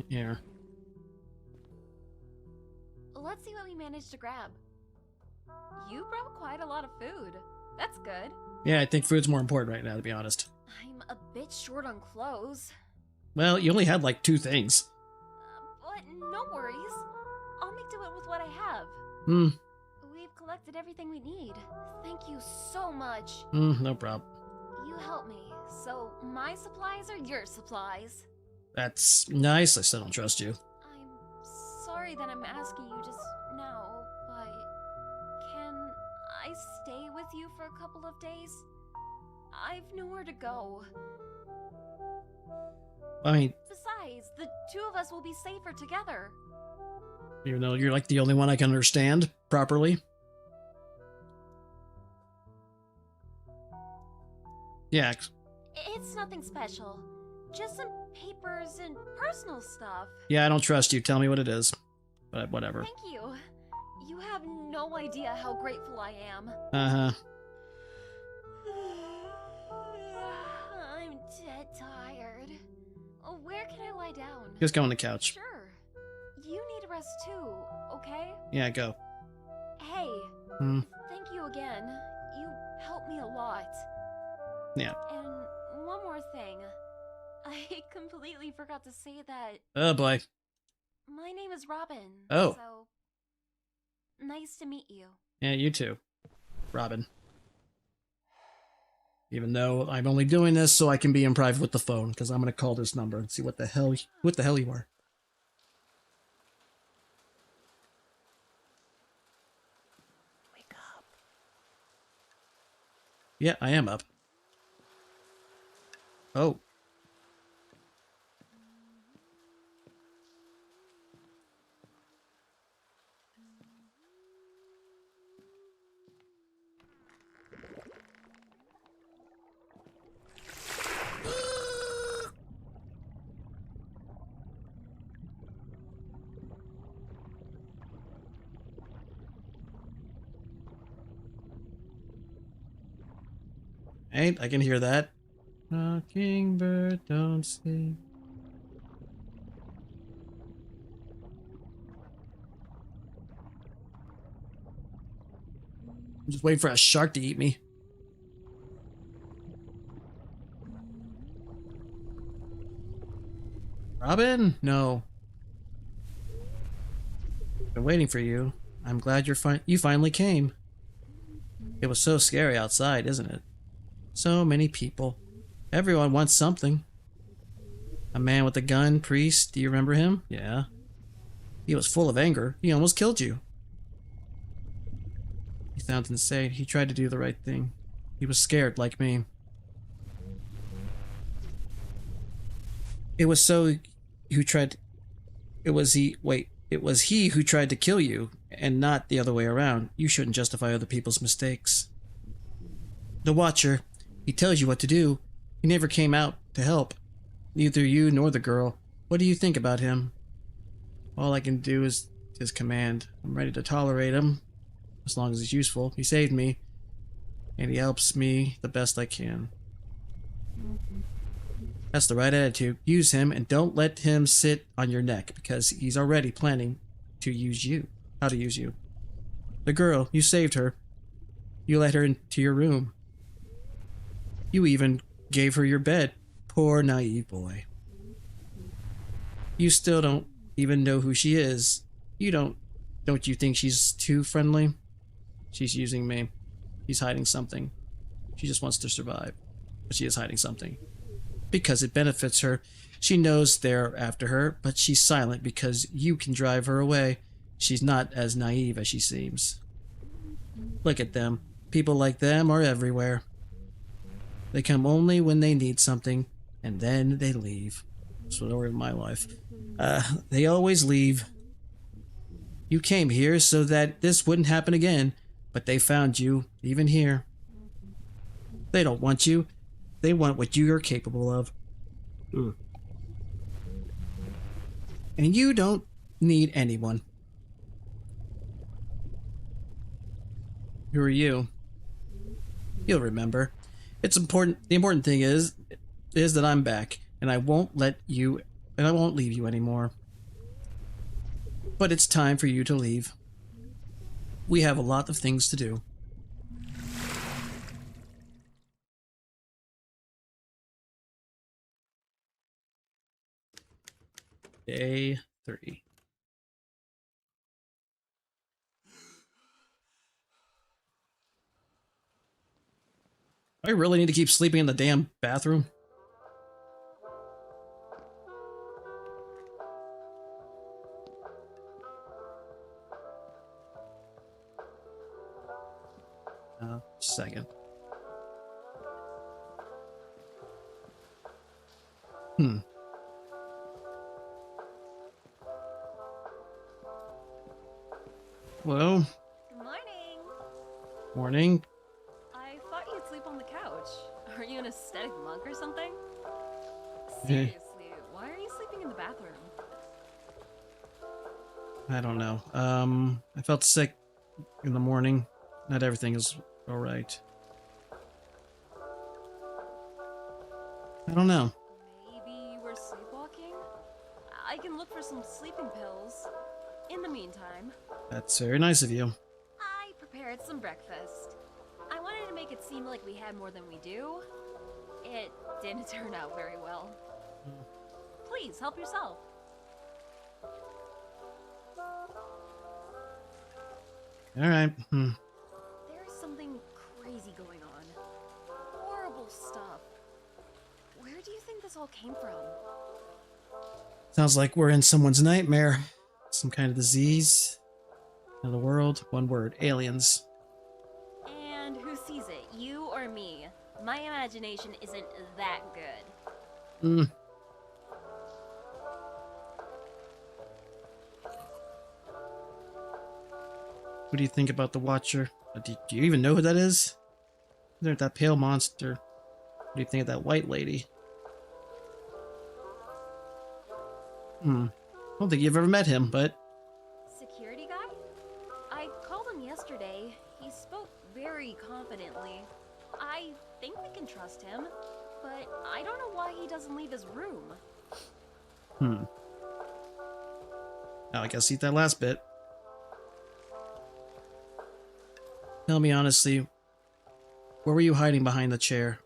Yeah. Let's see what we managed to grab. You brought quite a lot of food. That's good. Yeah, I think food's more important right now, to be honest. I'm a bit short on clothes. Well, you only had like 2 things. But no worries. I'll make do it with what I have. Hmm. We've collected everything we need. Thank you so much. No problem. You helped me, so my supplies are your supplies. That's nice. I still don't trust you. I'm sorry that I'm asking you just now, but can I stay with you for a couple of days? I've nowhere to go. I mean, Besides, the 2 of us will be safer together. even though you're like the only one I can understand properly. Yeah. It's nothing special. Just some papers and personal stuff. Yeah, I don't trust you. Tell me what it is. But whatever. Thank you. You have no idea how grateful I am. Uh-huh. I'm dead tired. Where can I lie down? Just go on the couch. Sure. You need rest too, okay? Yeah, go. Hey, Hmm. thank you again. You helped me a lot. Yeah. And one more thing. I completely forgot to say that Oh, boy. my name is Robin. Oh. So, nice to meet you. Yeah, you too. Robin. Even though I'm only doing this so I can be in private with the phone, because I'm going to call this number and see what the hell you are. Wake up. Yeah, I am up. Oh. Hey, I can hear that. Mockingbird, don't sing. I'm just waiting for a shark to eat me. Robin? No. Been waiting for you. I'm glad you finally came. It was so scary outside, isn't it? So many people. Everyone wants something. A man with a gun, priest, do you remember him? Yeah. He was full of anger. He almost killed you. He sounds insane. He tried to do the right thing. He was scared like me. It was he who tried to kill you, and not the other way around. You shouldn't justify other people's mistakes. The Watcher, he tells you what to do. He never came out to help. Neither you nor the girl. What do you think about him? All I can do is his command. I'm ready to tolerate him, as long as he's useful. He saved me, and he helps me the best I can. That's the right attitude. Use him, and don't let him sit on your neck, because he's already planning to use you. How to use you. The girl, you saved her. You let her into your room. You even gave her your bed. Poor naive boy. You still don't even know who she is. Don't you think she's too friendly? She's using me. She's hiding something. She just wants to survive. But she is hiding something. Because it benefits her. She knows they're after her, but she's silent because you can drive her away. She's not as naive as she seems. Look at them. People like them are everywhere. They come only when they need something, and then they leave. That's the story of my life. They always leave. You came here so that this wouldn't happen again, but they found you, even here. They don't want you. They want what you are capable of. And you don't need anyone. Who are you? You'll remember. It's important. The important thing is that I'm back, and I won't leave you anymore. But it's time for you to leave. We have a lot of things to do. Day 3. I really need to keep sleeping in the damn bathroom. Second. Hello? Good morning. Morning. I thought you'd sleep on the couch. Are you an aesthetic monk or something? Seriously, why are you sleeping in the bathroom? I don't know. I felt sick in the morning. Not everything is alright. I don't know. Maybe you were sleepwalking? I can look for some sleeping pills. In the meantime, That's very nice of you. I prepared some breakfast. I wanted to make it seem like we had more than we do. It didn't turn out very well. Please, help yourself. Alright. There's something crazy going on. Horrible stuff. Where do you think this all came from? Sounds like we're in someone's nightmare. Some kind of disease. In the world. One word. Aliens. And who sees it? You or me? My imagination isn't that good. What do you think about the Watcher? Do you even know who that is? There's that pale monster. What do you think of that white lady? I don't think you've ever met him, but... Security guy? I called him yesterday. He spoke very confidently. I think we can trust him, but I don't know why he doesn't leave his room. Now I gotta see that last bit. Tell me honestly, where were you hiding behind the chair?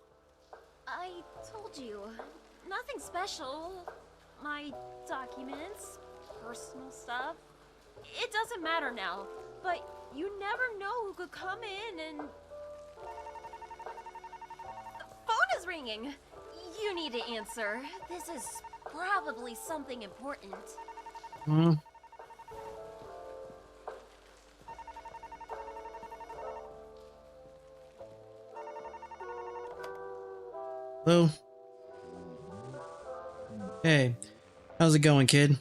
I told you. Nothing special. My documents, personal stuff. It doesn't matter now, but you never know who could come in and... The phone is ringing! you need to answer. This is probably something important. Hmm. Hello? Hey, how's it going, kid?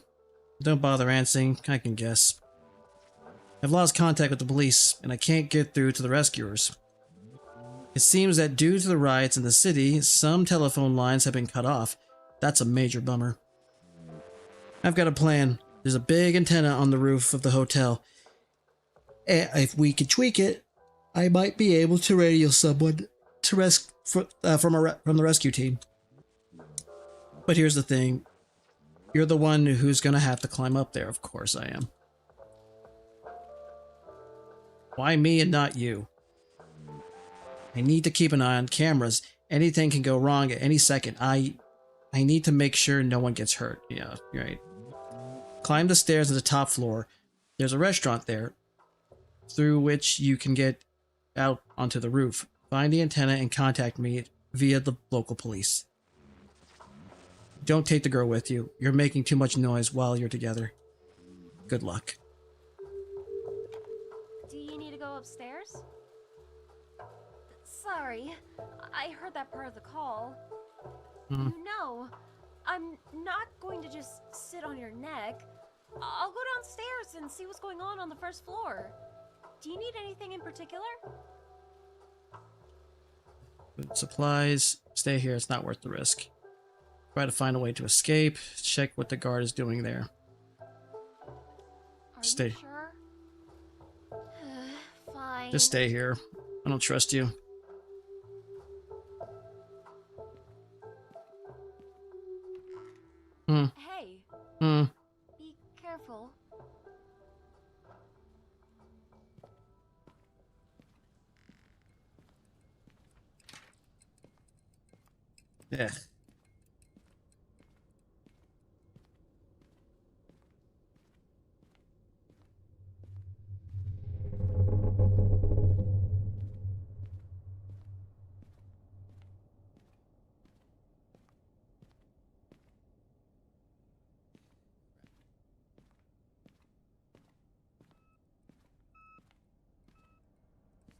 Don't bother answering, I can guess. I've lost contact with the police, and I can't get through to the rescuers. It seems that due to the riots in the city, some telephone lines have been cut off. That's a major bummer. I've got a plan. There's a big antenna on the roof of the hotel. If we could tweak it, I might be able to radio someone to from the rescue team. But here's the thing. You're the one who's gonna have to climb up there. Of course I am. Why me and not you? I need to keep an eye on cameras. Anything can go wrong at any second. I need to make sure no one gets hurt. Yeah, right. Climb the stairs to the top floor. There's a restaurant there, through which you can get out onto the roof. Find the antenna and contact me via the local police. Don't take the girl with you. You're making too much noise while you're together. Good luck. Do you need to go upstairs? Sorry, I heard that part of the call. No, I'm not going to just sit on your neck. I'll go downstairs and see what's going on the first floor. Do you need anything in particular? Food supplies. Stay here. It's not worth the risk. Try to find a way to escape. Check what the guard is doing there. Stay. You sure? Fine. Just stay here. I don't trust you. Hey. Be careful. Yeah.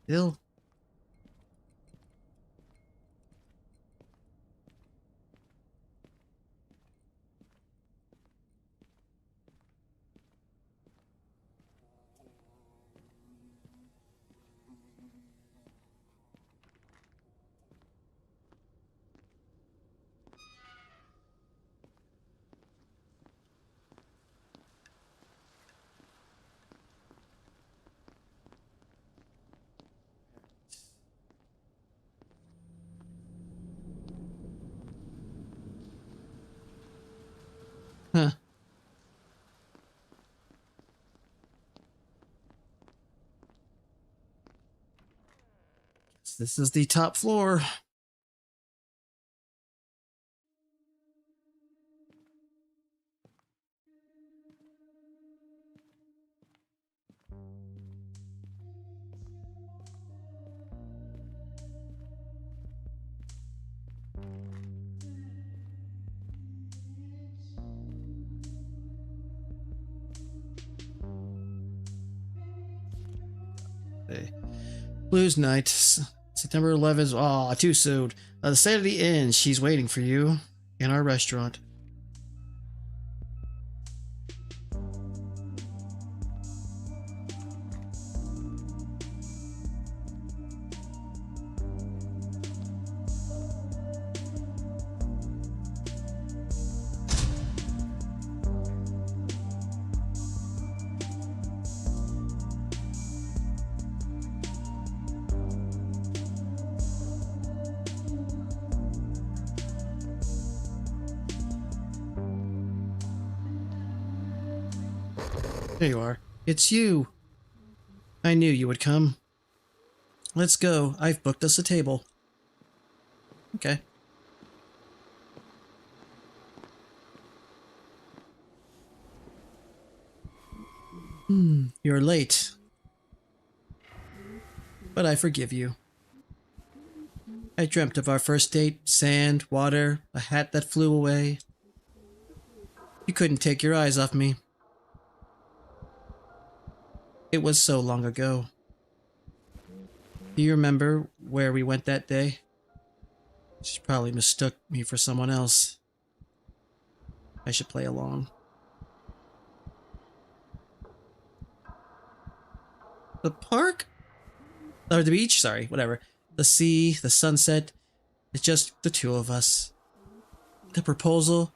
Still. Huh. This is the top floor. Hey. Blues night. September 11th. Aw, too soon. The Sanity Inn. She's waiting for you in our restaurant. There you are. It's you. I knew you would come. Let's go. I've booked us a table. Okay. You're late. But I forgive you. I dreamt of our first date, sand, water, a hat that flew away. You couldn't take your eyes off me. It was so long ago. Do you remember where we went that day? She probably mistook me for someone else. I should play along. The park? Or the beach? Sorry, whatever. The sea, the sunset. It's just the two of us. The proposal,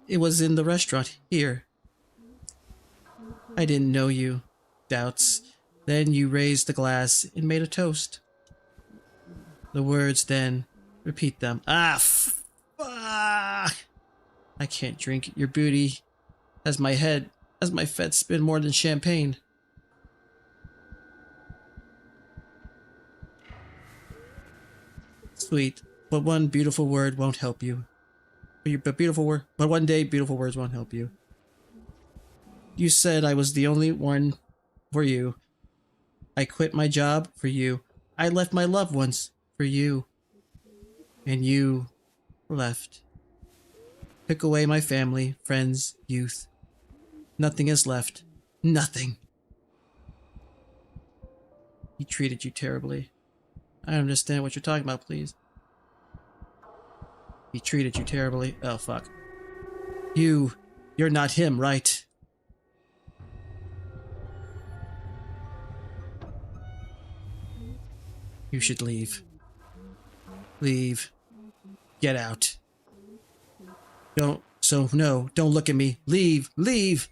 it was in the restaurant here. I didn't know you. Doubts. Then you raised the glass and made a toast. The words then, repeat them. Ah, fuck! I can't drink your booty. As my fed spin more than champagne. Sweet, but one beautiful word won't help you. But one day beautiful words won't help you. You said I was the only one for you. I quit my job for you. I left my loved ones for you. And you left. Took away my family, friends, youth. Nothing is left. Nothing. He treated you terribly. I don't understand what you're talking about, please. He treated you terribly. Oh, fuck. You're not him, right? You should leave. Leave. Get out. Don't look at me. Leave. Leave!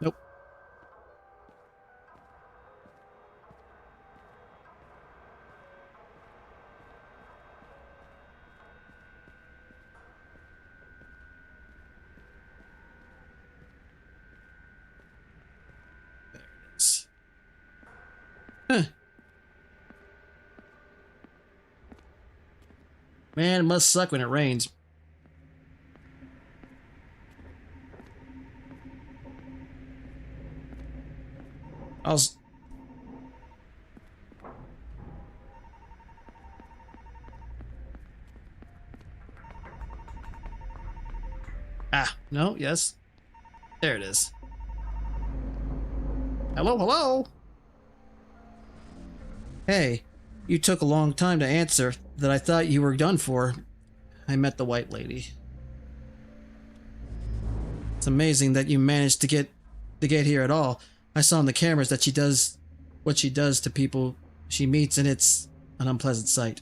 Nope. There it is. Huh. Man, it must suck when it rains. No, yes. There it is. Hello, hello! Hey, you took a long time to answer that I thought you were done for. I met the white lady. It's amazing that you managed to get here at all. I saw on the cameras that she does what she does to people she meets, and it's an unpleasant sight.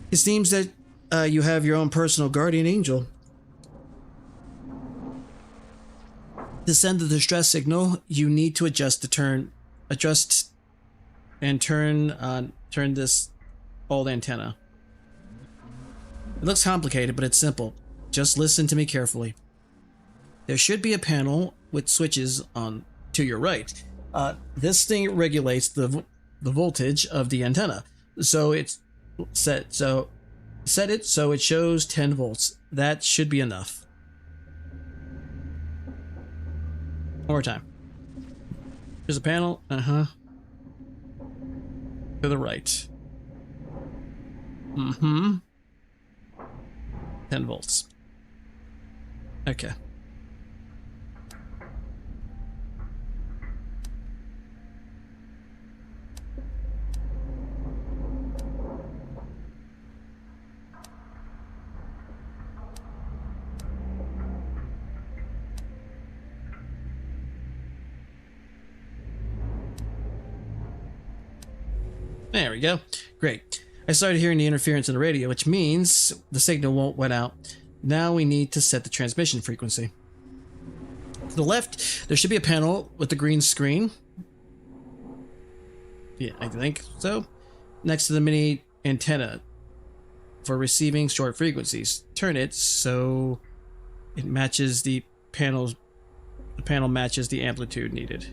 It seems that you have your own personal guardian angel. To send the distress signal, you need to adjust and turn this old antenna. It looks complicated, but it's simple. Just listen to me carefully. There should be a panel with switches on to your right. This thing regulates the voltage of the antenna. So it's set it so it shows 10 volts. That should be enough. One more time. Here's a panel. To the right. 10 volts. Okay. There we go. Great. I started hearing the interference in the radio, which means the signal won't went out. Now we need to set the transmission frequency. To the left, there should be a panel with the green screen. Yeah, I think so. Next to the mini antenna for receiving short frequencies. Turn it so it matches the panel matches the amplitude needed.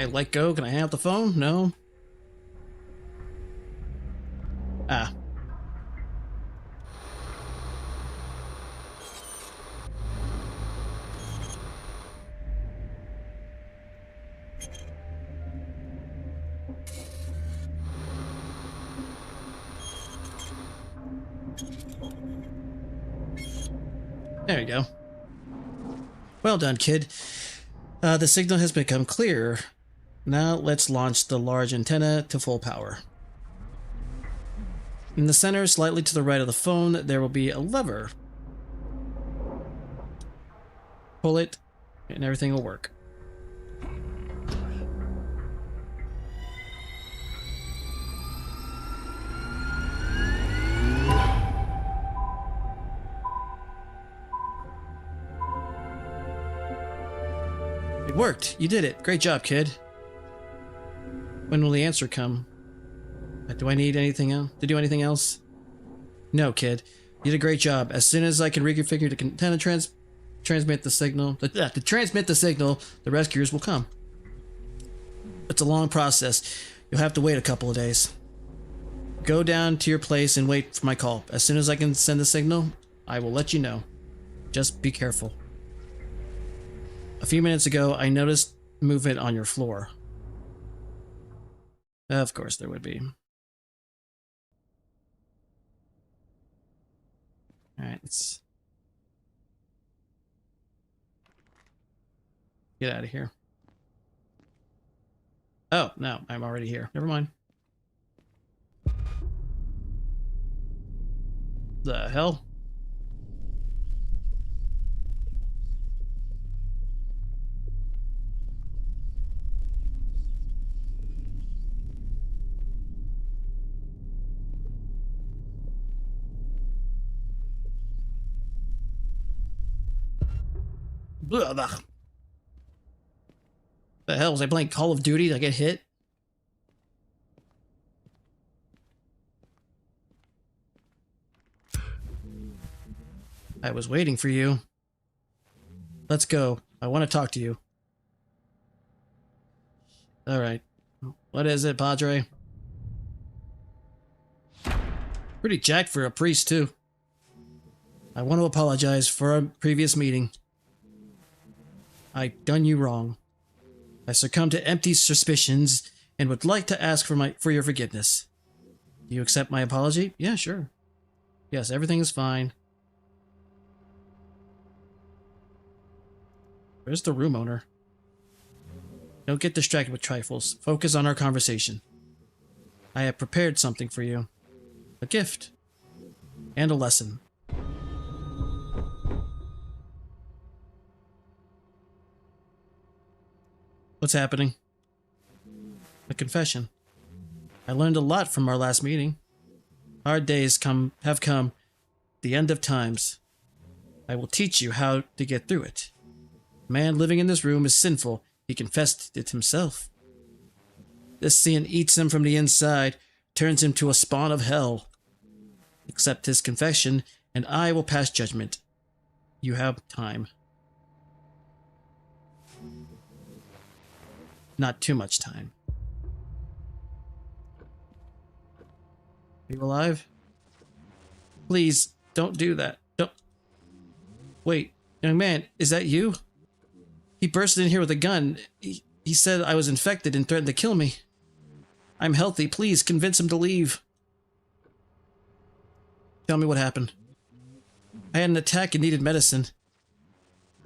I let go? Can I hang up the phone? No. Ah. There you go. Well done, kid. The signal has become clear. Now let's launch the large antenna to full power. In the center, slightly to the right of the phone, there will be a lever. Pull it, and everything will work. It worked. You did it. Great job, kid. When will the answer come? Do I need anything else? To do anything else? No, kid. You did a great job. As soon as I can reconfigure the antenna transmit the signal, to transmit the signal, the rescuers will come. It's a long process. You'll have to wait a couple of days. Go down to your place and wait for my call. As soon as I can send the signal, I will let you know. Just be careful. A few minutes ago, I noticed movement on your floor. Of course there would be. Alright, let's get out of here. Oh, no, I'm already here. Never mind. The hell? Blah, blah. The hell, was I playing Call of Duty? Did I get hit? I was waiting for you. Let's go. I want to talk to you. Alright. What is it, Padre? Pretty jacked for a priest, too. I want to apologize for our previous meeting. I done you wrong. I succumbed to empty suspicions and would like to ask for your forgiveness. Do you accept my apology? Yeah, sure. Yes, everything is fine. Where's the room owner? Don't get distracted with trifles. Focus on our conversation. I have prepared something for you. A gift. And a lesson. What's happening? A confession. I learned a lot from our last meeting. Hard days have come. The end of times. I will teach you how to get through it. The man living in this room is sinful. He confessed it himself. This sin eats him from the inside, turns him to a spawn of hell. Accept his confession, and I will pass judgment. You have time. Not too much time. Are you alive? Please, don't do that. Don't. Wait, young man, is that you? He burst in here with a gun. He said I was infected and threatened to kill me. I'm healthy. Please, convince him to leave. Tell me what happened. I had an attack and needed medicine.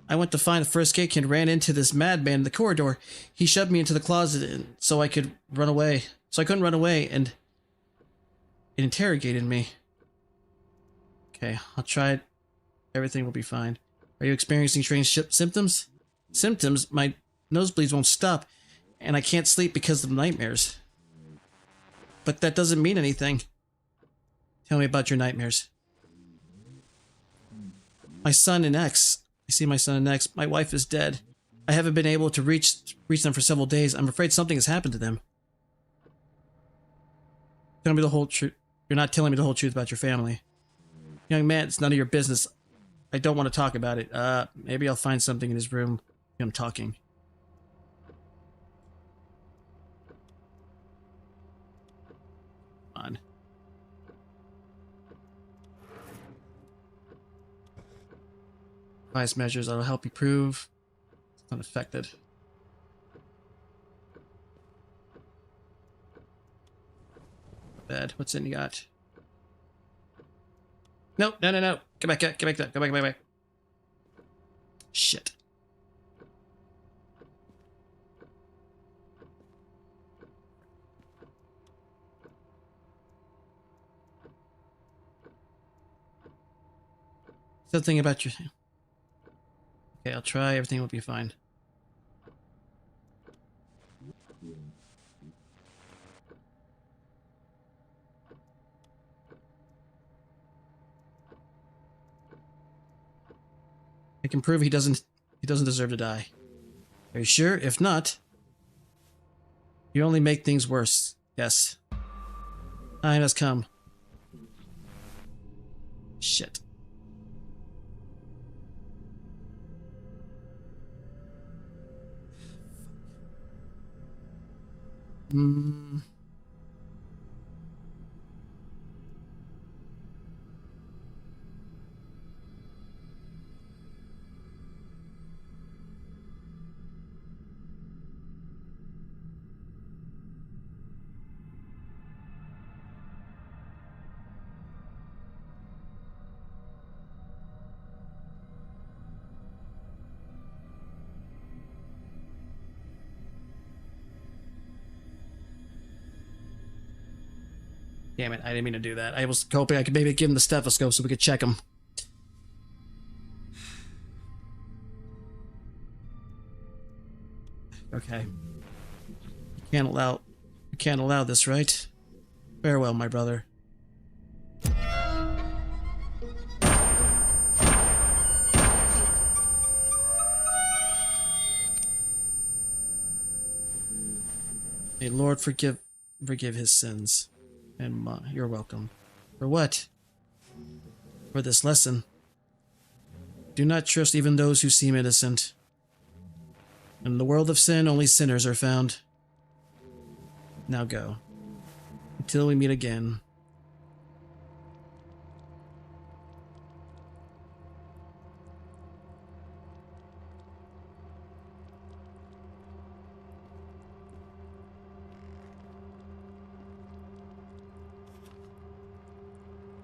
I went to find the first aid kit and ran into this madman in the corridor. He shoved me into the closet so I could run away. So I couldn't run away, and it interrogated me. Okay, I'll try it. Everything will be fine. Are you experiencing strange symptoms? Symptoms? My nosebleeds won't stop, and I can't sleep because of nightmares. But that doesn't mean anything. Tell me about your nightmares. My son and ex. I see my son and ex. My wife is dead. I haven't been able to reach them for several days. I'm afraid something has happened to them. Tell me the whole truth. You're not telling me the whole truth about your family. Young man, it's none of your business. I don't want to talk about it. Maybe I'll find something in his room. I'm talking. on. Device measures that'll help you prove it's unaffected. Bad. What's in you got? Nope. No. Go back. Go back. Shit. Still thinking about your... Okay, I'll try. Everything will be fine. I can prove he doesn't deserve to die. Are you sure? If not, you only make things worse. Yes. Time has come. Shit. Damn it, I didn't mean to do that. I was hoping I could maybe give him the stethoscope so we could check him. Okay. You can't allow this, right? Farewell, my brother. May Lord forgive his sins. And you're welcome. For what? For this lesson. Do not trust even those who seem innocent. In the world of sin, only sinners are found. Now go. Until we meet again.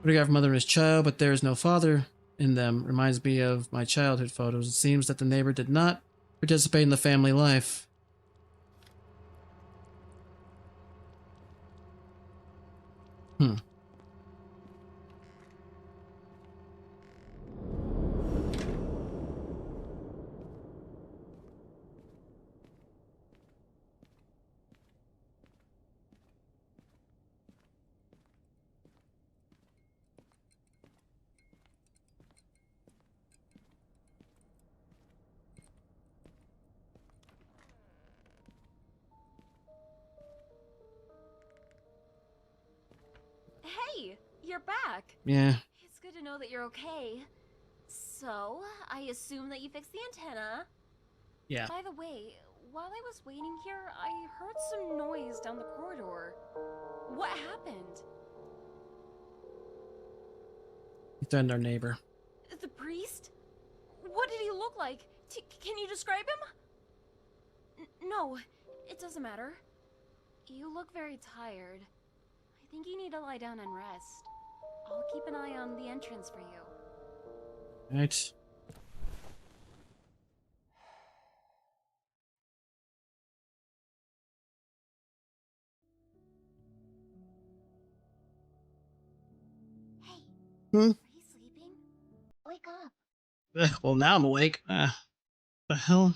Photograph mother and his child, but there is no father in them. Reminds me of my childhood photos. It seems that the neighbor did not participate in the family life. Hey, you're back. Yeah. It's good to know that you're okay. So, I assume that you fixed the antenna. Yeah. By the way, while I was waiting here, I heard some noise down the corridor. What happened? He threatened our neighbor. The priest? What did he look like? Can you describe him? No, it doesn't matter. You look very tired. I think you need to lie down and rest. I'll keep an eye on the entrance for you. Right. Are you sleeping? Wake up. Well, now I'm awake. The hell?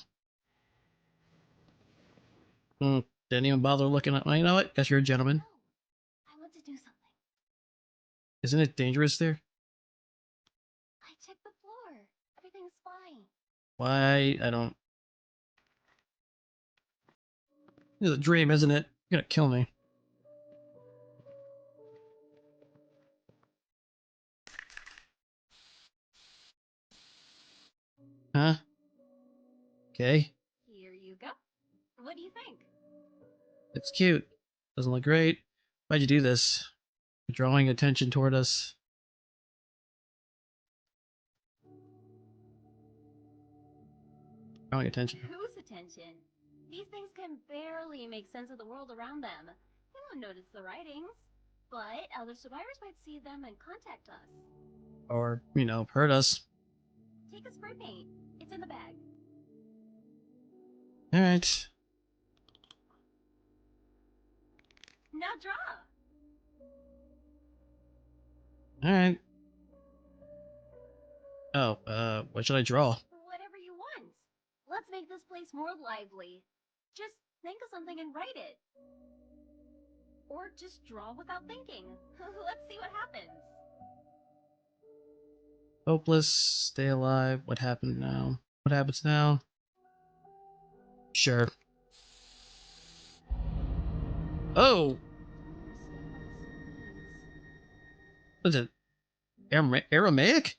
Didn't even bother looking at me. You know what? Guess you're a gentleman. I want to do something. Isn't it dangerous there? I checked the floor. Everything's fine. Why? I don't... It's a dream, isn't it? You're gonna kill me. Huh? Okay. Here you go. What do you think? It's cute. Doesn't look great. Why'd you do this? Drawing attention toward us. Drawing attention. Whose attention? These things can barely make sense of the world around them. They won't notice the writings, but other survivors might see them and contact us. Or, you know, hurt us. Take a spray paint. It's in the bag. Alright. Now draw. Alright. Oh, what should I draw? Whatever you want. Let's make this place more lively. Just think of something and write it. Or just draw without thinking. Let's see what happens. Hopeless, stay alive, what happened now? What happens now? Sure. Oh! What is it? Aramaic?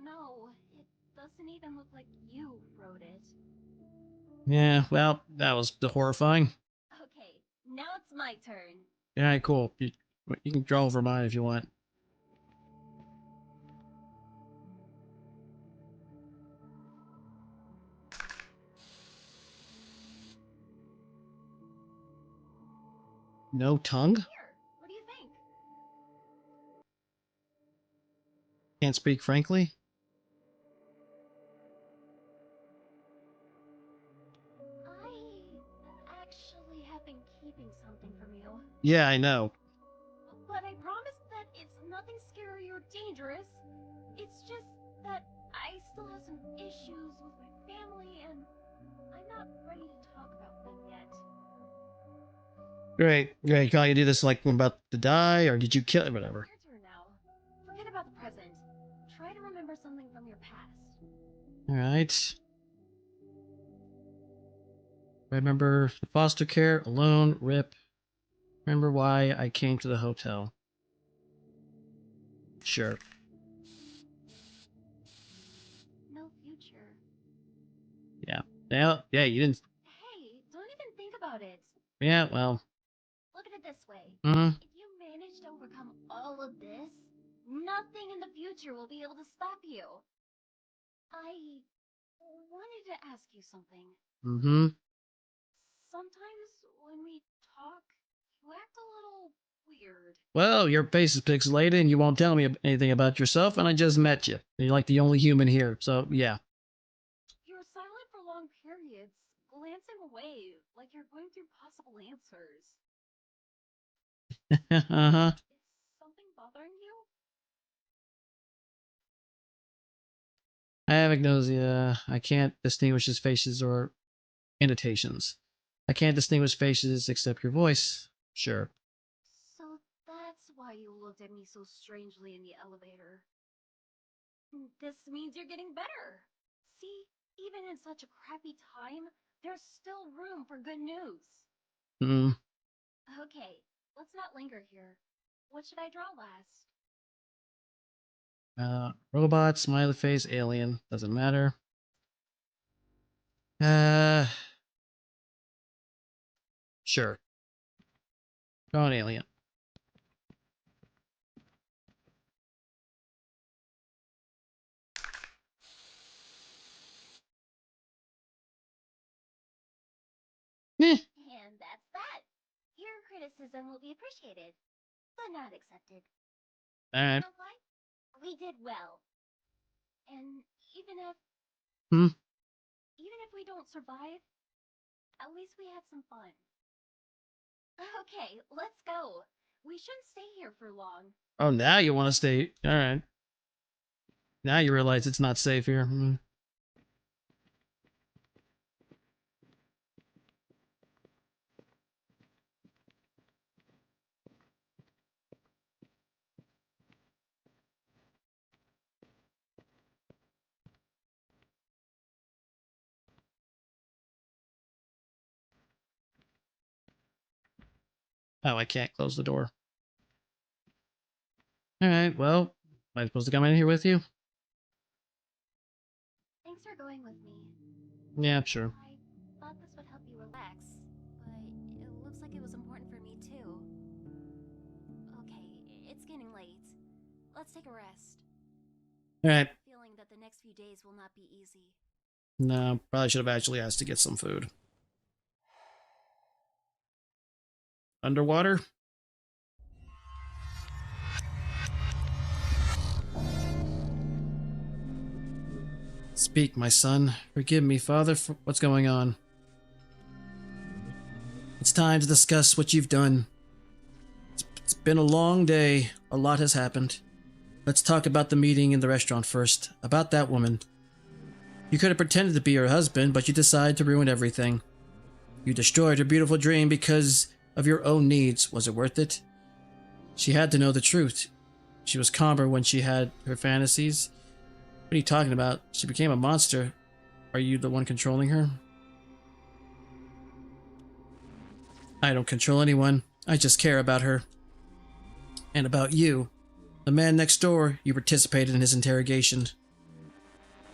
No, it doesn't even look like you wrote it. Yeah, well, that was horrifying. Okay, now it's my turn. Alright, cool. You can draw over mine if you want. No tongue? Here, what do you think? Can't speak frankly? I actually have been keeping something from you. Yeah, I know. But I promise that it's nothing scary or dangerous. It's just that I still have some issues with my family and I'm not ready to talk about them yet. Great. Can I do this like I'm about to die, or did you kill it? Whatever. Your turn now. Forget about the present. Try to remember something from your past. Alright. Remember the foster care, alone, rip. Remember why I came to the hotel. Sure. No future. Yeah. Yeah, you didn't... Hey, don't even think about it. Yeah, well... Look at it this way. Mm-hmm. If you manage to overcome all of this, nothing in the future will be able to stop you. I wanted to ask you something. Mm-hmm. Sometimes when we talk, you act a little weird. Well, your face is pixelated and you won't tell me anything about yourself, and I just met you. You're like the only human here, so yeah. You're silent for long periods, glancing away, like you're going through possible answers. Uh-huh. Is something bothering you? I have agnosia. I can't distinguish his faces or annotations. I can't distinguish faces except your voice. Sure. So that's why you looked at me so strangely in the elevator. This means you're getting better. See, even in such a crappy time, there's still room for good news. Hmm. Okay, let's not linger here. What should I draw last? Robot, smiley face, alien. Doesn't matter. Sure. Draw an alien. And that's that. Your criticism will be appreciated, but not accepted. Alright. You know what? We did well. And even if we don't survive, at least we had some fun. Okay, let's go. We shouldn't stay here for long. Oh, now you want to stay. Alright. Now you realize it's not safe here. Oh, I can't close the door. Alright, well, am I supposed to come in here with you? Thanks for going with me. Yeah, sure. I thought this would help you relax, but it looks like it was important for me too. It's getting late. Let's take a rest. All right. I have a feeling that the next few days will not be easy. No, probably should have actually asked to get some food. Underwater? Speak, my son. Forgive me, Father, for what's going on. It's time to discuss what you've done. It's been a long day. A lot has happened. Let's talk about the meeting in the restaurant first. About that woman. You could have pretended to be her husband, but you decided to ruin everything. You destroyed her beautiful dream because of your own needs. Was it worth it? She had to know the truth. She was calmer when she had her fantasies. What are you talking about? She became a monster. Are you the one controlling her? I don't control anyone. I just care about her. And about you. The man next door, you participated in his interrogation.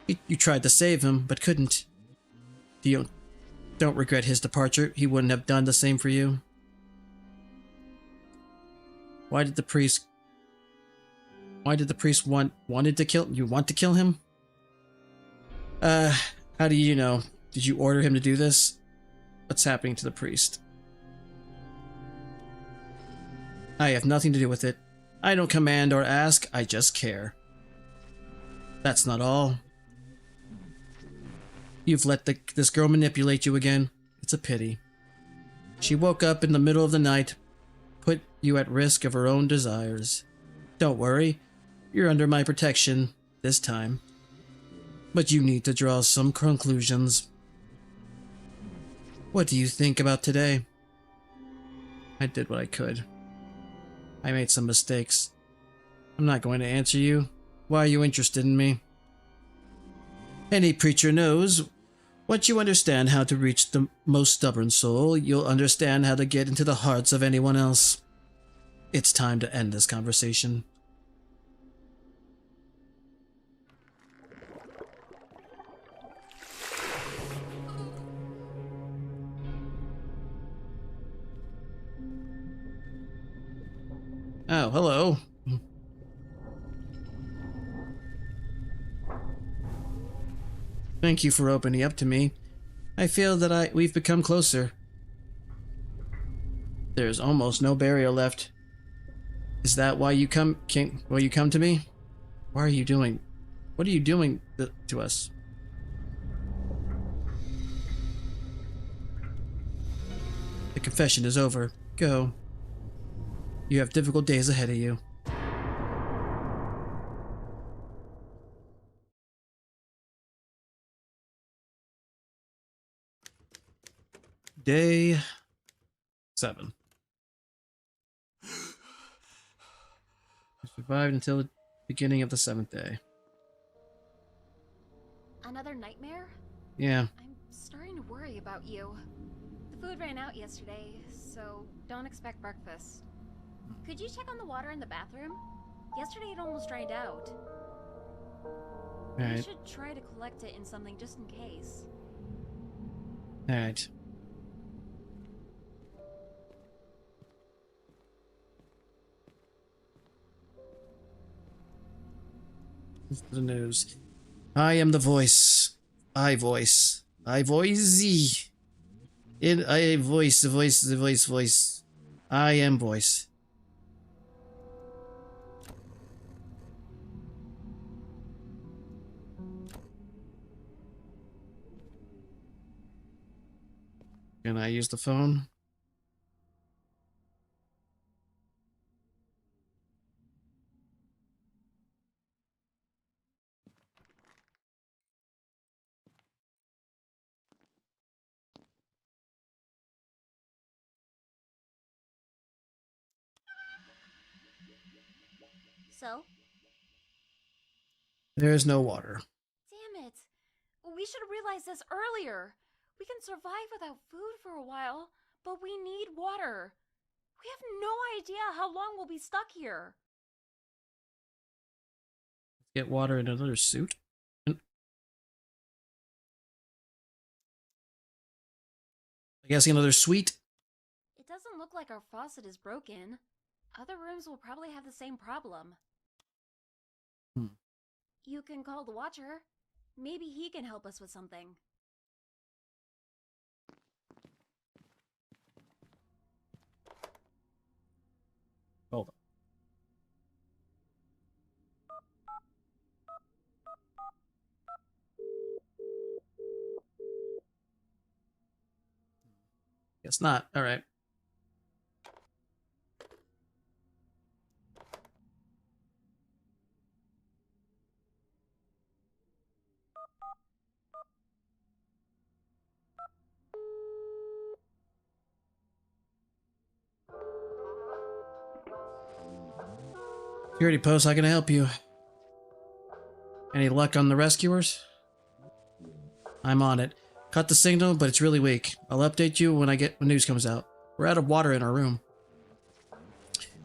You tried to save him, but couldn't. You don't regret his departure. He wouldn't have done the same for you. Why did the priest wanted to kill you? Want to kill him? How do you know? Did you order him to do this? What's happening to the priest? I have nothing to do with it. I don't command or ask, I just care. That's not all. You've let this girl manipulate you again. It's a pity. She woke up in the middle of the night, put you at risk of her own desires. Don't worry, you're under my protection this time. But you need to draw some conclusions. What do you think about today? I did what I could. I made some mistakes. I'm not going to answer you. Why are you interested in me? Any preacher knows. Once you understand how to reach the most stubborn soul, you'll understand how to get into the hearts of anyone else. It's time to end this conversation. Oh, hello. Thank you for opening up to me. I feel that we've become closer. There's almost no barrier left. Is that why you come to me? Why are you doing? What are you doing to us? The confession is over. Go. You have difficult days ahead of you. Day 7. I survived until the beginning of the 7th day. Another nightmare? Yeah. I'm starting to worry about you. The food ran out yesterday, so don't expect breakfast. Could you check on the water in the bathroom? Yesterday it almost dried out. Alright. You should try to collect it in something just in case. Alright. This is the news. I am the voice. I voice. I voice. I voice. The voice. The voice. Voice. I am voice. Can I use the phone? So? There is no water. Damn it. We should have realized this earlier. We can survive without food for a while, but we need water. We have no idea how long we'll be stuck here. Get water in another suit? I guess another suite? It doesn't look like our faucet is broken. Other rooms will probably have the same problem. Hmm. You can call the Watcher. Maybe he can help us with something. Hold on. Guess not. All right. Security post, how can I help you? Any luck on the rescuers? I'm on it. Cut the signal, but it's really weak. I'll update you when news comes out. We're out of water in our room.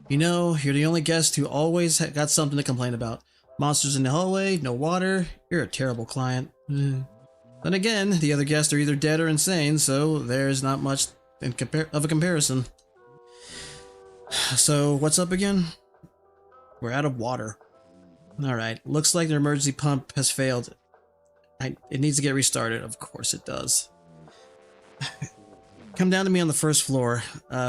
You know, you're the only guest who always got something to complain about. Monsters in the hallway, no water. You're a terrible client. Then again, the other guests are either dead or insane, so there's not much of a comparison. So, what's up again? We're out of water. Alright, looks like the emergency pump has failed. It needs to get restarted. Of course it does. Come down to me on the first floor.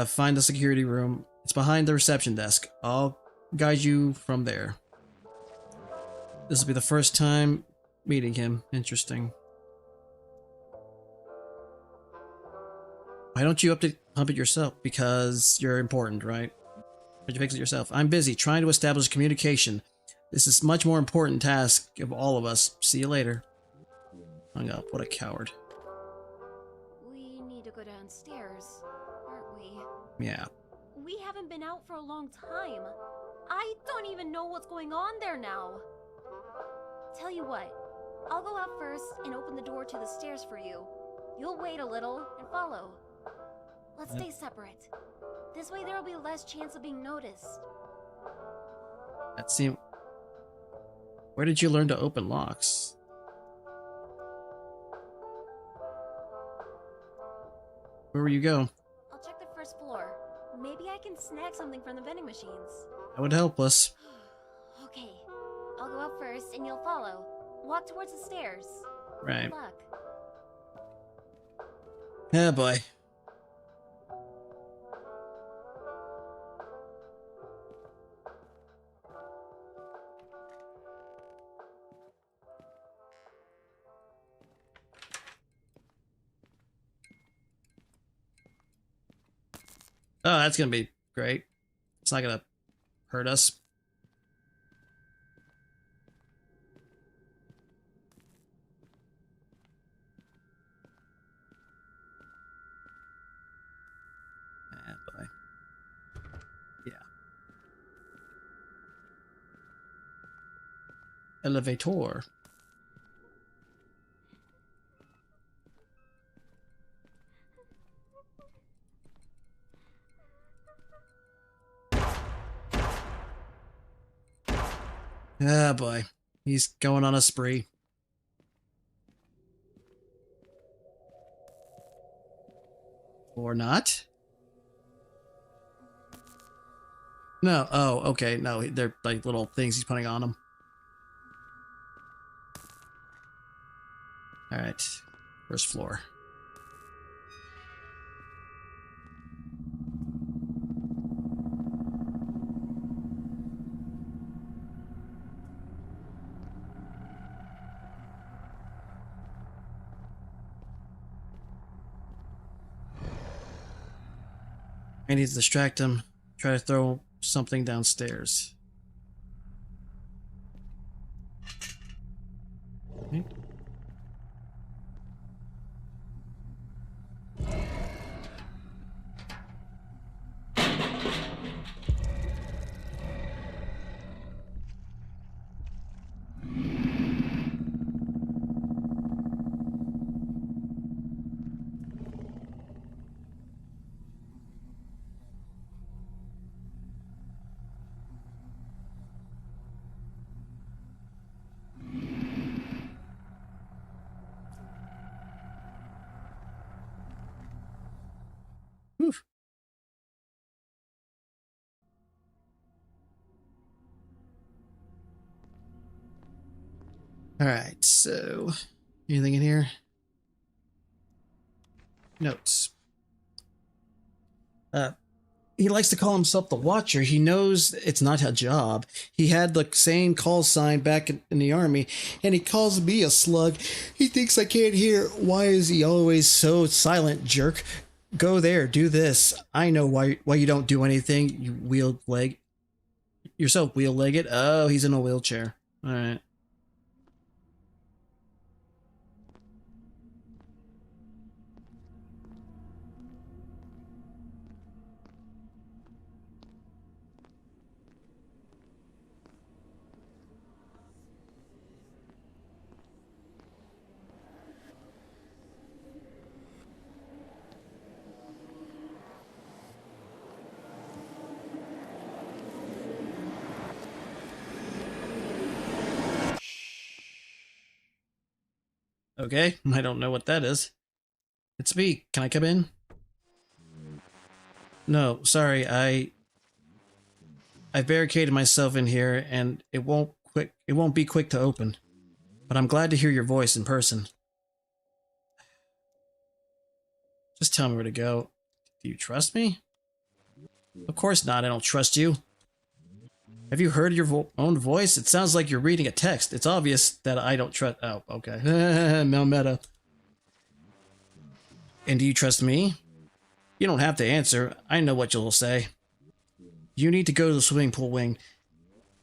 Find the security room. It's behind the reception desk. I'll guide you from there. This will be the first time meeting him. Interesting. Why don't you pump it yourself? Because you're important, right? Why'd you fix it yourself? I'm busy trying to establish communication. This is a much more important task of all of us. See you later. Hung up. What a coward. We need to go downstairs, aren't we? Yeah. We haven't been out for a long time. I don't even know what's going on there now. Tell you what, I'll go out first and open the door to the stairs for you. You'll wait a little and follow. Let's stay separate. This way there will be less chance of being noticed. That seemed... Where did you learn to open locks? Where will you go? I'll check the first floor. Maybe I can snag something from the vending machines. That would help us. Okay, I'll go out first and you'll follow. Walk towards the stairs. Right. Good luck. Yeah, boy. Oh, that's gonna be great. It's not gonna hurt us. Boy. Yeah. Elevator. Ah, boy. He's going on a spree. Or not? No. Oh, okay. No, they're like little things he's putting on him. Alright. First floor. I need to distract him. Try to throw something downstairs. Okay. Alright, so anything in here? Notes. He likes to call himself the Watcher. He knows it's not a job. He had the same call sign back in the army, and he calls me a slug. He thinks I can't hear. Why is he always so silent, jerk? Go there, do this. I know why you don't do anything, you wheel leg. You're so wheel-legged. Oh, he's in a wheelchair. Alright. Okay, I don't know what that is. It's me. Can I come in? No, sorry. I barricaded myself in here, and it won't be quick to open. But I'm glad to hear your voice in person. Just tell me where to go. Do you trust me? Of course not. I don't trust you. Have you heard your own voice? It sounds like you're reading a text. It's obvious that I don't trust. Oh, okay. Meta. And do you trust me? You don't have to answer. I know what you'll say. You need to go to the swimming pool wing.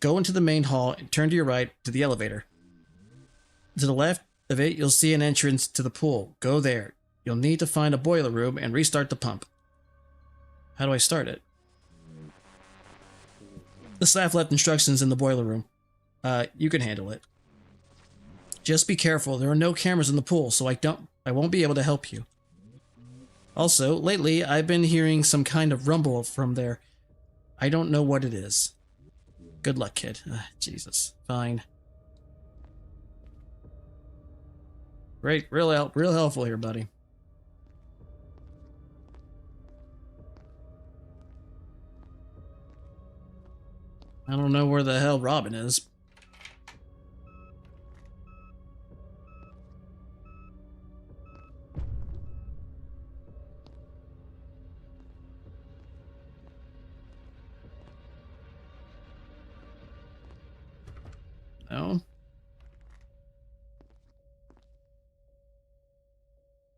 Go into the main hall and turn to your right to the elevator. To the left of it, you'll see an entrance to the pool. Go there. You'll need to find a boiler room and restart the pump. How do I start it? The staff left instructions in the boiler room. You can handle it. Just be careful. There are no cameras in the pool, so I won't be able to help you. Also, lately, I've been hearing some kind of rumble from there. I don't know what it is. Good luck, kid. Jesus. Fine. Great. Real helpful here, buddy. I don't know where the hell Robin is. No.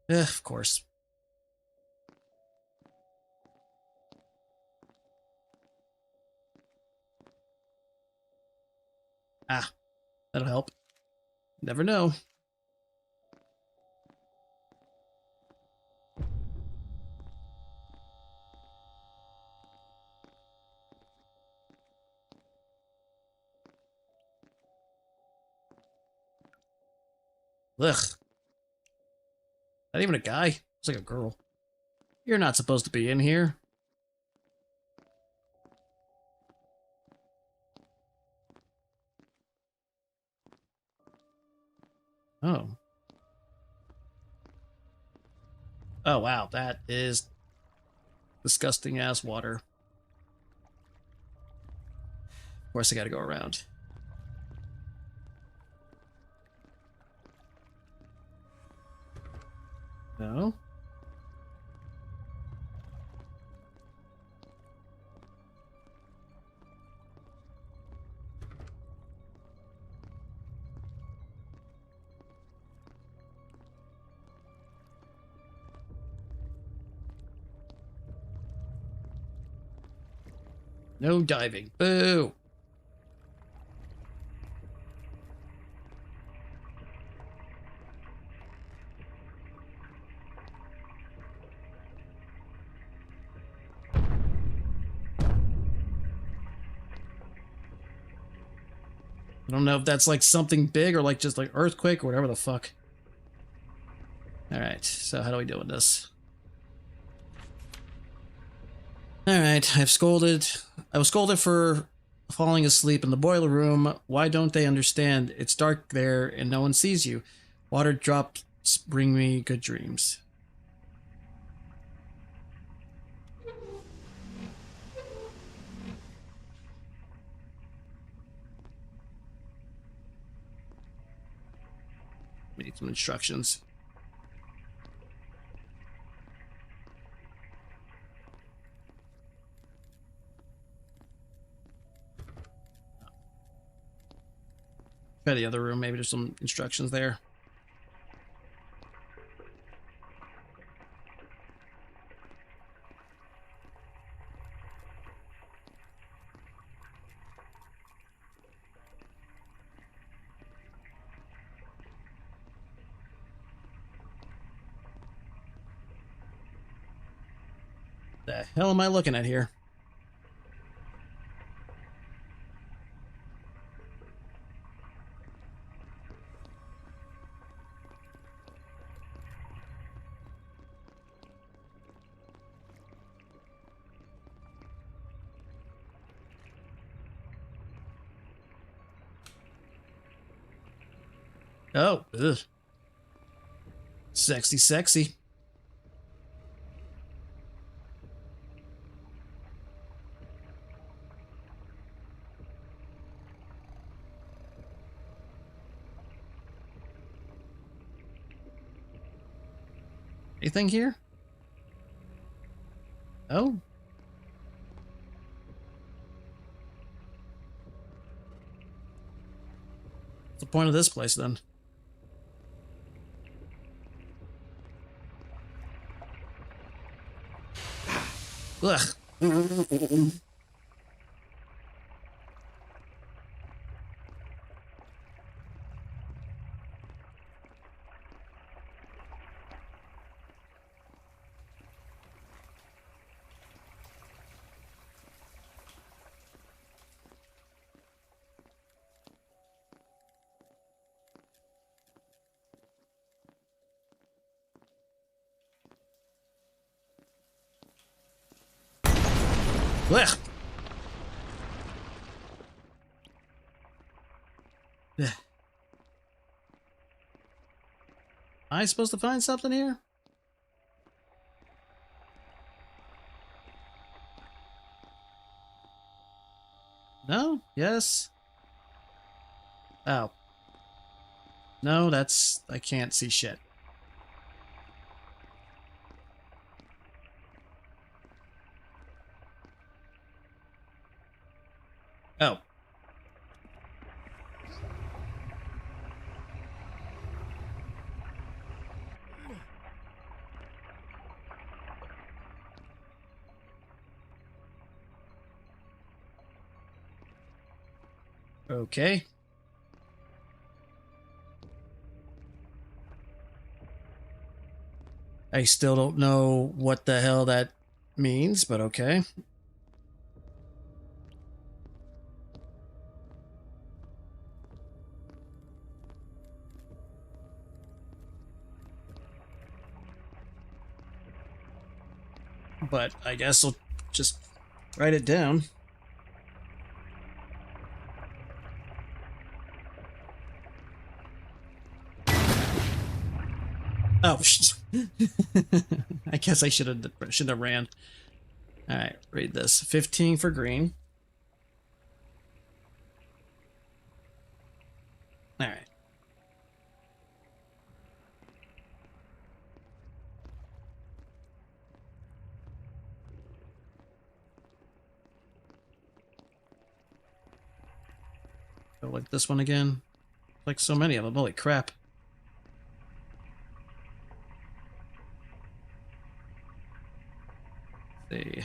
Of course. Ah, that'll help. Never know. Ugh. Not even a guy. It's like a girl. You're not supposed to be in here. Oh. Oh, wow. That is disgusting ass water. Of course, I gotta go around. No. No diving. Boo! I don't know if that's like something big or like just like earthquake or whatever the fuck. Alright, so how do we deal with this? Alright, I was scolded for falling asleep in the boiler room. Why don't they understand? It's dark there and no one sees you. Water drops bring me good dreams. Need some instructions. Try the other room. Maybe there's some instructions there. The hell am I looking at here? Oh, ugh. Sexy, sexy. Anything here? Oh. What's the point of this place then? Ugh. Ugh. Ugh. Am I supposed to find something here? No? Yes? Oh. No, that's... I can't see shit. Oh. Okay. I still don't know what the hell that means, but okay. But I guess I'll just write it down. Oh, I guess I should have ran. All right, read this. 15 for green. All right. Oh, like this one again. Like so many of them. Holy crap. See.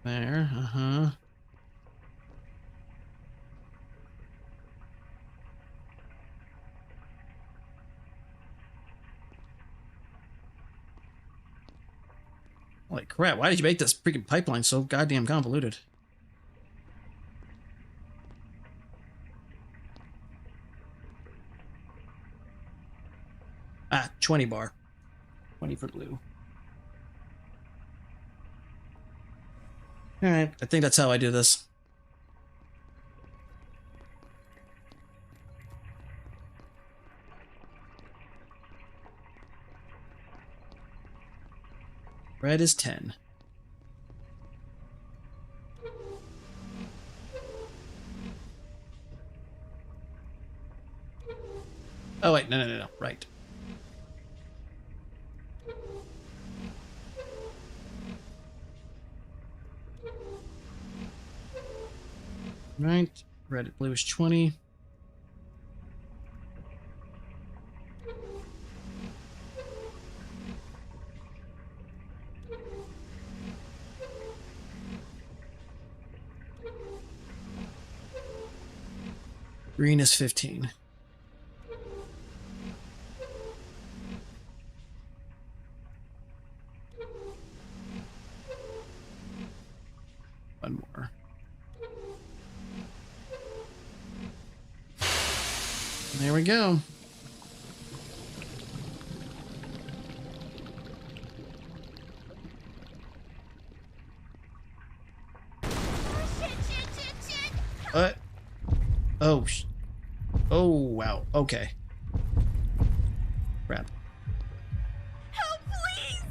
There, uh-huh. Holy crap, why did you make this freaking pipeline so goddamn convoluted? Ah, 20 bar. 20 for blue. Alright, I think that's how I do this. Red is 10. Oh, wait. No. Right. Right. Red, blue is 20. Green is 15. One more. There we go. What? Oh, oh, wow. Okay. Crap. Help, please!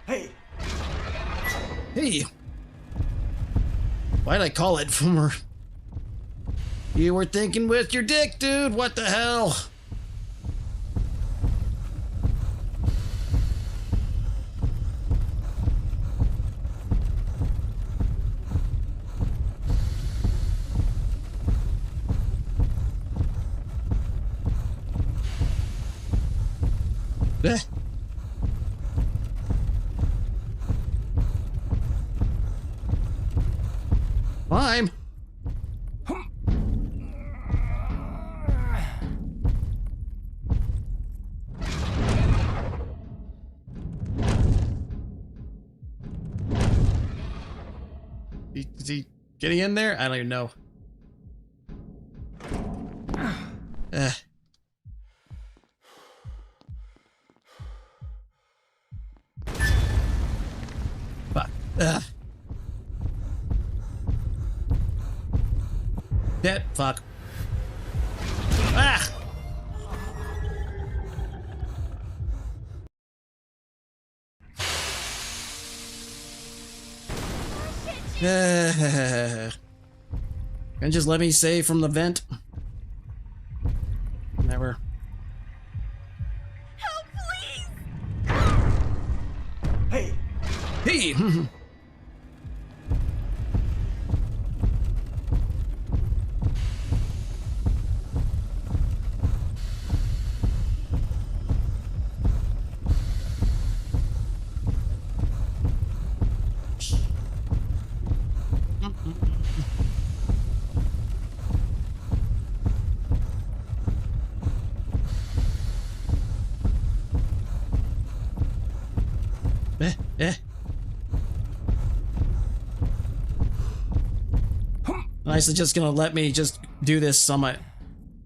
Hey! Hey! Why'd I call it from her? You were thinking with your dick, dude. What the hell? Eh. Climb. Is he getting in there? I don't even know. Fuck. Dead. Fuck. Ah! And just let me save from the vent. Never. Help, please! Hey! Hey! Nicely just gonna let me just do this on my,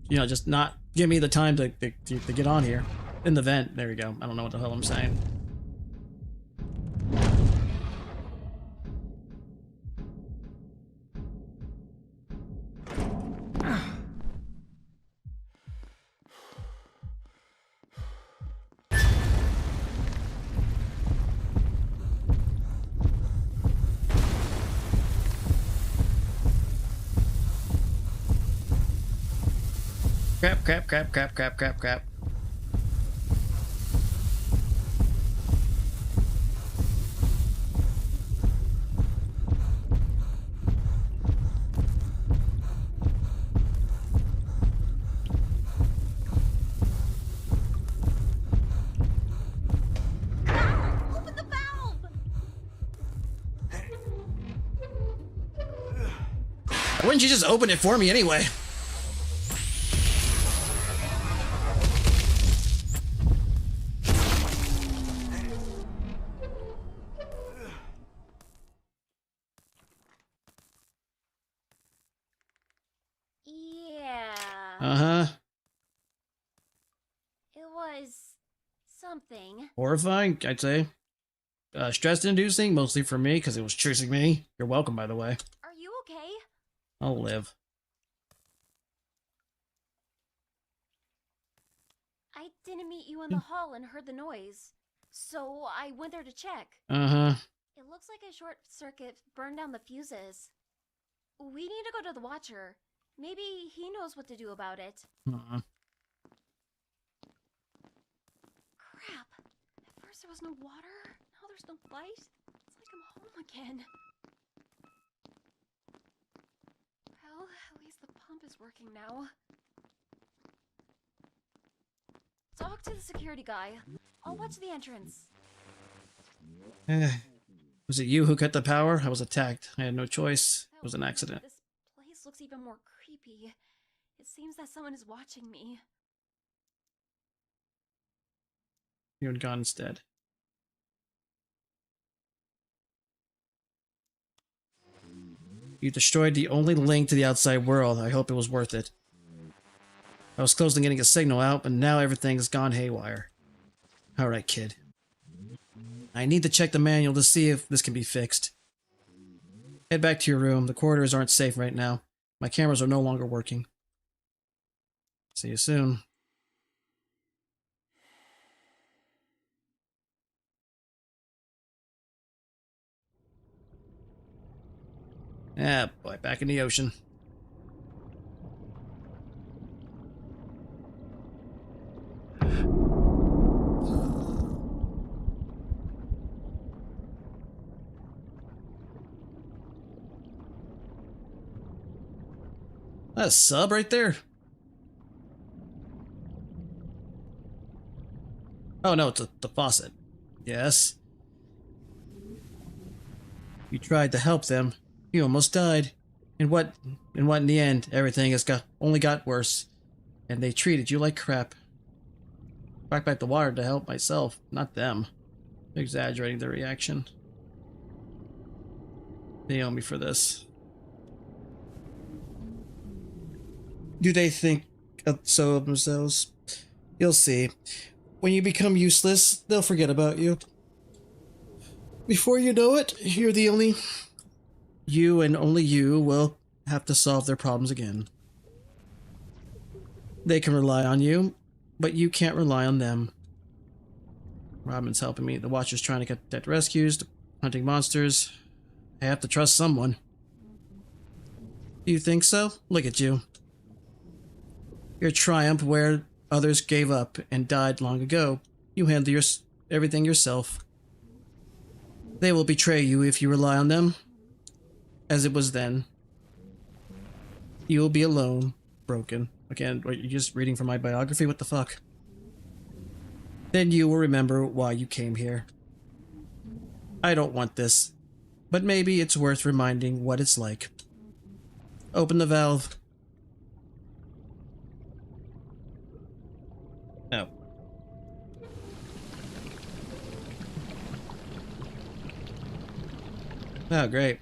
you know, just not give me the time to get on here. In the vent. There we go. I don't know what the hell I'm saying. Crap. Open the valve! Why wouldn't you just open it for me anyway? Yeah. Uh-huh. It was something. Horrifying, I'd say. Stress-inducing, mostly for me, because it was chasing me. You're welcome, by the way. Are you okay? I'll live. I didn't meet you in the hall and heard the noise, so I went there to check. Uh-huh. It looks like a short circuit burned down the fuses. We need to go to the Watcher. Maybe he knows what to do about it. Uh-uh. Crap. At first there was no water, now there's no light. It's like I'm home again. Well, at least the pump is working now. Talk to the security guy. I'll watch the entrance. Was it you who cut the power? I was attacked. I had no choice. It was an accident. This place looks even more creepy. It seems that someone is watching me. You had gone instead. You destroyed the only link to the outside world. I hope it was worth it. I was close to getting a signal out, but now everything's gone haywire. Alright, kid. I need to check the manual to see if this can be fixed. Head back to your room. The corridors aren't safe right now. My cameras are no longer working. See you soon. Ah, boy, back in the ocean. That's a sub right there. Oh no, it's the faucet. Yes. You tried to help them. You almost died. And what in the end, everything has only got worse. And they treated you like crap. Brought back the water to help myself, not them. Exaggerating the reaction. They owe me for this. Do they think so of themselves? You'll see. When you become useless, they'll forget about you. Before you know it, you're the only... You and only you will have to solve their problems again. They can rely on you, but you can't rely on them. Robin's helping me. The Watcher's trying to get dead rescues, hunting monsters. I have to trust someone. Do you think so? Look at you. Your triumph where others gave up and died long ago. You handle everything yourself. They will betray you if you rely on them. As it was then. You will be alone, broken. Again, what, you're just reading from my biography? What the fuck? Then you will remember why you came here. I don't want this, but maybe it's worth reminding what it's like. Open the valve. No. Oh, great.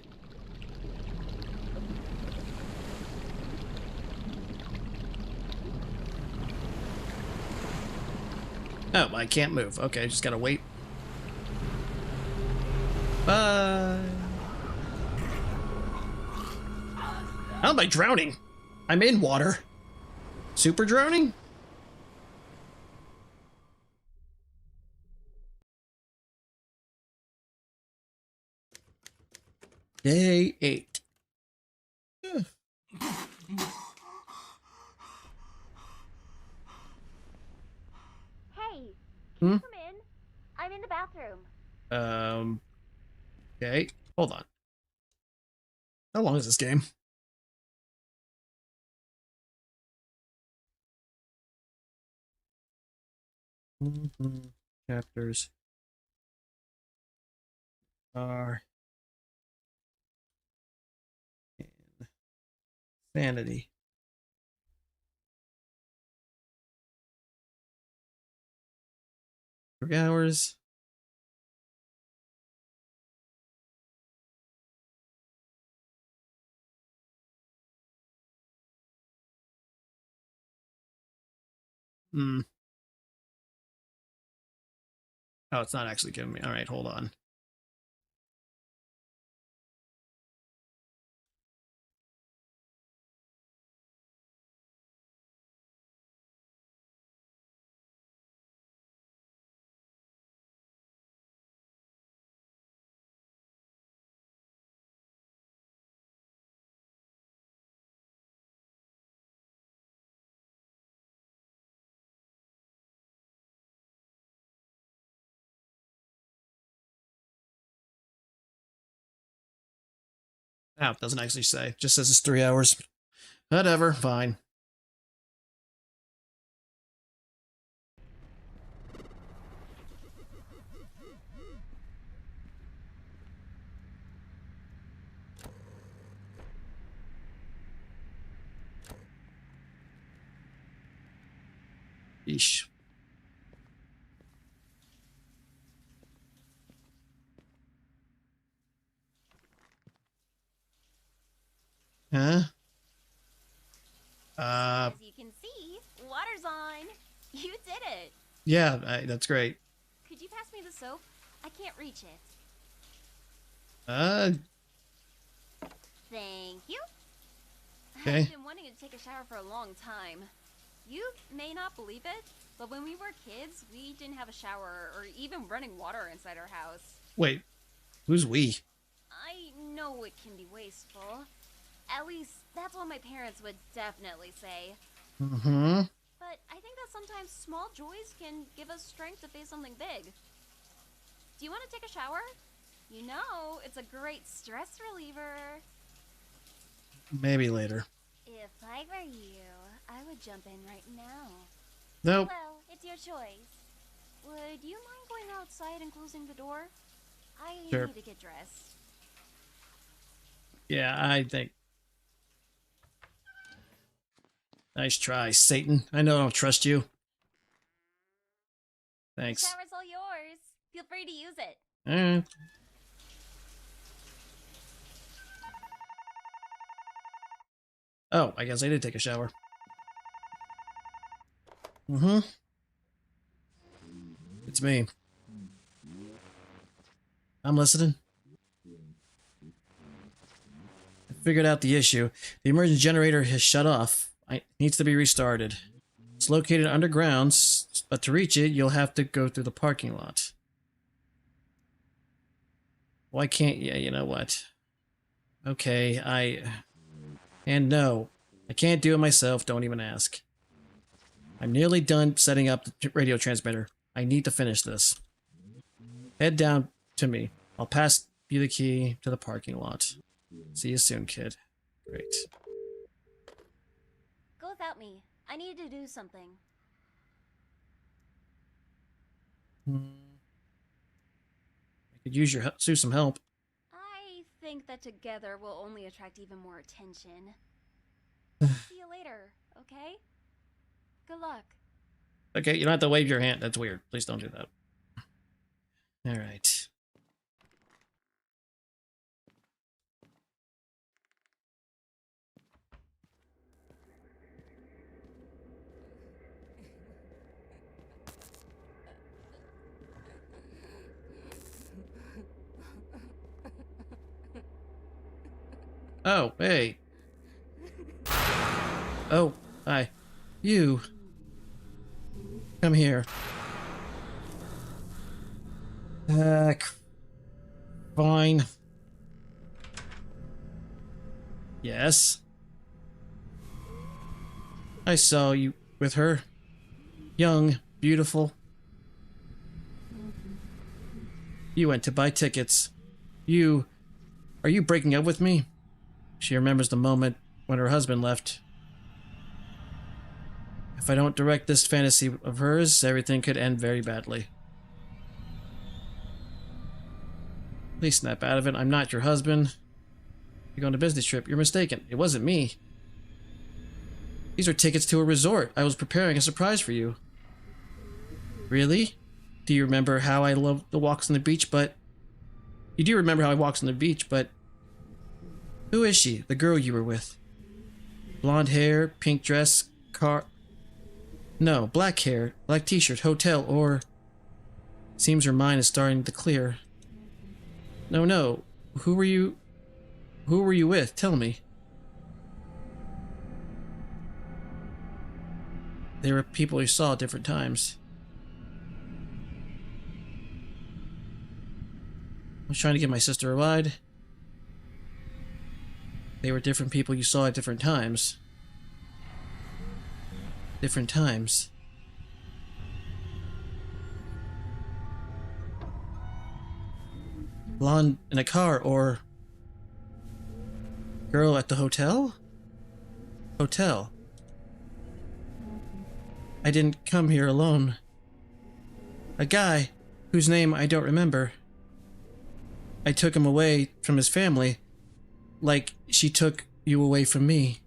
Oh, I can't move. Okay, just gotta wait. Bye. How am I drowning? I'm in water. Super drowning? Day 8. Hey, Hmm? come in. I'm in the bathroom. Okay. Hold on. How long is this game? Chapters are Inn-Sanity. Three hours. Hmm. Oh, it's not actually giving me. All right, hold on. Oh, it doesn't actually say. Just says it's 3 hours. Whatever, fine. Yeesh. Huh? As you can see, water's on. You did it. Yeah, that's great. Could you pass me the soap? I can't reach it. Thank you. Okay. I've been wanting to take a shower for a long time. You may not believe it, but when we were kids, we didn't have a shower or even running water inside our house. Wait, who's we? I know it can be wasteful. At least, that's what my parents would definitely say. Mm-hmm. But I think that sometimes small joys can give us strength to face something big. Do you want to take a shower? You know, it's a great stress reliever. Maybe later. If I were you, I would jump in right now. Nope. Well, it's your choice. Would you mind going outside and closing the door? I Sure. need to get dressed. Yeah, I think. Nice try, Satan. I know I don't trust you. Thanks. The shower's all yours. Feel free to use it. Alright. Oh, I guess I did take a shower. Mm-hmm. It's me. I'm listening. I figured out the issue. The emergency generator has shut off. It needs to be restarted. It's located underground, but to reach it, you'll have to go through the parking lot. Why can't you? You know what? Okay, And no, I can't do it myself, don't even ask. I'm nearly done setting up the radio transmitter. I need to finish this. Head down to me. I'll pass you the key to the parking lot. See you soon, kid. Great. Go without me. I need to do something. I could use some help. I think that together we'll only attract even more attention. See you later, okay? Good luck. Okay, you don't have to wave your hand. That's weird. Please don't do that. Alright. Oh, hey. Oh, hi. You. Come here. Fine. Yes. I saw you with her. Young, beautiful. You went to buy tickets. Are you breaking up with me? She remembers the moment when her husband left. If I don't direct this fantasy of hers, everything could end very badly. Please snap out of it. I'm not your husband. You're going on a business trip. You're mistaken. It wasn't me. These are tickets to a resort. I was preparing a surprise for you. Really? Do you remember how I love the walks on the beach, but... You do remember how I walks on the beach, but... Who is she? The girl you were with? Blonde hair, pink dress, car... No, black hair, black t-shirt, hotel, or... Seems her mind is starting to clear. No. Who were you with? Tell me. There were people you saw at different times. I was trying to give my sister a ride. They were different people you saw at different times. Different times. Blonde in a car, or... Girl at the hotel? Hotel. I didn't come here alone. A guy, whose name I don't remember. I took him away from his family, like she took you away from me.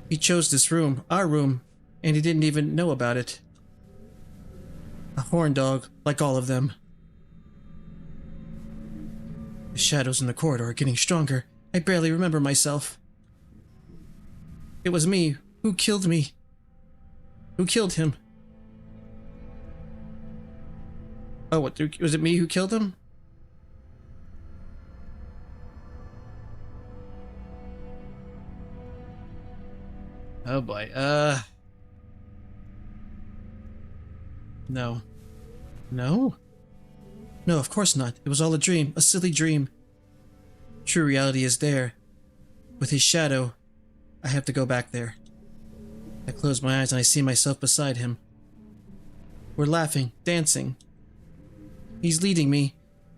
He chose this room, our room, and he didn't even know about it. A horn dog, like all of them. The shadows in the corridor are getting stronger. I barely remember myself. It was me who killed me. Who killed him? Oh, what? Was it me who killed him? Oh boy. No. No? No, of course not. It was all a dream. A silly dream. True reality is there. With his shadow, I have to go back there. I close my eyes and I see myself beside him. We're laughing, dancing. He's leading me,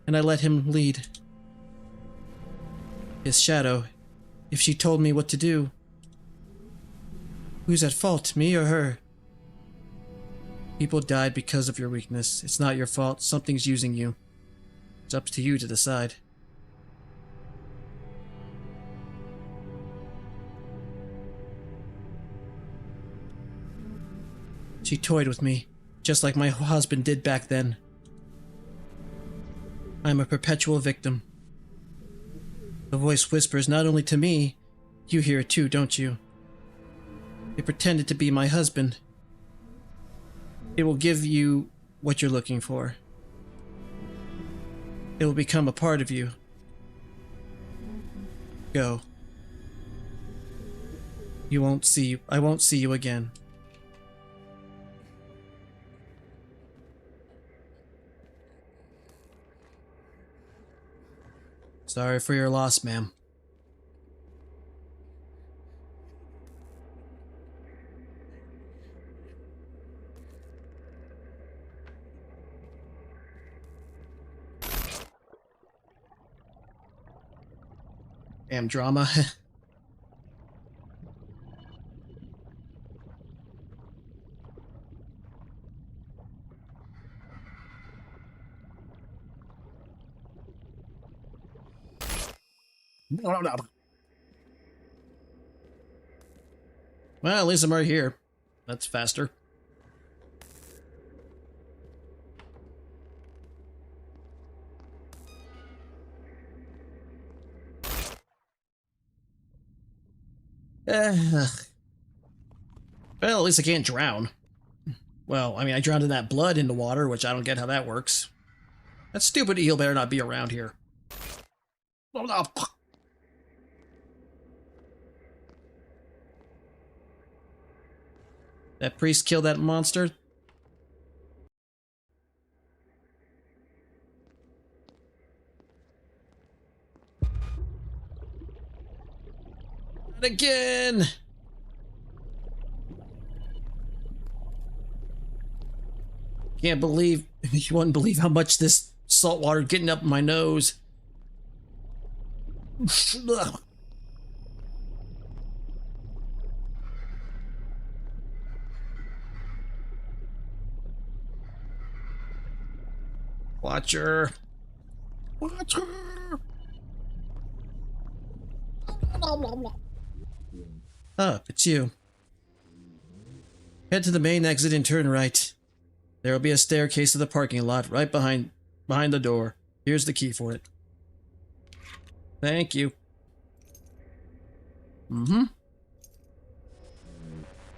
and I let him lead. His shadow, if she told me what to do. Who's at fault, me or her? People died because of your weakness. It's not your fault. Something's using you. It's up to you to decide. She toyed with me, just like my husband did back then. I'm a perpetual victim. The voice whispers not only to me, you hear it too, don't you? It pretended to be my husband. It will give you what you're looking for. It will become a part of you. Go. You won't see. I won't see you again. Sorry for your loss, ma'am. Damn drama. No. Well, at least I'm right here. That's faster. Well, at least I can't drown. Well, I mean, I drowned in that blood in the water, which I don't get how that works. That stupid eel better not be around here. That priest killed that monster? Not again! Can't believe, you wouldn't believe how much this salt water getting up my nose. Watcher. Watcher. Oh, it's you. Head to the main exit and turn right. There will be a staircase to the parking lot right behind the door. Here's the key for it. Thank you.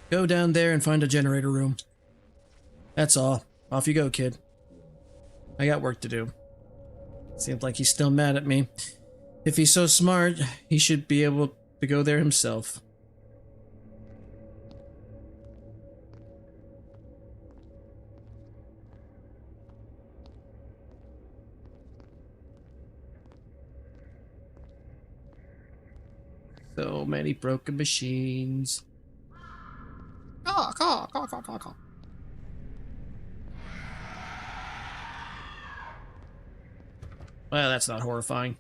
Go down there and find a generator room. That's all. Off you go, kid. I got work to do. Seems like he's still mad at me. If he's so smart, he should be able to go there himself. So many broken machines. Caw. Well, that's not horrifying.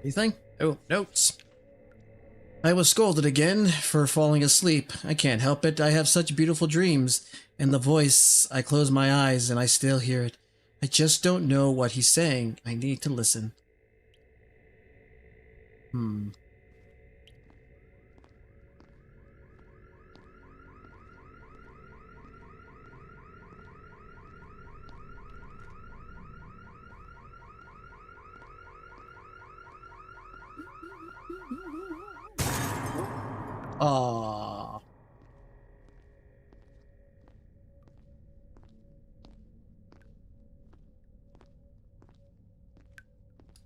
Anything? Oh, notes. I was scolded again for falling asleep. I can't help it. I have such beautiful dreams. And the voice, I close my eyes and I still hear it. I just don't know what he's saying. I need to listen. Aww.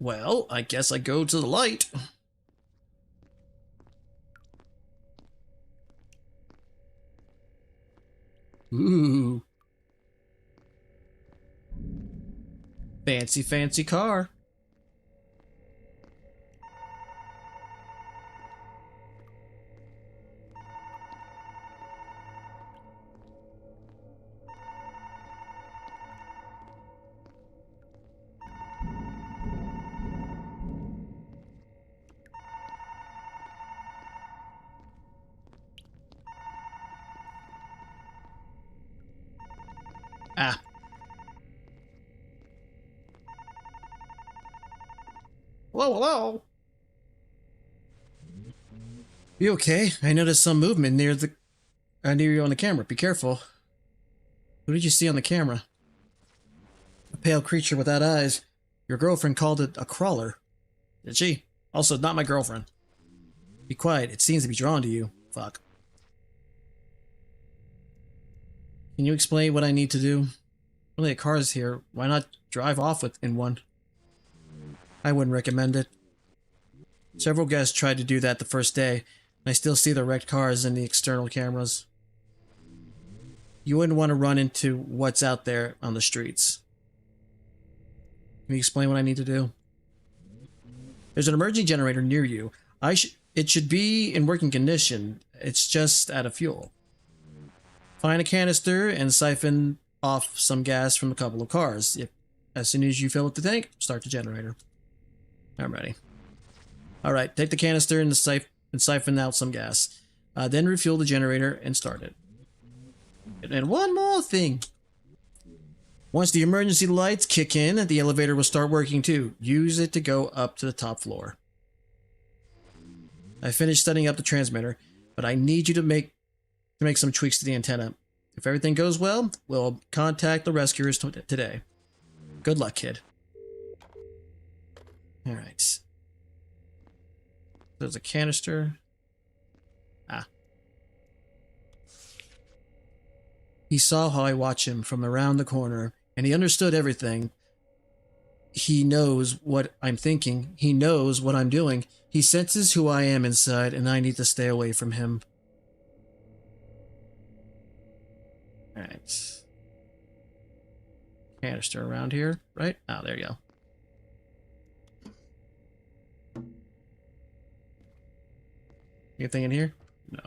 Well, I guess I go to the light. Ooh. Fancy, fancy car. Ah. Hello, hello. You okay? I noticed some movement near you on the camera. Be careful. What did you see on the camera? A pale creature without eyes. Your girlfriend called it a crawler. Did she? Also, not my girlfriend. Be quiet. It seems to be drawn to you. Fuck. Can you explain what I need to do? Only a car is here. Why not drive off in one? I wouldn't recommend it. Several guests tried to do that the first day, and I still see the wrecked cars in the external cameras. You wouldn't want to run into what's out there on the streets. Can you explain what I need to do? There's an emergency generator near you. It should be in working condition. It's just out of fuel. Find a canister and siphon off some gas from a couple of cars. As soon as you fill up the tank, start the generator. I'm ready. Alright, take the canister and siphon out some gas. Then refuel the generator and start it. And one more thing. Once the emergency lights kick in, the elevator will start working too. Use it to go up to the top floor. I finished setting up the transmitter, but I need you to make some tweaks to the antenna. If everything goes well, we'll contact the rescuers today. Good luck, kid. Alright. There's a canister. Ah. He saw how I watch him from around the corner, and he understood everything. He knows what I'm thinking. He knows what I'm doing. He senses who I am inside, and I need to stay away from him. Alright. Canister around here, right? Oh, there you go. Anything in here? No.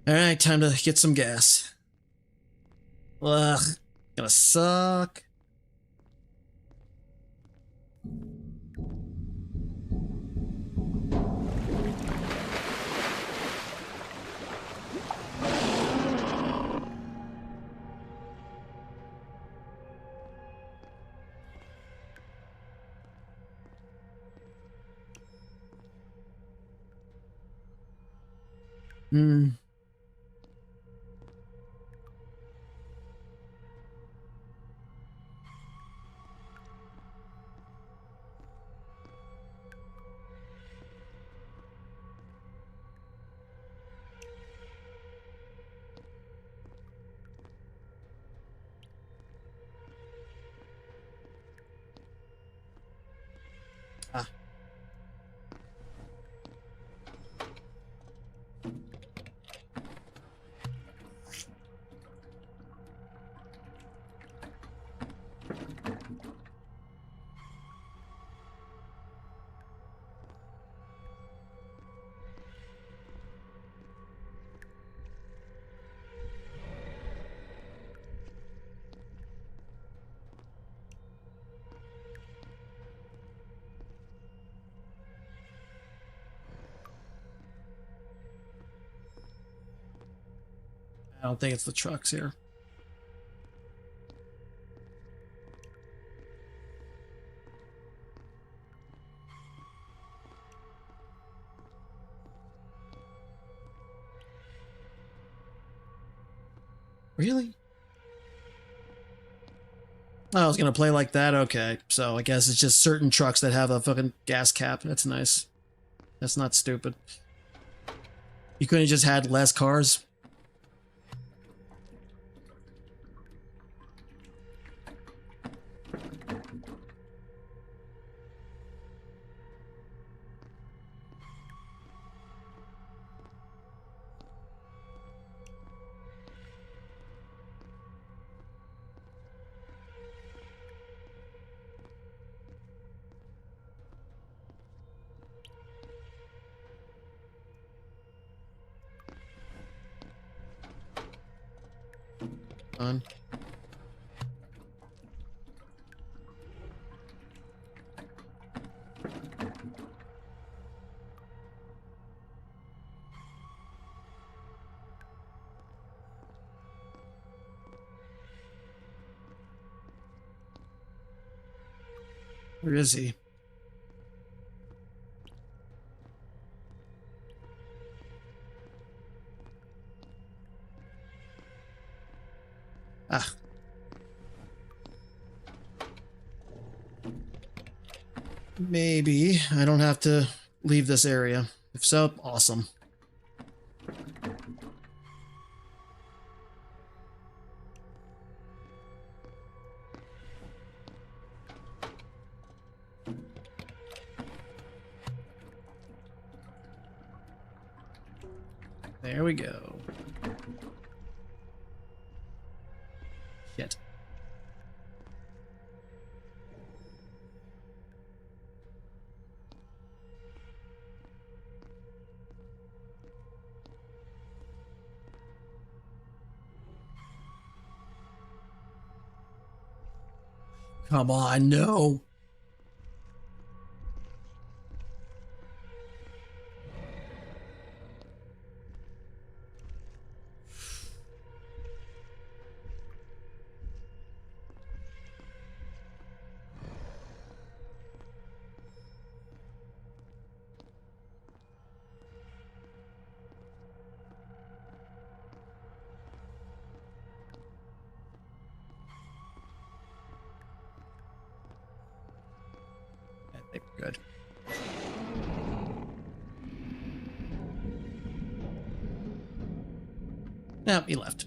Alright, time to get some gas. Ugh, gonna suck. I don't think it's the trucks here. Really? Oh, I was gonna play like that? Okay. So I guess it's just certain trucks that have a fucking gas cap. That's nice. That's not stupid. You couldn't have just had less cars? On. Where is he? Ah. Maybe I don't have to leave this area. If so, awesome. There we go. Shit. Come on, no. I think we're good. Nope, he left.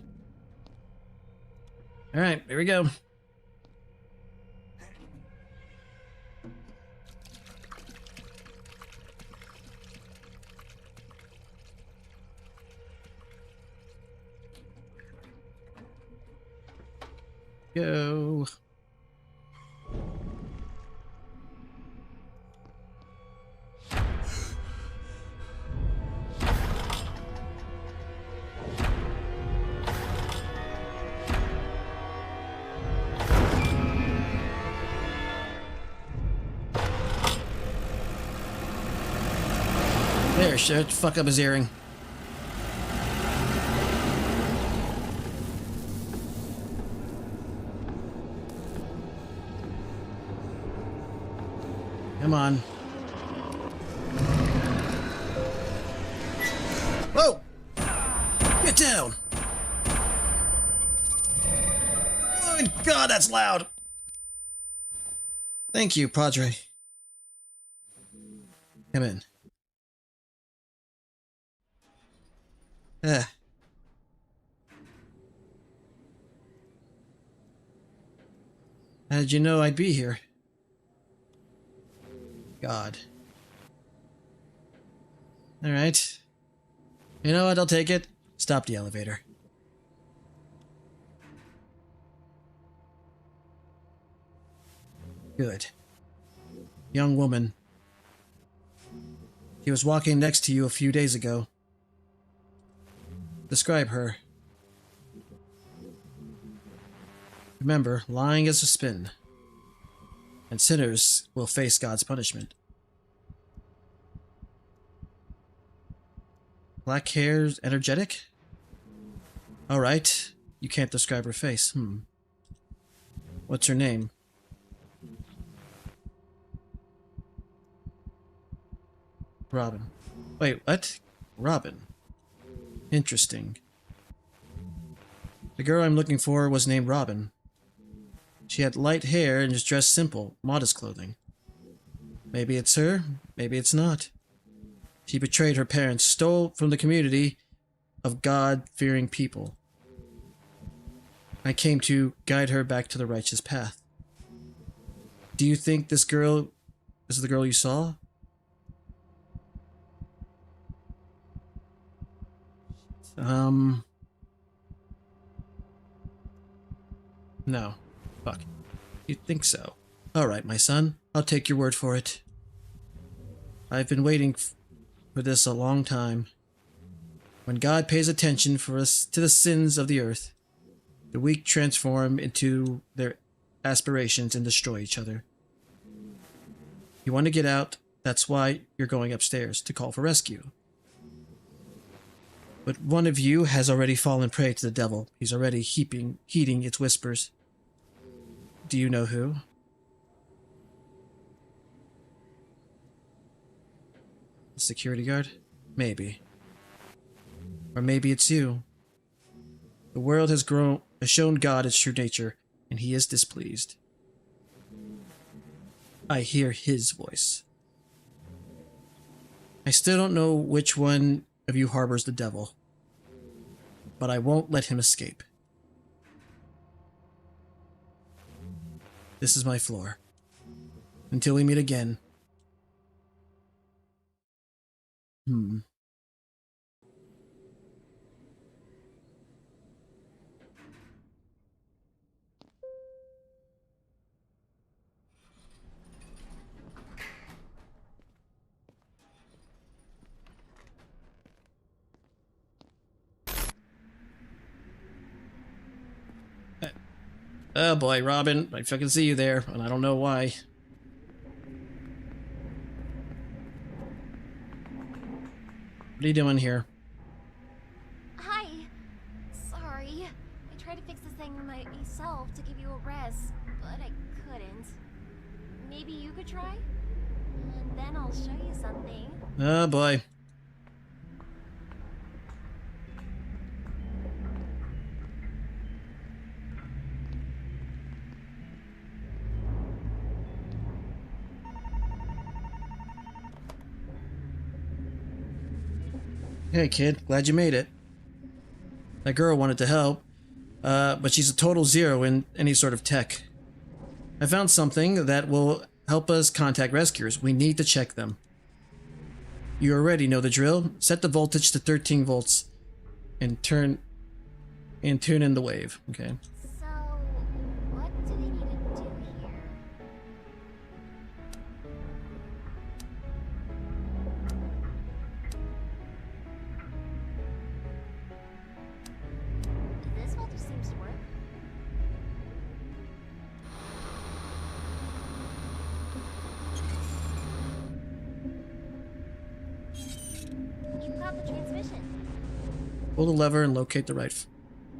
All right, here we go. Go. There, shit, fuck up his earring. Come on. Whoa! Get down! Good God, that's loud! Thank you, Padre. Come in. How did you know I'd be here? God. Alright. You know what? I'll take it. Stop the elevator. Good. Young woman. She was walking next to you a few days ago. Describe her. Remember, lying is a sin, and sinners will face God's punishment. Black hair, energetic? Alright. You can't describe her face. What's her name? Robin. Wait, what? Robin. Interesting. The girl I'm looking for was named Robin. She had light hair and was dressed simple, modest clothing. Maybe it's her, maybe it's not. She betrayed her parents, stole from the community of God-fearing people. I came to guide her back to the righteous path. Do you think this girl is the girl you saw? No. Fuck. You think so? Alright, my son. I'll take your word for it. I've been waiting for this a long time. When God pays attention for us to the sins of the earth, the weak transform into their aspirations and destroy each other. You want to get out, that's why you're going upstairs, to call for rescue. But one of you has already fallen prey to the devil. He's already heeding its whispers. Do you know who? The security guard? Maybe. Or maybe it's you. The world has shown God its true nature, and he is displeased. I hear his voice. I still don't know which one of you harbors the devil, but I won't let him escape. This is my floor. Until we meet again. Oh boy, Robin, I fucking see you there, and I don't know why. What are you doing here? Hi. Sorry. I tried to fix this thing myself to give you a rest, but I couldn't. Maybe you could try? And then I'll show you something. Oh boy. Hey kid, glad you made it. That girl wanted to help, but she's a total zero in any sort of tech. I found something that will help us contact rescuers. We need to check them. You already know the drill. Set the voltage to 13 volts and tune in the wave. Okay. So, what do they need to do here? This voltage seems to work. You've got the transmission. Pull the lever and locate the right.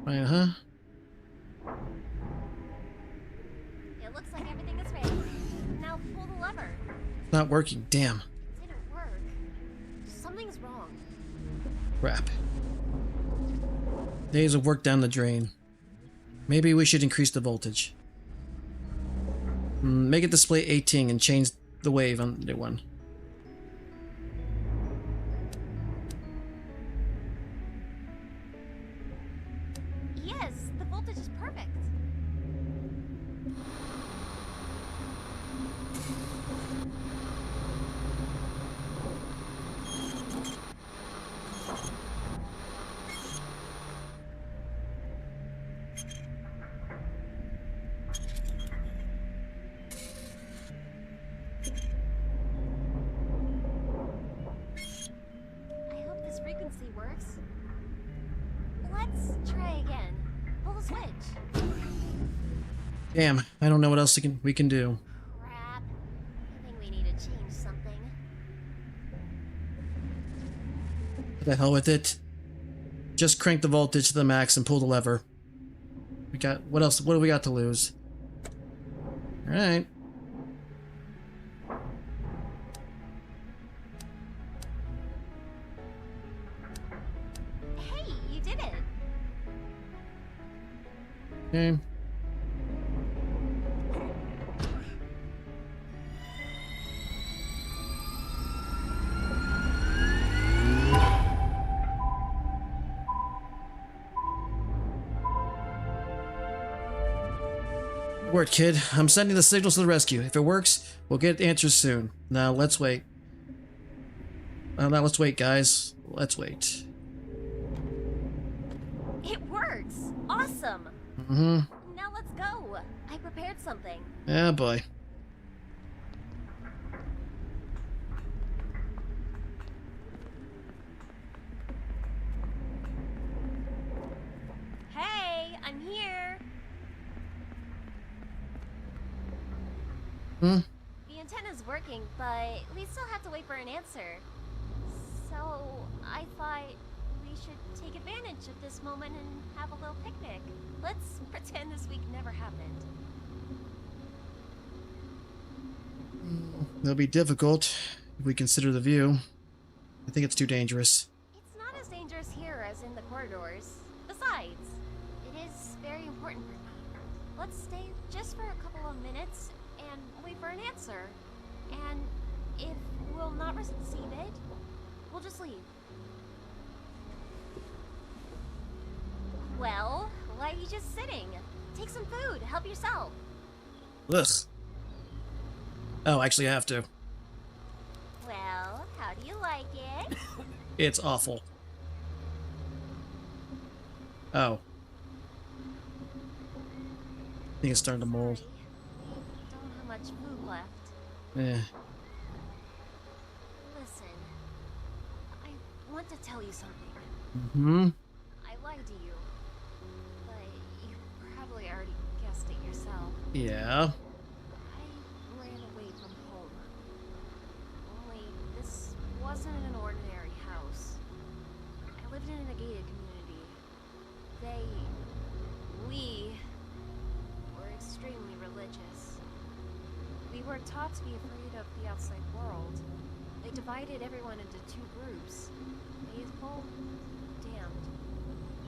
Uh-huh. It looks like everything is ready. Now pull the lever. It's not working. Damn. It didn't work. Something's wrong. Crap. Days of work down the drain. Maybe we should increase the voltage. Make it display 18 and change the wave on the one. Yes, the voltage is perfect. I hope this frequency works. Let's try again. Pull the switch. Damn, I don't know what else we can do. Crap. I think we need to change something. What the hell with it? Just crank the voltage to the max and pull the lever. We got, what else? What do we got to lose? All right. Hey, you did it. Okay. Word, kid. I'm sending the signals to the rescue. If it works, we'll get answers soon. Now, let's wait. Now, let's wait, guys. Let's wait. It works. Awesome. Mm-hmm. Now let's go. I prepared something. Yeah, boy. Hey, I'm here. Hmm? The antenna's working, but we still have to wait for an answer. So, I thought we should take advantage of this moment and have a little picnic. Let's pretend this week never happened. It'll be difficult if we consider the view. I think it's too dangerous. It's not as dangerous here as in the corridors. Besides, it is very important for me. Let's stay just for a couple of minutes and wait for an answer. And if we'll not receive it, we'll just leave. Well, why are you just sitting? Take some food. Help yourself. Ugh. Oh, actually, I have to. Well, how do you like it? It's awful. Oh. I think it's starting to mold. Don't have much food left. Yeah. Listen, I want to tell you something. Mm-hmm. I lied to you, but you probably already guessed it yourself. Yeah. I ran away from home. Only this wasn't an ordinary house. I lived in a gated community. We were extremely religious. We were taught to be afraid of the outside world. They divided everyone into two groups. Faithful, damned.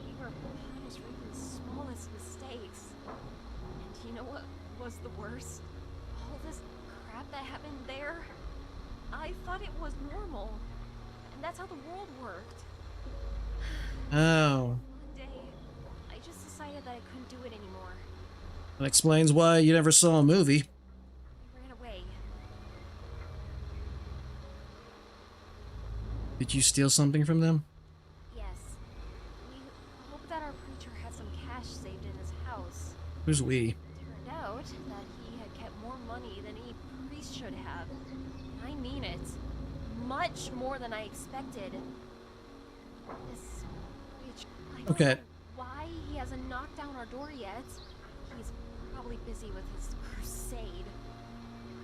We were punished for even the smallest mistakes. And you know what was the worst? All this crap that happened there, I thought it was normal. And that's how the world worked. Oh. One day, I just decided that I couldn't do it anymore. That explains why you never saw a movie. I ran away. Did you steal something from them? Yes. We hoped that our preacher had some cash saved in his house. Who's we? Turned out that he had kept more money than any priest should have. I mean it. Much more than I expected. This preacher, I don't Okay. know why he hasn't knocked down our door yet. He's probably busy with his crusade. I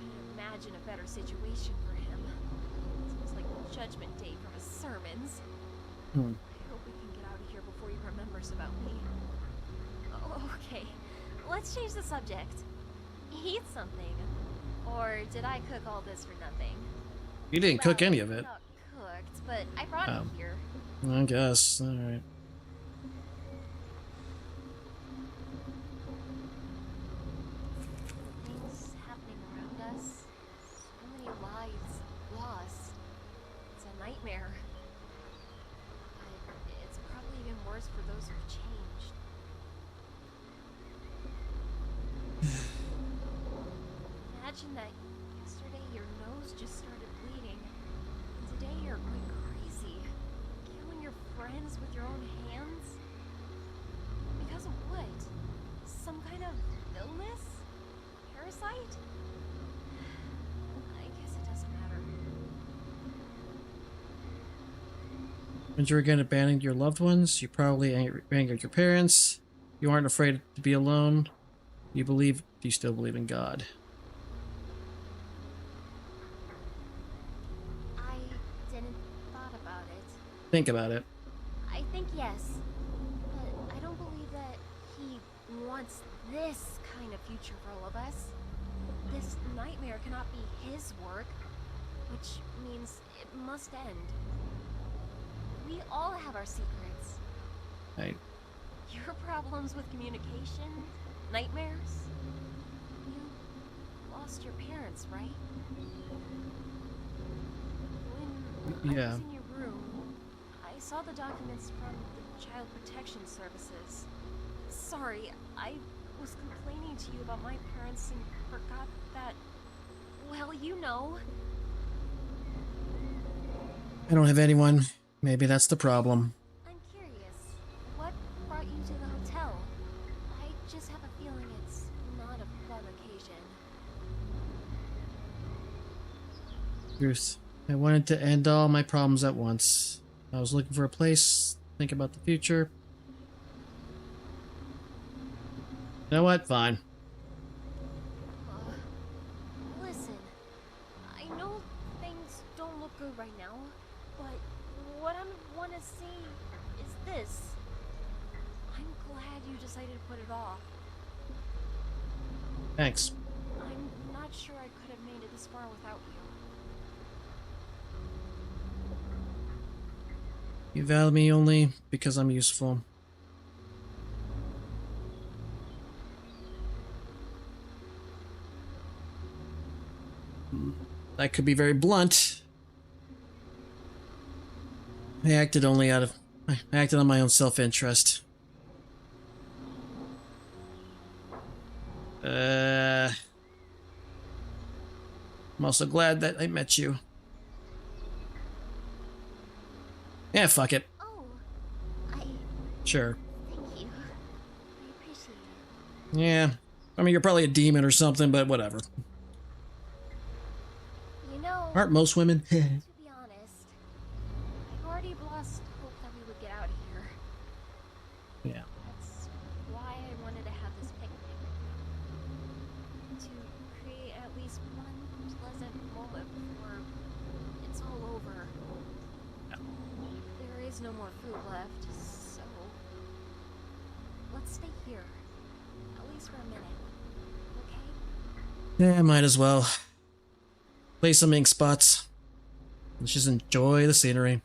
couldn't imagine a better situation for him. Seems like Judgment Day from his sermons. Hmm. I hope we can get out of here before he remembers about me. Oh, okay, let's change the subject. Eat something. Or did I cook all this for nothing? You didn't cook any of it. Not cooked, but I brought it here. I guess. Alright. Things happening around us. So many lives lost. It's a nightmare. But it's probably even worse for those who've changed. Imagine that yesterday your nose just started bleeding. And today you're going crazy. Killing your friends with your own hands? Because of what? Some kind of illness? Parasite? I guess it doesn't matter. When you're again abandoning your loved ones, you probably angered your parents. You aren't afraid to be alone. You still believe in God. I didn't thought about it. Think about it. I think think yes. But I don't believe that he wants this kind of future for all of us. This nightmare cannot be his work, which means it must end. We all have our secrets. Right. Your problems with communication, nightmares. You lost your parents, right? When I Yeah. was in your room, I saw the documents from the Child Protection Services. Sorry, I was complaining to you about my parents and forgot that, well, you know. I don't have anyone. Maybe that's the problem. I'm curious, what brought you to the hotel? I just have a feeling it's not a fun occasion. Truth. I wanted to end all my problems at once. I was looking for a place, think about the future. You know what? Fine. Listen, I know things don't look good right now, but what I want to say is this. I'm glad you decided to put it off. Thanks. I'm not sure I could have made it this far without you. You value me only because I'm useful. That could be very blunt. I acted on my own self-interest. I'm also glad that I met you. Yeah, fuck it. Oh, Sure. thank you. I appreciate it. Yeah. I mean, you're probably a demon or something, but whatever. You know, Aren't most women? to be honest, I've already lost hope that we would get out of here. Yeah. That's why I wanted to have this picnic. To create at least one pleasant moment before it's all over. There is no more food left, so let's stay here. At least for a minute. Okay? Yeah, might as well. Play some ink spots. Let's just enjoy the scenery.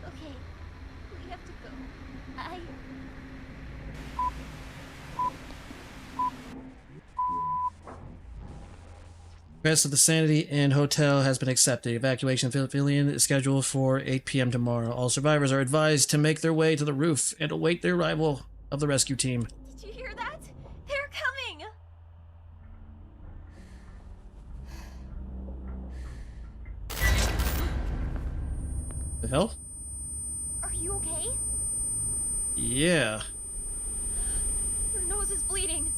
Okay. We have to go. Rest of the Sanity Inn Hotel has been accepted. Evacuation pavilion is scheduled for 8 p.m. tomorrow. All survivors are advised to make their way to the roof and await the arrival of the rescue team. Did you hear that? They're coming! The hell? Are you okay? Yeah. Your nose is bleeding.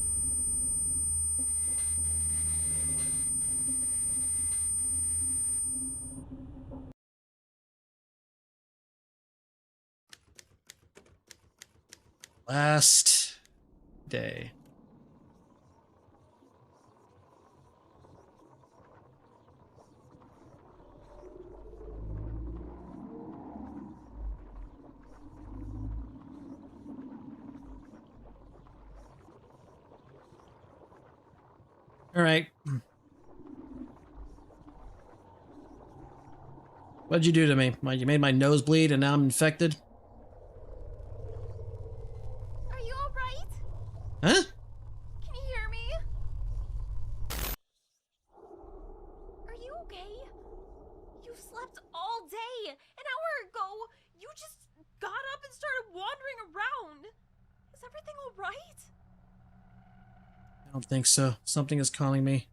Last day. All right. What'd you do to me? You made my nose bleed and now I'm infected? Are you alright? Huh? Can you hear me? Are you okay? You slept all day. An hour ago, you just got up and started wandering around. Is everything alright? I don't think so. Something is calling me.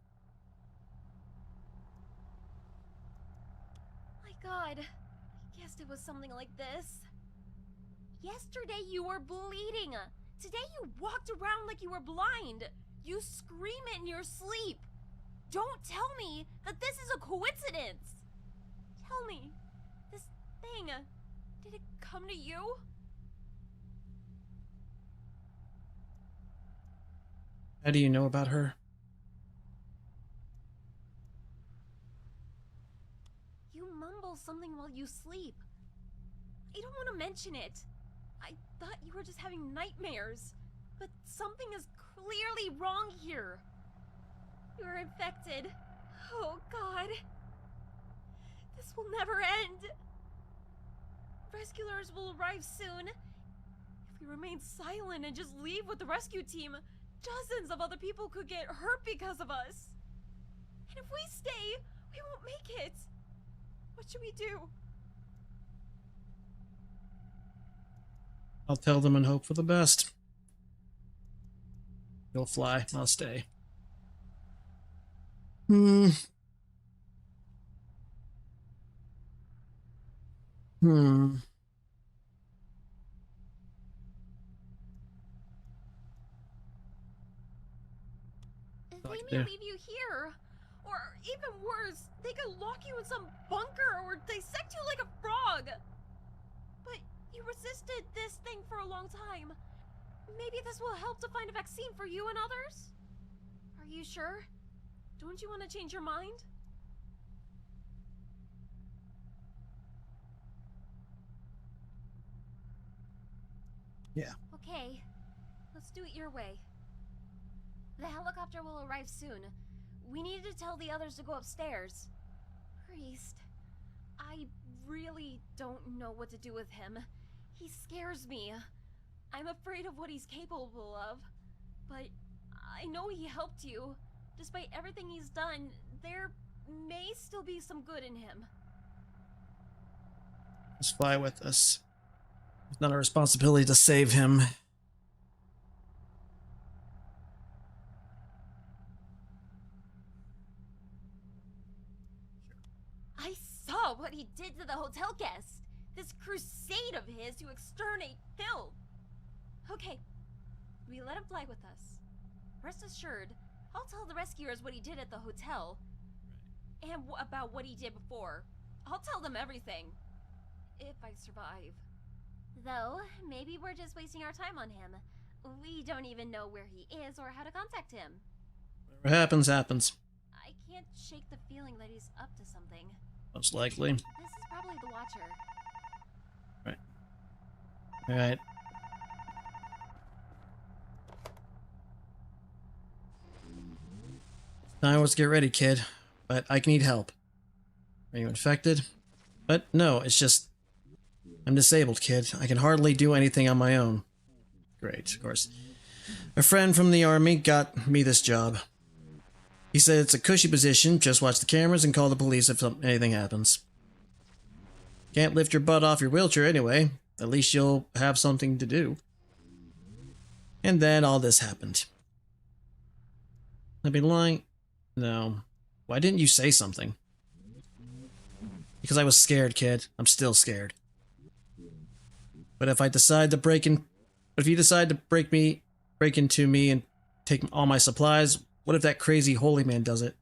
My God, I guessed it was something like this. Yesterday you were bleeding. Today you walked around like you were blind. You scream in your sleep. Don't tell me that this is a coincidence. Tell me, thing? Did it come to you? How do you know about her? You mumble something while you sleep. I don't want to mention it. I thought you were just having nightmares. But something is clearly wrong here. You're infected. Oh, God. This will never end. Rescuers will arrive soon. If we remain silent and just leave with the rescue team, dozens of other people could get hurt because of us. And if we stay, we won't make it. What should we do? I'll tell them and hope for the best. You'll fly. I'll stay. Hmm. They may leave you here. Or even worse, they could lock you in some bunker or dissect you like a frog. But you resisted this thing for a long time. Maybe this will help to find a vaccine for you and others? Are you sure? Don't you want to change your mind? Yeah. Okay, let's do it your way. The helicopter will arrive soon. We need to tell the others to go upstairs. Priest, I really don't know what to do with him. He scares me. I'm afraid of what he's capable of. But I know he helped you. Despite everything he's done, there may still be some good in him. Just fly with us. It's not our responsibility to save him. I saw what he did to the hotel guest. This crusade of his to exterminate Phil. Okay, we let him fly with us. Rest assured, I'll tell the rescuers what he did at the hotel. And about what he did before. I'll tell them everything. If I survive. Though, maybe we're just wasting our time on him. We don't even know where he is or how to contact him. Whatever happens, happens. I can't shake the feeling that he's up to something. Most likely. This is probably the Watcher. Right. Alright. Now let's get ready, kid. But I need help. Are you infected? But no, it's just... I'm disabled, kid. I can hardly do anything on my own. Great, of course. A friend from the army got me this job. He said it's a cushy position, just watch the cameras and call the police if anything happens. Can't lift your butt off your wheelchair anyway. At least you'll have something to do. And then all this happened. I'd be lying. No. Why didn't you say something? Because I was scared, kid. I'm still scared. But if I decide to if you decide to break into me and take all my supplies, what if that crazy holy man does it?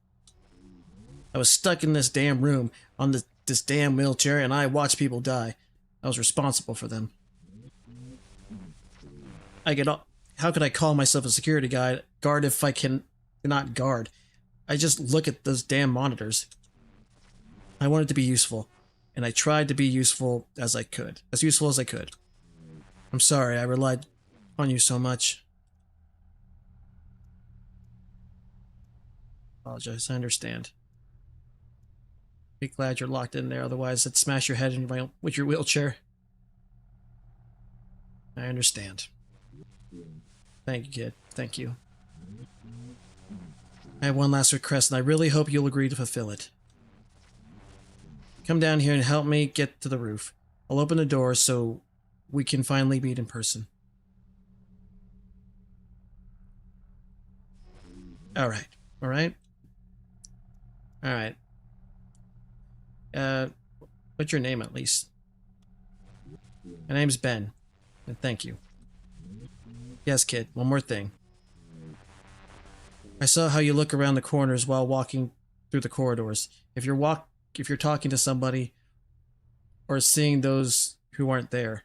I was stuck in this damn room on this damn wheelchair and I watched people die. I was responsible for them. How could I call myself a security guard if I cannot guard? I just look at those damn monitors. I wanted to be useful, and I tried to be useful as I could. As useful as I could. I'm sorry, I relied on you so much. Apologize, I understand. Be glad you're locked in there, otherwise I'd smash your head with your wheelchair. I understand. Thank you, kid. Thank you. I have one last request, and I really hope you'll agree to fulfill it. Come down here and help me get to the roof. I'll open the door so we can finally meet in person. Alright. Alright? Alright. What's your name at least? My name's Ben. And thank you. Yes, kid, one more thing. I saw how you look around the corners while walking through the corridors. If you're talking to somebody or seeing those who aren't there.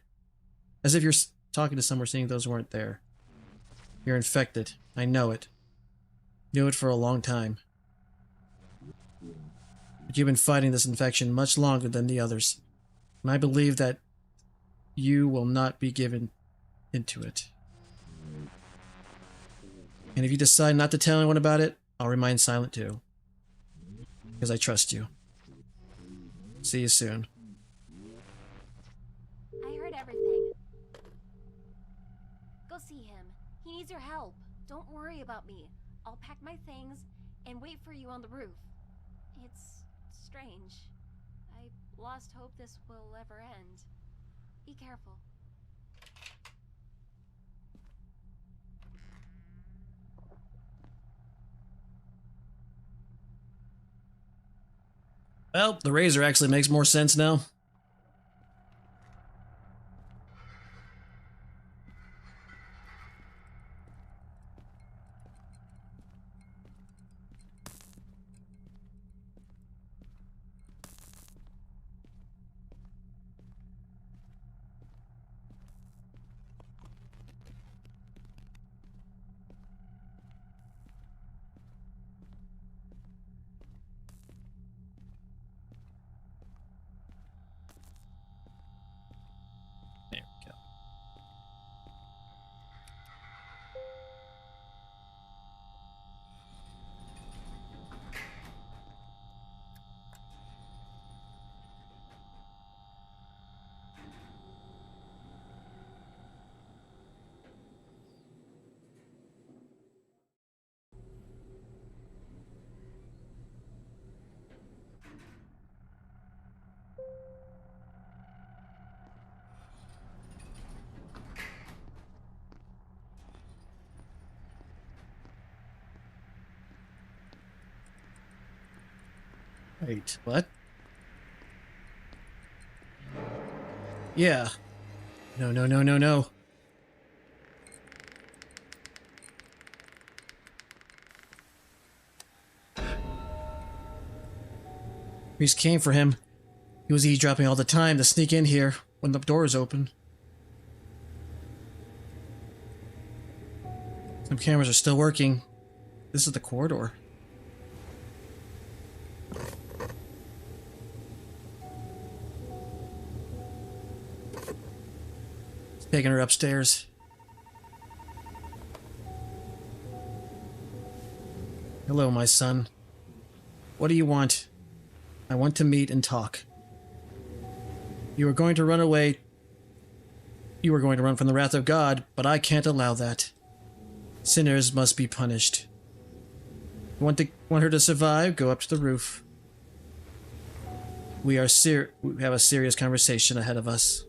As if you're talking to someone seeing those who aren't there. You're infected. I know it. Knew it for a long time. But you've been fighting this infection much longer than the others. And I believe that you will not be given into it. And if you decide not to tell anyone about it, I'll remain silent too. Because I trust you. See you soon. I heard everything. Go see him. He needs your help. Don't worry about me. I'll pack my things and wait for you on the roof. It's strange. I lost hope this will ever end. Be careful. Well, the razor actually makes more sense now. There we go. Wait, what? Yeah. No, no, no, no, no. Priest came for him. He was eavesdropping all the time to sneak in here when the door is open. Some cameras are still working. This is the corridor. Taking her upstairs. Hello, my son. What do you want? I want to meet and talk. You are going to run away. You are going to run from the wrath of God, but I can't allow that. Sinners must be punished. Want her to survive? Go up to the roof. We have a serious conversation ahead of us.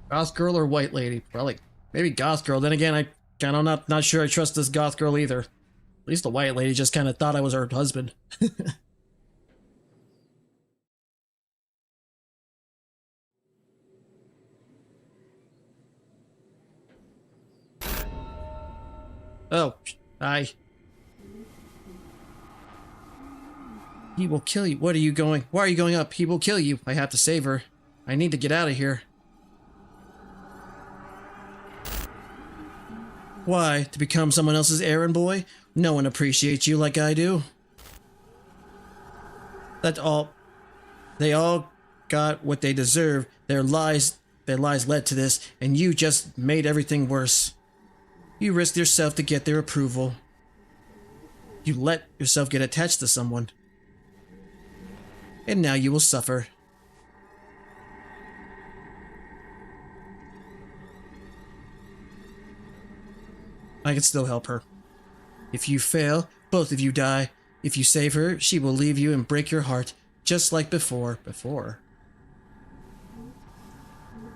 Goth girl or white lady? Probably, maybe goth girl. Then again, I kind of not sure I trust this goth girl either. At least the white lady just kind of thought I was her husband. Oh, hi. He will kill you. What are you going? Why are you going up? He will kill you. I have to save her. I need to get out of here. Why? To become someone else's errand boy? No one appreciates you like I do. That's all. They all got what they deserve. Their lies led to this, and you just made everything worse. You risked yourself to get their approval. You let yourself get attached to someone. And now you will suffer. I can still help her. If you fail, both of you die. If you save her, she will leave you and break your heart, just like before.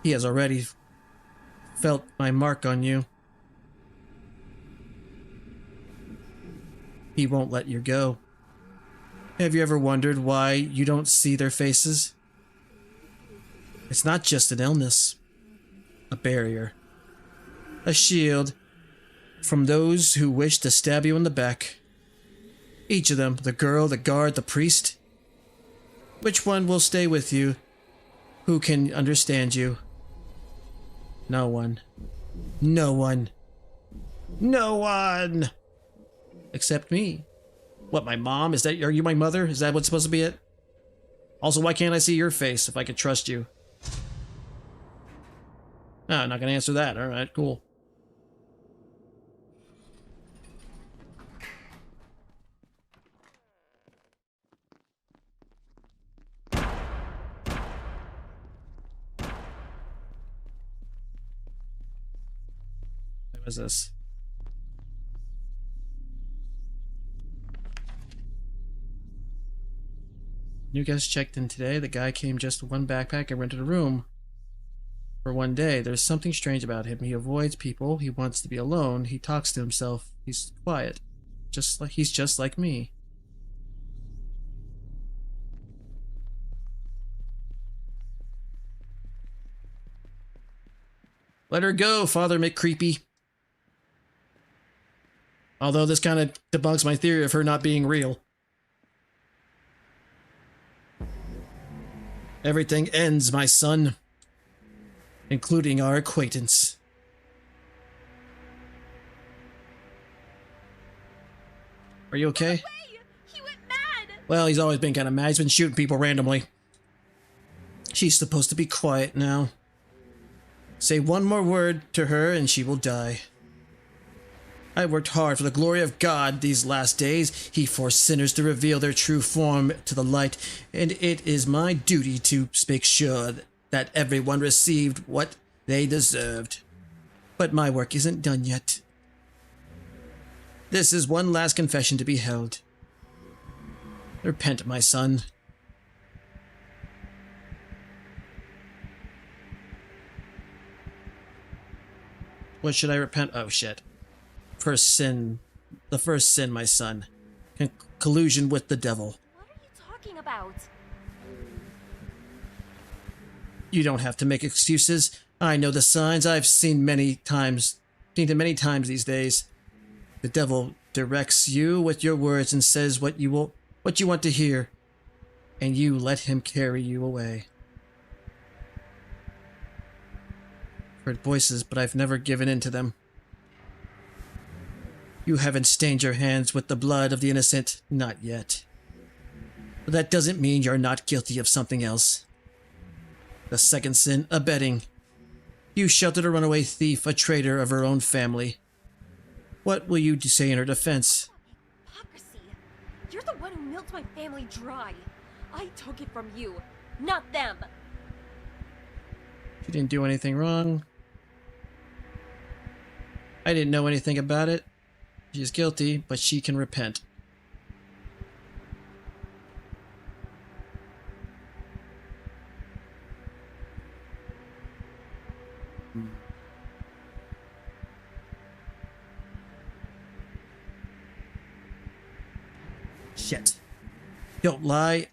He has already felt my mark on you. He won't let you go. Have you ever wondered why you don't see their faces? It's not just an illness. A barrier. A shield from those who wish to stab you in the back. Each of them, the girl, the guard, the priest. Which one will stay with you? Who can understand you? No one. No one. No one! Except me. What, my mom? Are you my mother? Is that what's supposed to be it? Also, why can't I see your face if I could trust you? No, I'm not gonna answer that. Alright, cool. What was this? New guest checked in today. The guy came just with one backpack and rented a room for one day. There's something strange about him. He avoids people. He wants to be alone. He talks to himself. He's quiet. He's just like me. Let her go, Father McCreepy. Although this kind of debunks my theory of her not being real. Everything ends, my son. Including our acquaintance. Are you okay? He went mad! Well, he's always been kind of mad. He's been shooting people randomly. She's supposed to be quiet now. Say one more word to her and she will die. I worked hard for the glory of God these last days. He forced sinners to reveal their true form to the light, and it is my duty to make sure that everyone received what they deserved. But my work isn't done yet. This is one last confession to be held. Repent, my son. What should I repent? Oh, shit. First sin. The first sin, my son. Collusion with the devil. What are you talking about? You don't have to make excuses. I know the signs. I've seen many times. Seen them many times these days. The devil directs you with your words and says what you want to hear, and you let him carry you away. Heard voices, but I've never given in to them. You haven't stained your hands with the blood of the innocent, not yet. But that doesn't mean you're not guilty of something else. The second sin, abetting. You sheltered a runaway thief, a traitor of her own family. What will you say in her defense? Hypocrisy. You're the one who milked my family dry. I took it from you, not them. She didn't do anything wrong. I didn't know anything about it. She's guilty, but she can repent. Shit. Don't lie.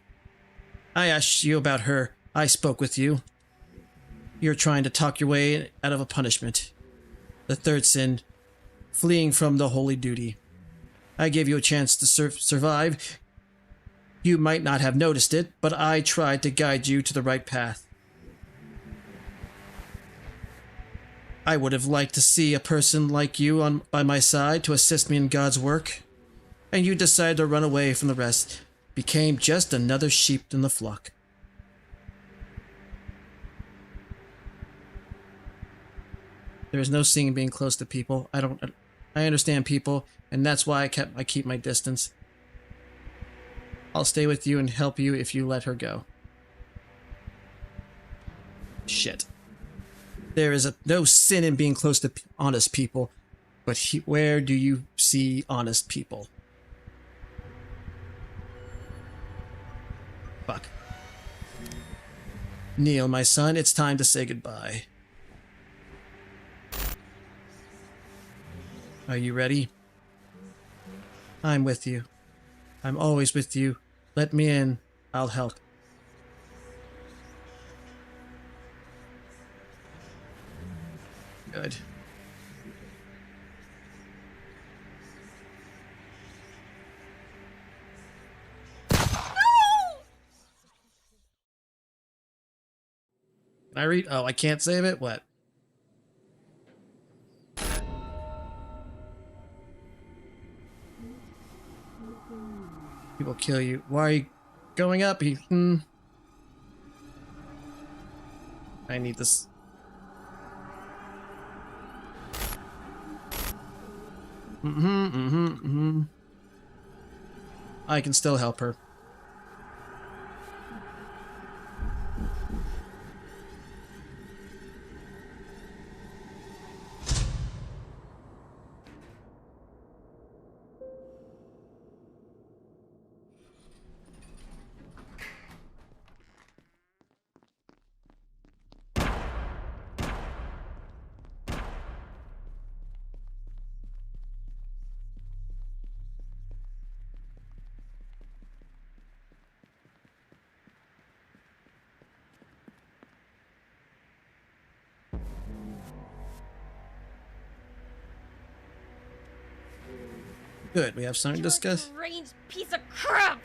I asked you about her. I spoke with you. You're trying to talk your way out of a punishment. The third sin, fleeing from the holy duty. I gave you a chance to survive. You might not have noticed it, but I tried to guide you to the right path. I would have liked to see a person like you by my side to assist me in God's work. And you decided to run away from the rest, became just another sheep in the flock. There is no seeing being close to people. I understand people, and that's why I keep my distance. I'll stay with you and help you if you let her go. Shit. There is no sin in being close to honest people, but where do you see honest people? Fuck. Neil, my son, it's time to say goodbye. Are you ready? I'm with you. I'm always with you. Let me in. I'll help. good. Can I read? Oh, I can't save it? What? People kill you. Why are you going up? I need this. I can still help her. Good, we have something to discuss. Strange piece of crap.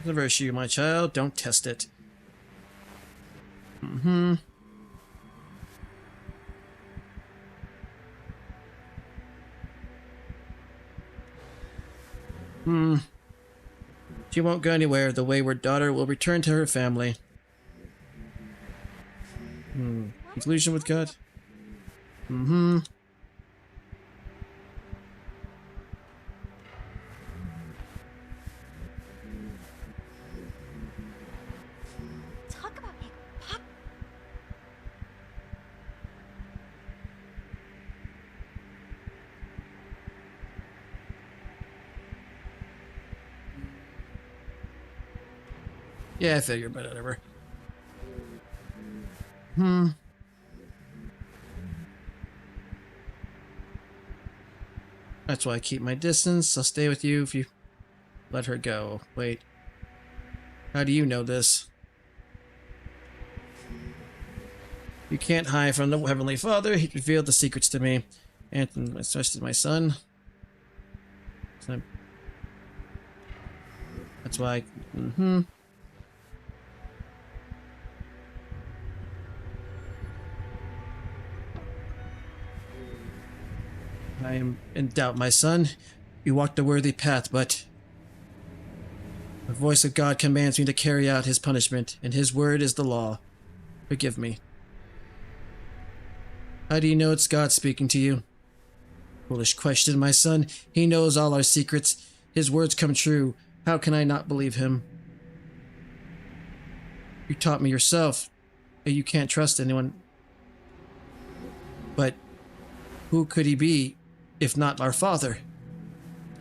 The virtue, my child. Don't test it. She won't go anywhere. The wayward daughter will return to her family. Conclusion with God. Talk about being pop. Yeah, I figured, but whatever. That's why I keep my distance. I'll stay with you if you let her go. Wait. How do you know this? You can't hide from the Heavenly Father. He revealed the secrets to me. And especially my son. So, that's why I am in doubt, my son. You walked a worthy path, but the voice of God commands me to carry out his punishment, and his word is the law. Forgive me. How do you know it's God speaking to you? Foolish question, my son. He knows all our secrets. His words come true. How can I not believe him? You taught me yourself that you can't trust anyone. But who could he be if not our Father?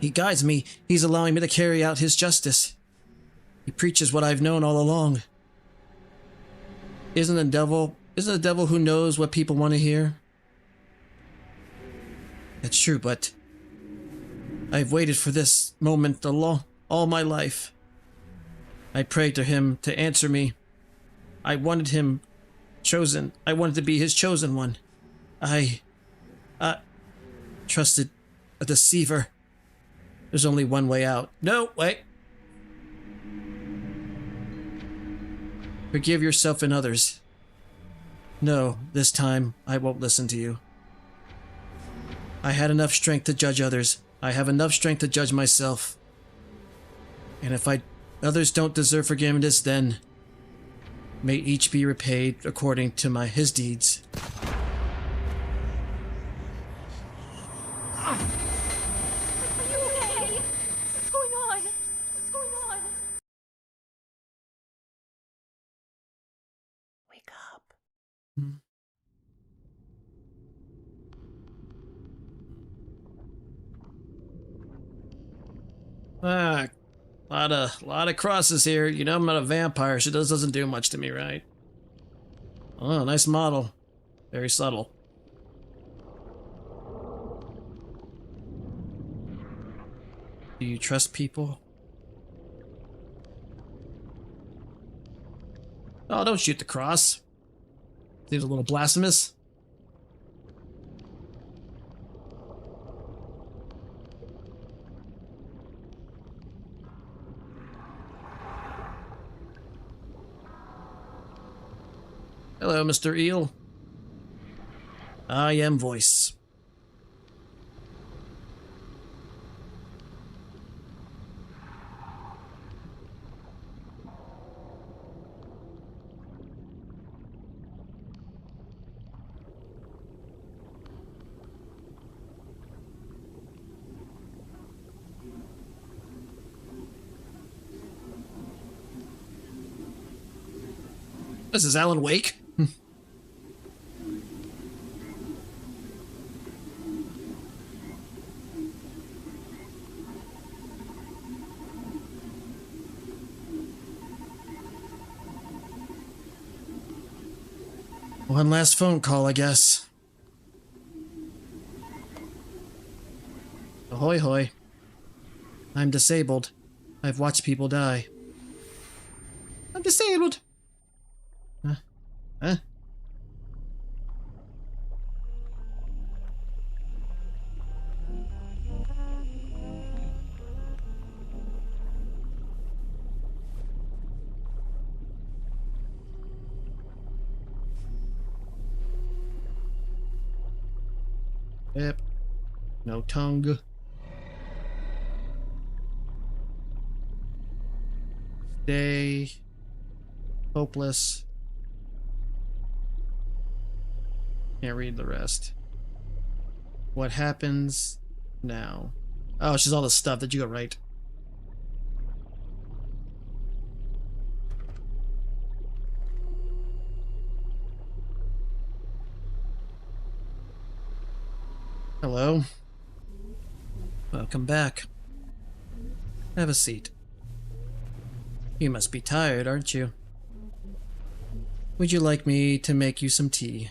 He guides me. He's allowing me to carry out his justice. He preaches what I've known all along. Isn't the devil who knows what people want to hear? That's true, but I've waited for this moment all my life. I prayed to him to answer me. I wanted him chosen. I wanted to be his chosen one. I trusted a deceiver. There's only one way out. No, wait. Forgive yourself and others. No, this time I won't listen to you. I had enough strength to judge others. I have enough strength to judge myself. And if others don't deserve forgiveness, then may each be repaid according to his deeds. Are you okay? What's going on? What's going on? Wake up. Lot of crosses here. You know I'm not a vampire. She doesn't do much to me, right? Oh, nice model. Very subtle. Do you trust people? Oh, don't shoot the cross. Seems a little blasphemous. Hello, Mr. Eel. I am voice. This is Alan Wake. One last phone call, I guess. Ahoy hoy. I'm disabled. I've watched people die. I'm disabled. Huh? Yep. No tongue. Stay. Hopeless. Can't read the rest. What happens now? Oh, it's just all the stuff that you got right. Hello. Welcome back. Have a seat. You must be tired, aren't you? Would you like me to make you some tea?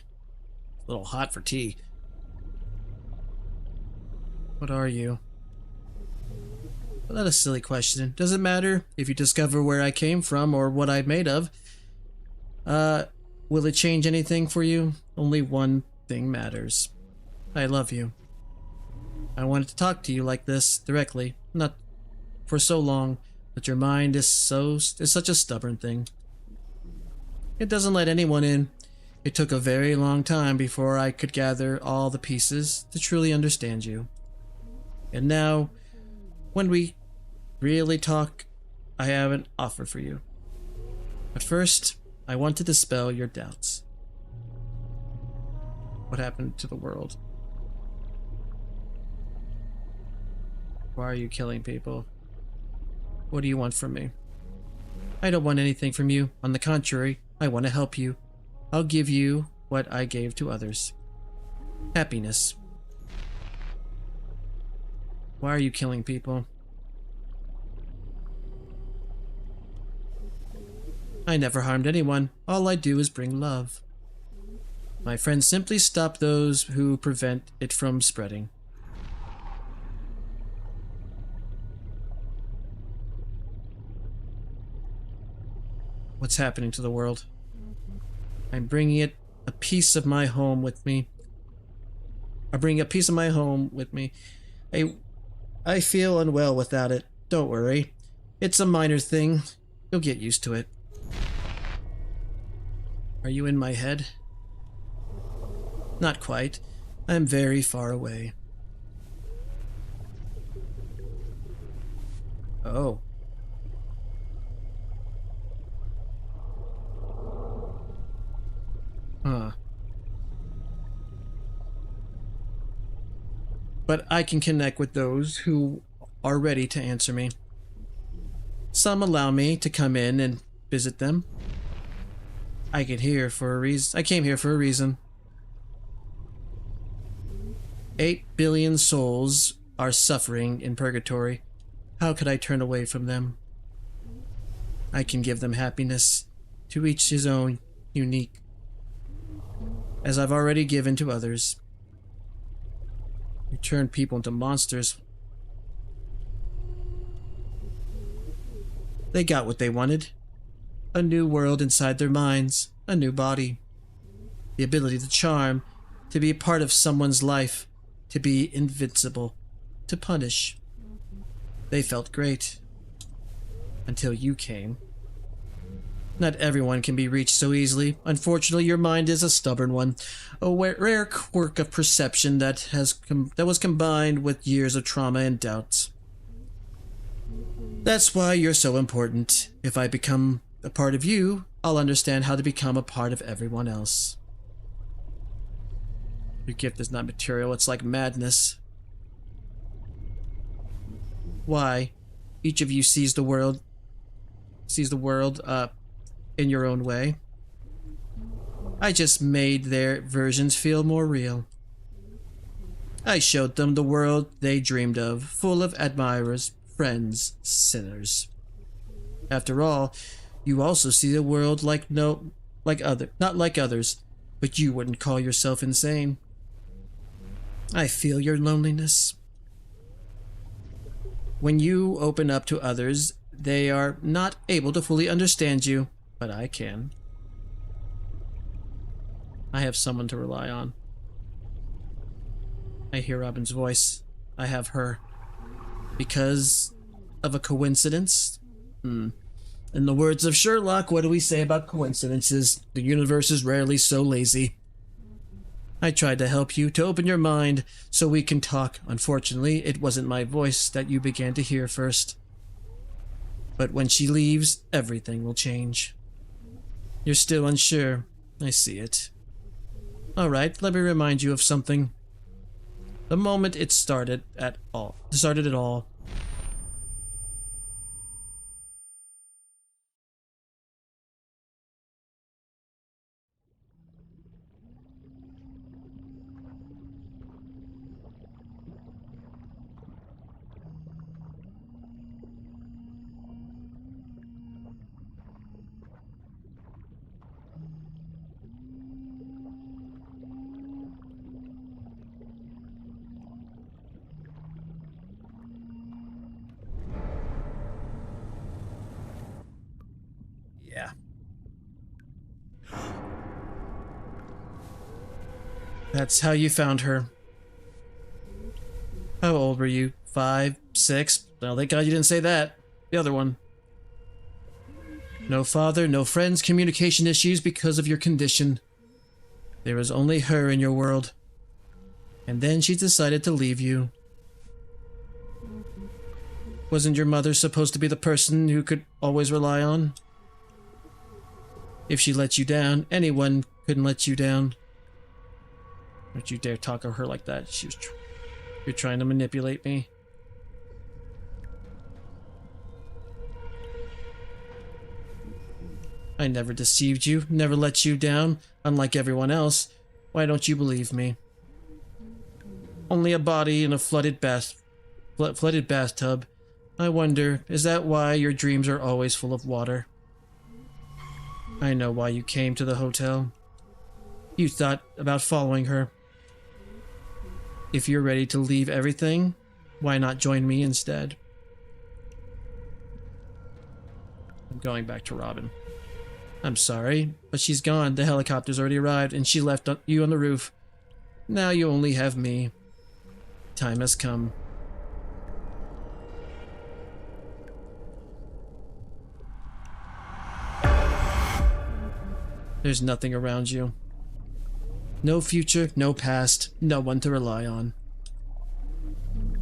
A little hot for tea. What are you? Well, that's a silly question. Does it matter if you discover where I came from or what I'm made of? Will it change anything for you? Only one thing matters. I love you. I wanted to talk to you like this, directly, not for so long, but your mind is such a stubborn thing. It doesn't let anyone in. It took a very long time before I could gather all the pieces to truly understand you. And now, when we really talk, I have an offer for you. But first, I want to dispel your doubts. What happened to the world? Why are you killing people? What do you want from me? I don't want anything from you. On the contrary, I want to help you. I'll give you what I gave to others. Happiness. Why are you killing people? I never harmed anyone. All I do is bring love. My friends simply stop those who prevent it from spreading. What's happening to the world? I'm bringing it a piece of my home with me. I bring a piece of my home with me. I feel unwell without it. Don't worry. It's a minor thing. You'll get used to it. Are you in my head? Not quite. I'm very far away. Oh. Huh. But I can connect with those who are ready to answer me. Some allow me to come in and visit them. I came here for a reason. 8 billion souls are suffering in purgatory. How could I turn away from them? I can give them happiness, to each his own, unique, as I've already given to others. You turn people into monsters. They got what they wanted. A new world inside their minds, a new body. The ability to charm, to be a part of someone's life, to be invincible, to punish. They felt great. Until you came. Not everyone can be reached so easily. Unfortunately, your mind is a stubborn one, a rare quirk of perception that was combined with years of trauma and doubts. That's why you're so important. If I become a part of you, I'll understand how to become a part of everyone else. Your gift is not material, it's like madness. Why? Each of you sees the world in your own way. I just made their versions feel more real. I showed them the world they dreamed of, full of admirers, friends, sinners. After all, you also see the world not like others, but you wouldn't call yourself insane. I feel your loneliness. When you open up to others, they are not able to fully understand you, but I can. I have someone to rely on. I hear Robin's voice. I have her. Because of a coincidence? In the words of Sherlock, what do we say about coincidences? The universe is rarely so lazy. I tried to help you, to open your mind, so we can talk. Unfortunately, it wasn't my voice that you began to hear first. But when she leaves, everything will change. You're still unsure. I see it. Alright, let me remind you of something. The moment it started it all. Yeah. That's how you found her. How old were you? 5, 6? Well, thank God you didn't say that. The other one. No father, no friends, communication issues because of your condition. There was only her in your world. And then she decided to leave you. Wasn't your mother supposed to be the person who could always rely on? If she let you down, anyone couldn't let you down. Don't you dare talk of her like that. You're trying to manipulate me. I never deceived you, never let you down, unlike everyone else. Why don't you believe me? Only a body in a flooded bathtub. I wonder, is that why your dreams are always full of water? I know why you came to the hotel. You thought about following her. If you're ready to leave everything, why not join me instead? I'm going back to Robin. I'm sorry, but she's gone. The helicopter's already arrived, and she left you on the roof. Now you only have me. Time has come. There's nothing around you. No future, no past, no one to rely on.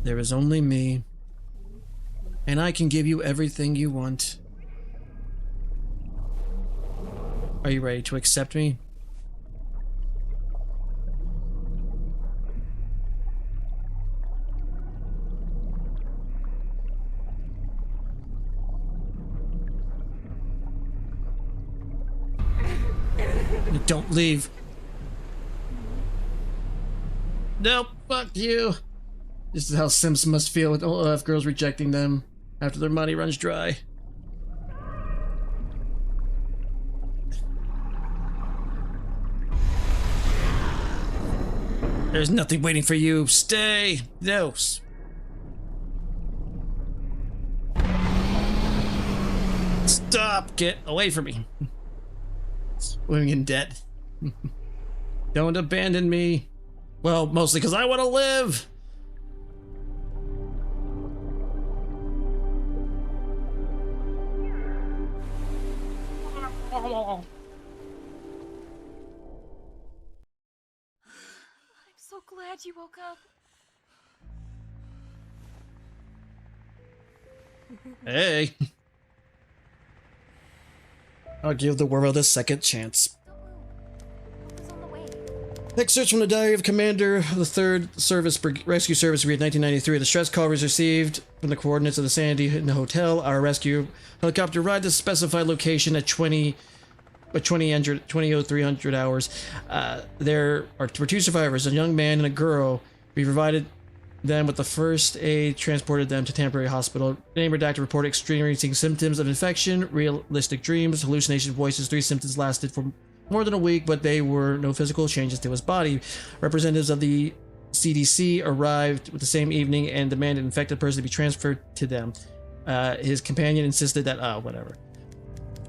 There is only me. And I can give you everything you want. Are you ready to accept me? Don't leave. Nope, fuck you. This is how Sims must feel with OLF girls rejecting them after their money runs dry. There's nothing waiting for you. Stay. No. Stop. Get away from me. Swimming in debt. Don't abandon me. Well, mostly because I want to live. I'm so glad you woke up. Hey. I'll give the world a second chance. Excerpts from the diary of Commander of the 3rd Rescue Service Brigade 1993. The stress call was received from the coordinates of the Sanity in the hotel. Our rescue helicopter arrived at the specified location at 20:0300 hours. There were 2 survivors, a young man and a girl. We provided them with the first aid, transported them to temporary hospital. Name redacted reported experiencing symptoms of infection, realistic dreams, hallucination voices. 3 symptoms lasted for more than a week, but they were no physical changes to his body. Representatives of the CDC arrived the same evening and demanded an infected person to be transferred to them. His companion insisted that, whatever.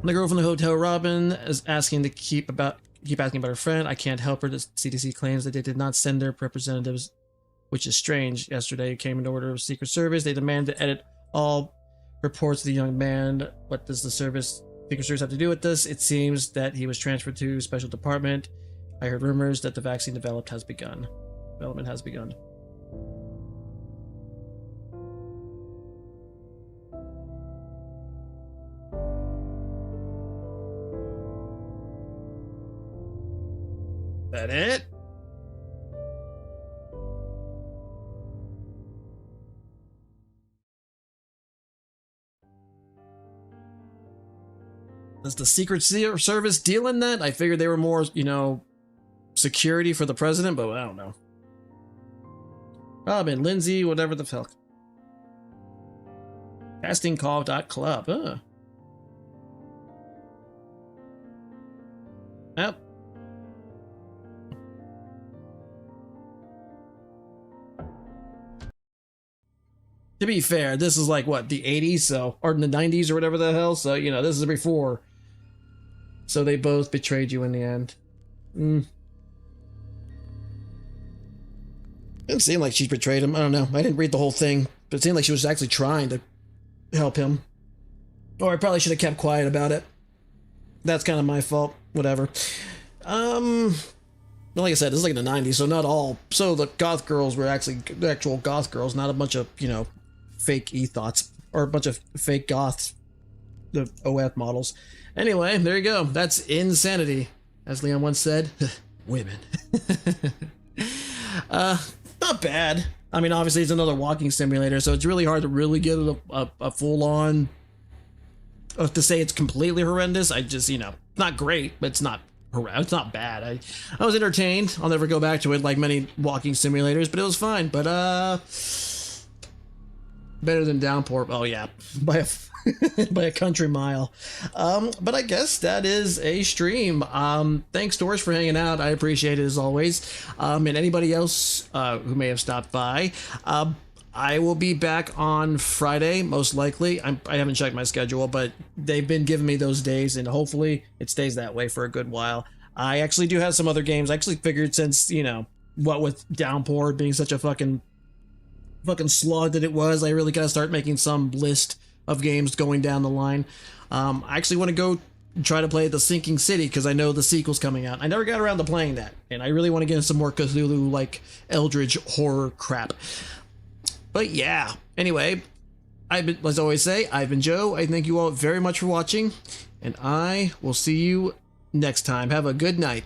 The girl from the hotel, Robin, is asking to keep asking about her friend. I can't help her. The CDC claims that they did not send their representatives, which is strange. Yesterday came an order of Secret Service. They demand to edit all reports of the young man. What does the Secret Service have to do with this? It seems that he was transferred to a special department. I heard rumors that the vaccine development has begun. That it? Does the Secret Service deal in that? I figured they were more, security for the president, but I don't know. Robin, Lindsay, whatever the fuck. Castingcall.club. Yep. To be fair, this is like, what, the 80s, or in the 90s or whatever the hell, so, this is before. So they both betrayed you in the end. Didn't seem like she betrayed him. I don't know. I didn't read the whole thing, but it seemed like she was actually trying to help him. Or I probably should have kept quiet about it. That's kind of my fault. Whatever. Like I said, this is like in the 90s, so not all. So the goth girls were actually the actual goth girls, not a bunch of, fake e-thoughts or a bunch of fake goths, the OF models. Anyway, there you go. That's Inn-Sanity, as Leon once said. Women. Not bad. I mean, obviously it's another walking simulator, so it's really hard to really get a full-on to say it's completely horrendous. I just, not great, but it's not bad. I was entertained. I'll never go back to it like many walking simulators, but it was fine. But better than Downpour. Oh yeah, by a country mile. But I guess that is a stream. Thanks, Doris, for hanging out. I appreciate it as always. And anybody else who may have stopped by. I will be back on Friday, most likely. I haven't checked my schedule, but they've been giving me those days, and hopefully it stays that way for a good while. I actually do have some other games. I actually figured since, what with Downpour being such a fucking slog that it was, I really gotta start making some list of games going down the line. I actually want to go try to play The Sinking City, because I know the sequel's coming out. I never got around to playing that, and I really want to get into some more Cthulhu, like, eldritch horror crap. But yeah, anyway, as I always say, I've been Joe. I thank you all very much for watching, and I will see you next time. Have a good night.